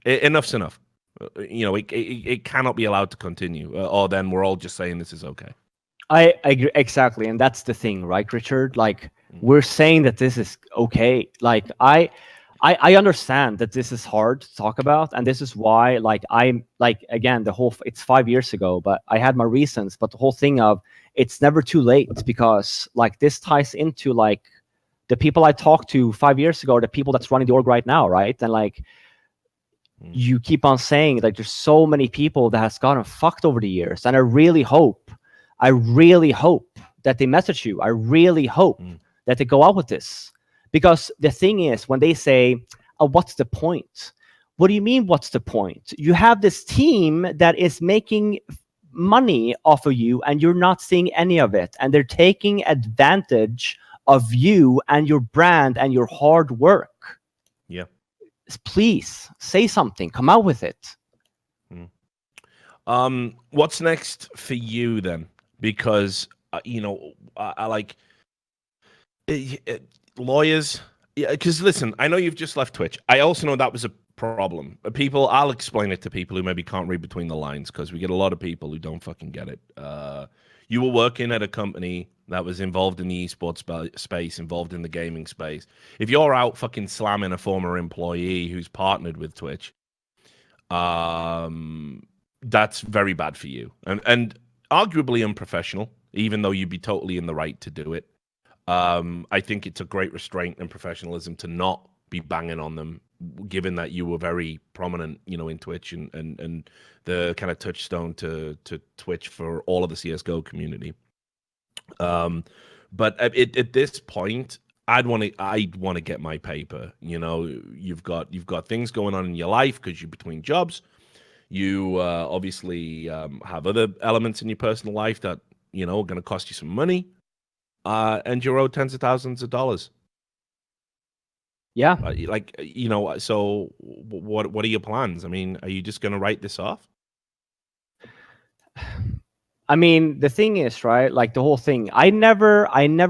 A: Enough's enough. You know, it cannot be allowed to continue, or then we're all just saying this is okay.
B: I agree, exactly, and that's the thing, right, Richard? Like, we're saying that this is okay. Like, I understand that this is hard to talk about, and this is why, like, I'm like, again, it's 5 years ago, but I had my reasons. But the whole thing of it's never too late, because like this ties into like the people I talked to 5 years ago, the people that's running the org right now, right? And like, you keep on saying like there's so many people that has gotten fucked over the years, and I really hope that they message you. I really hope that they go out with this. Because the thing is, when they say, oh, what's the point? What do you mean, what's the point? You have this team that is making money off of you, and you're not seeing any of it. And they're taking advantage of you and your brand and your hard work.
A: Yeah.
B: Please, say something. Come out with it.
A: What's next for you then? Because, you know, I like... lawyers, yeah, because listen, I know you've just left Twitch. I also know that was a problem. I'll explain it to people who maybe can't read between the lines, because we get a lot of people who don't fucking get it. You were working at a company that was involved in the esports space, involved in the gaming space. If you're out fucking slamming a former employee who's partnered with Twitch, that's very bad for you, and arguably unprofessional, even though you'd be totally in the right to do it. I think it's a great restraint and professionalism to not be banging on them, given that you were very prominent, in Twitch and the kind of touchstone to Twitch for all of the CS:GO community. But at this point, I'd want to get my paper. You've got things going on in your life because you're between jobs. You obviously have other elements in your personal life that are going to cost you some money, and you're owed tens of thousands of dollars.
B: Yeah.
A: So what are your plans? I mean, are you just going to write this off?
B: I mean, the thing is, right? Like the whole thing, I never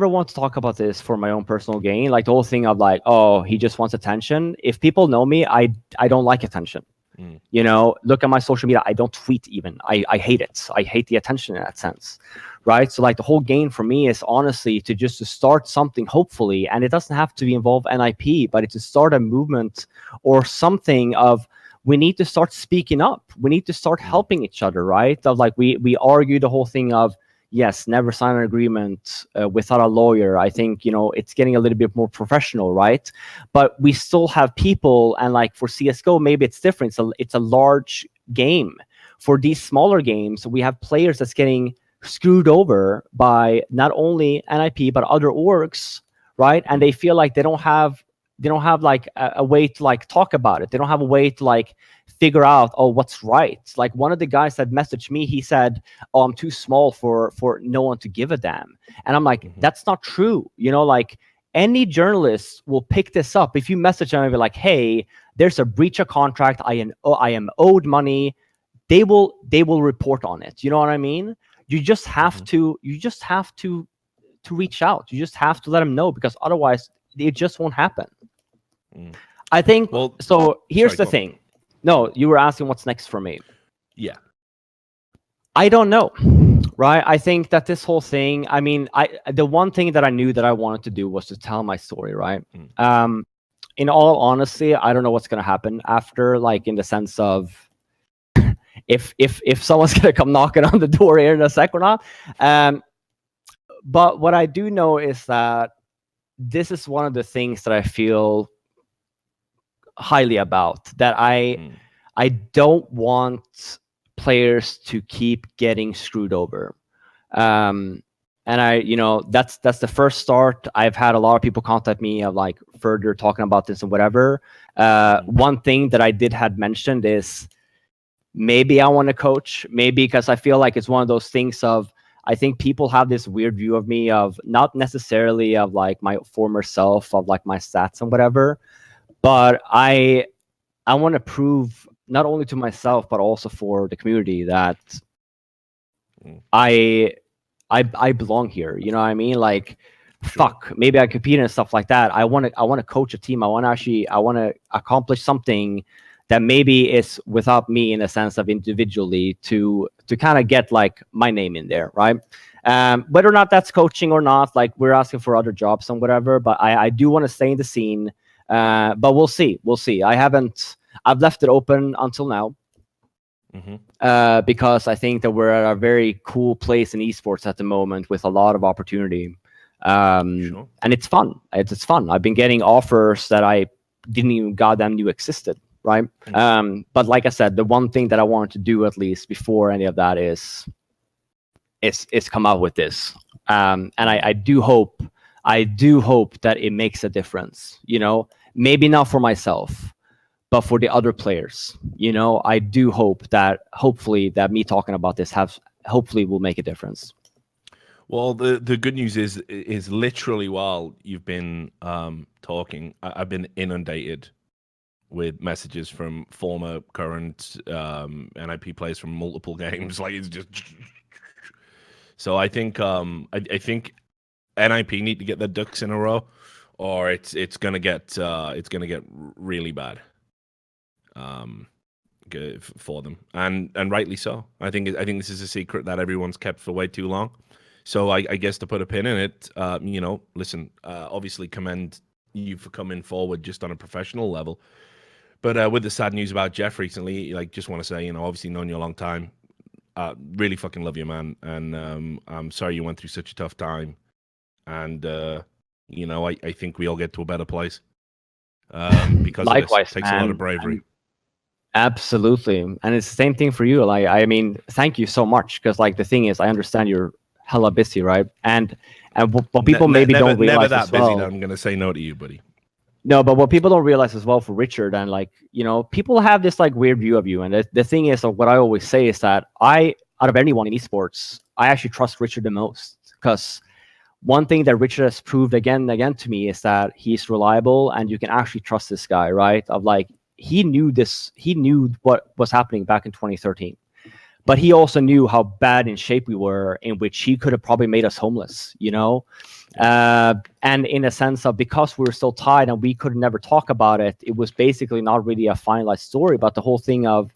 B: want to talk about this for my own personal gain. Like the whole thing of like, oh, he just wants attention. If people know me, I don't like attention. Look at my social media. I don't tweet even. I hate it. I hate the attention in that sense, right? So like the whole game for me is honestly to start something, hopefully, and it doesn't have to involve NIP, but it's to start a movement or something of, we need to start speaking up. We need to start helping each other, right? Of like we argue the whole thing of, yes, never sign an agreement without a lawyer. I think it's getting a little bit more professional, right? But we still have people, and like for CS:GO, maybe it's different. It's a large game. For these smaller games, we have players that's getting screwed over by not only NIP but other orgs, right? And they feel like they don't have like a way to like talk about it. They don't have a way to like figure out, oh, what's right. Like one of the guys that messaged me, he said, oh, I'm too small for no one to give a damn. And I'm like, that's not true. Like any journalist will pick this up. If you message them and be like, hey, there's a breach of contract, I am owed money, they will report on it. You know what I mean? You just have to reach out. You just have to let them know, because otherwise it just won't happen. I think. Well, so here's the thing. No, you were asking what's next for me.
A: Yeah.
B: I don't know, right? I think that this whole thing, I mean, the one thing that I knew that I wanted to do was to tell my story, right? In all honesty, I don't know what's going to happen after, like in the sense of if someone's going to come knocking on the door here in a sec or not. But what I do know is that this is one of the things that I feel highly about, that I don't want players to keep getting screwed over. And that's the first start. I've had a lot of people contact me of like further talking about this and whatever. One thing that I had mentioned is maybe I want to coach, maybe because I feel like it's one of those things of, I think people have this weird view of me of not necessarily of like my former self, of like my stats and whatever, but I want to prove not only to myself but also for the community that I belong here. You know what I mean? Like, fuck, maybe I compete and stuff like that. I want to coach a team. I want to accomplish something that maybe is without me, in a sense of individually, to kind of get like my name in there, right? Whether or not that's coaching or not, like we're asking for other jobs and whatever, but I do want to stay in the scene. But we'll see. I've left it open until now. Because I think that we're at a very cool place in esports at the moment with a lot of opportunity. And it's fun. It's fun. I've been getting offers that I didn't even goddamn knew existed, right? But like I said, the one thing that I wanted to do at least before any of that is come out with this. And I do hope that it makes a difference, maybe not for myself, but for the other players. I do hope that hopefully that me talking about this hopefully will make a difference.
A: Well, the good news is literally while you've been talking, I've been inundated with messages from former, current NIP players from multiple games. Like, it's just so I think NIP need to get their ducks in a row, or it's gonna get really bad for them, and rightly so. I think this is a secret that everyone's kept for way too long. So I guess to put a pin in it, listen, obviously commend you for coming forward just on a professional level, But with the sad news about Jeff recently, like, just want to say, obviously known you a long time. Really fucking love you, man. And I'm sorry you went through such a tough time. And, I think we all get to a better place. Because
B: Likewise,
A: of this. Takes a lot of bravery.
B: Absolutely. And it's the same thing for you. Like, I mean, thank you so much. Because, like, the thing is, I understand you're hella busy, right? And what people maybe don't realize
A: never that
B: as well,
A: busy that I'm going to say no to you, buddy.
B: No, but what people don't realize as well for Richard, and like, people have this like weird view of you. And the thing is, what I always say is that out of anyone in esports, I actually trust Richard the most, because one thing that Richard has proved again and again to me is that he's reliable and you can actually trust this guy, right? Of like, he knew what was happening back in 2013. But he also knew how bad in shape we were, in which he could have probably made us homeless, and in a sense of, because we were so tied and we could never talk about it, it was basically not really a finalized story. But the whole thing of,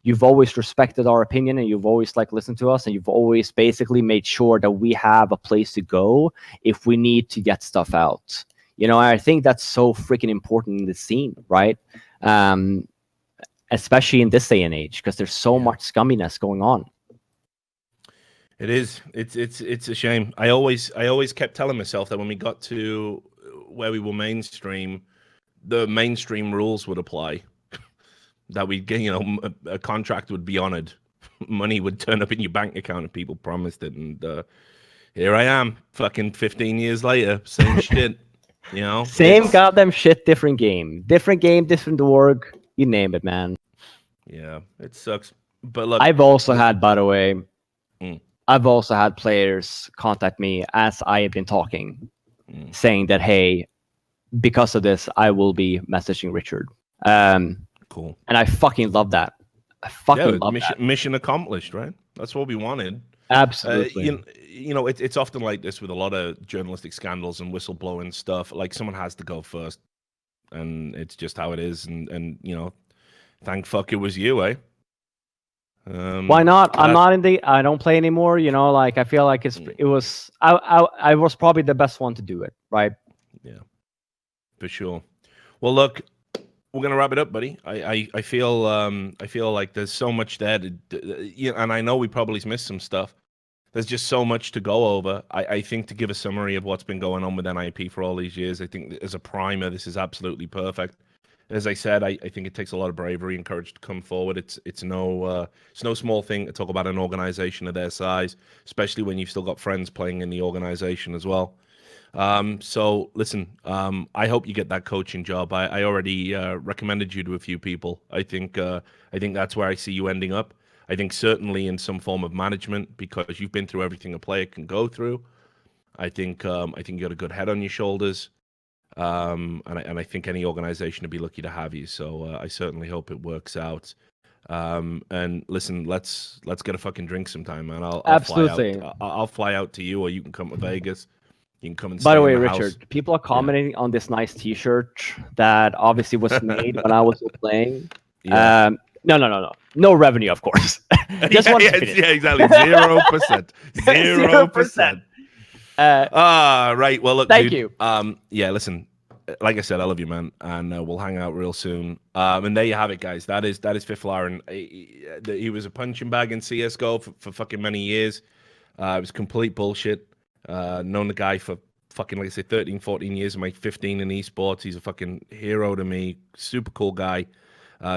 B: you've always respected our opinion, and you've always like listened to us, and you've always basically made sure that we have a place to go if we need to get stuff out. I think that's so freaking important in the scene, right? Especially in this day and age, because there's so much scumminess going on.
A: It is. It's a shame. I always kept telling myself that when we got to where we were mainstream, the mainstream rules would apply. That a contract would be honored, money would turn up in your bank account if people promised it, and here I am, fucking 15 years later, same shit.
B: Same goddamn shit, different game, different org. You name it, man.
A: Yeah, it sucks. But look,
B: I've also had, by the way, I've also had players contact me as I have been talking, saying that, hey, because of this, I will be messaging Richard.
A: Cool.
B: And I fucking love that. Love that.
A: Mission accomplished, right? That's what we wanted.
B: Absolutely.
A: It's often like this with a lot of journalistic scandals and whistleblowing stuff. Like, someone has to go first, and it's just how it is. And thank fuck it was you, eh?
B: Why not? I don't play anymore. Like, I feel like I was probably the best one to do it, right?
A: Yeah, for sure. Well, look, we're gonna wrap it up, buddy. I feel like there's so much there and I know we probably missed some stuff. There's just so much to go over. I think, to give a summary of what's been going on with NIP for all these years, I think as a primer, this is absolutely perfect. As I said, I think it takes a lot of bravery and courage to come forward. It's no small thing to talk about an organization of their size, especially when you've still got friends playing in the organization as well. So listen, I hope you get that coaching job. I already recommended you to a few people. I think that's where I see you ending up. I think certainly in some form of management, because you've been through everything a player can go through. I think you got a good head on your shoulders. And I think any organization would be lucky to have you. So I certainly hope it works out. And listen, let's get a fucking drink sometime, man. I'll
B: Absolutely.
A: fly out. I'll fly out to you, or you can come to Vegas. You can come and.
B: By the way,
A: in the
B: Richard,
A: house.
B: people are commenting on this nice T-shirt that obviously was made when I was playing.
A: Yeah.
B: No revenue, of course. Just
A: yeah, exactly. 0%. 0%. Right. Well, look,
B: thank
A: dude,
B: you.
A: Yeah, listen, like I said, I love you, man, and we'll hang out real soon. And there you have it, guys. That is Fifflaren. He was a punching bag in CS:GO for fucking many years. It was complete bullshit. Known the guy for fucking, like I say, 13, 14 years, my 15 in esports. He's a fucking hero to me. Super cool guy.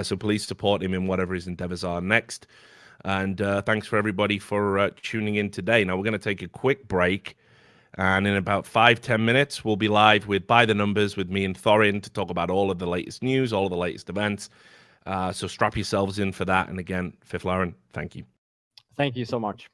A: So please support him in whatever his endeavors are next. And thanks for everybody for tuning in today. Now we're going to take a quick break. And in about 5-10 minutes, we'll be live with By the Numbers with me and Thorin to talk about all of the latest news, all of the latest events. So strap yourselves in for that. And again, Fifflaren, thank you.
B: Thank you so much.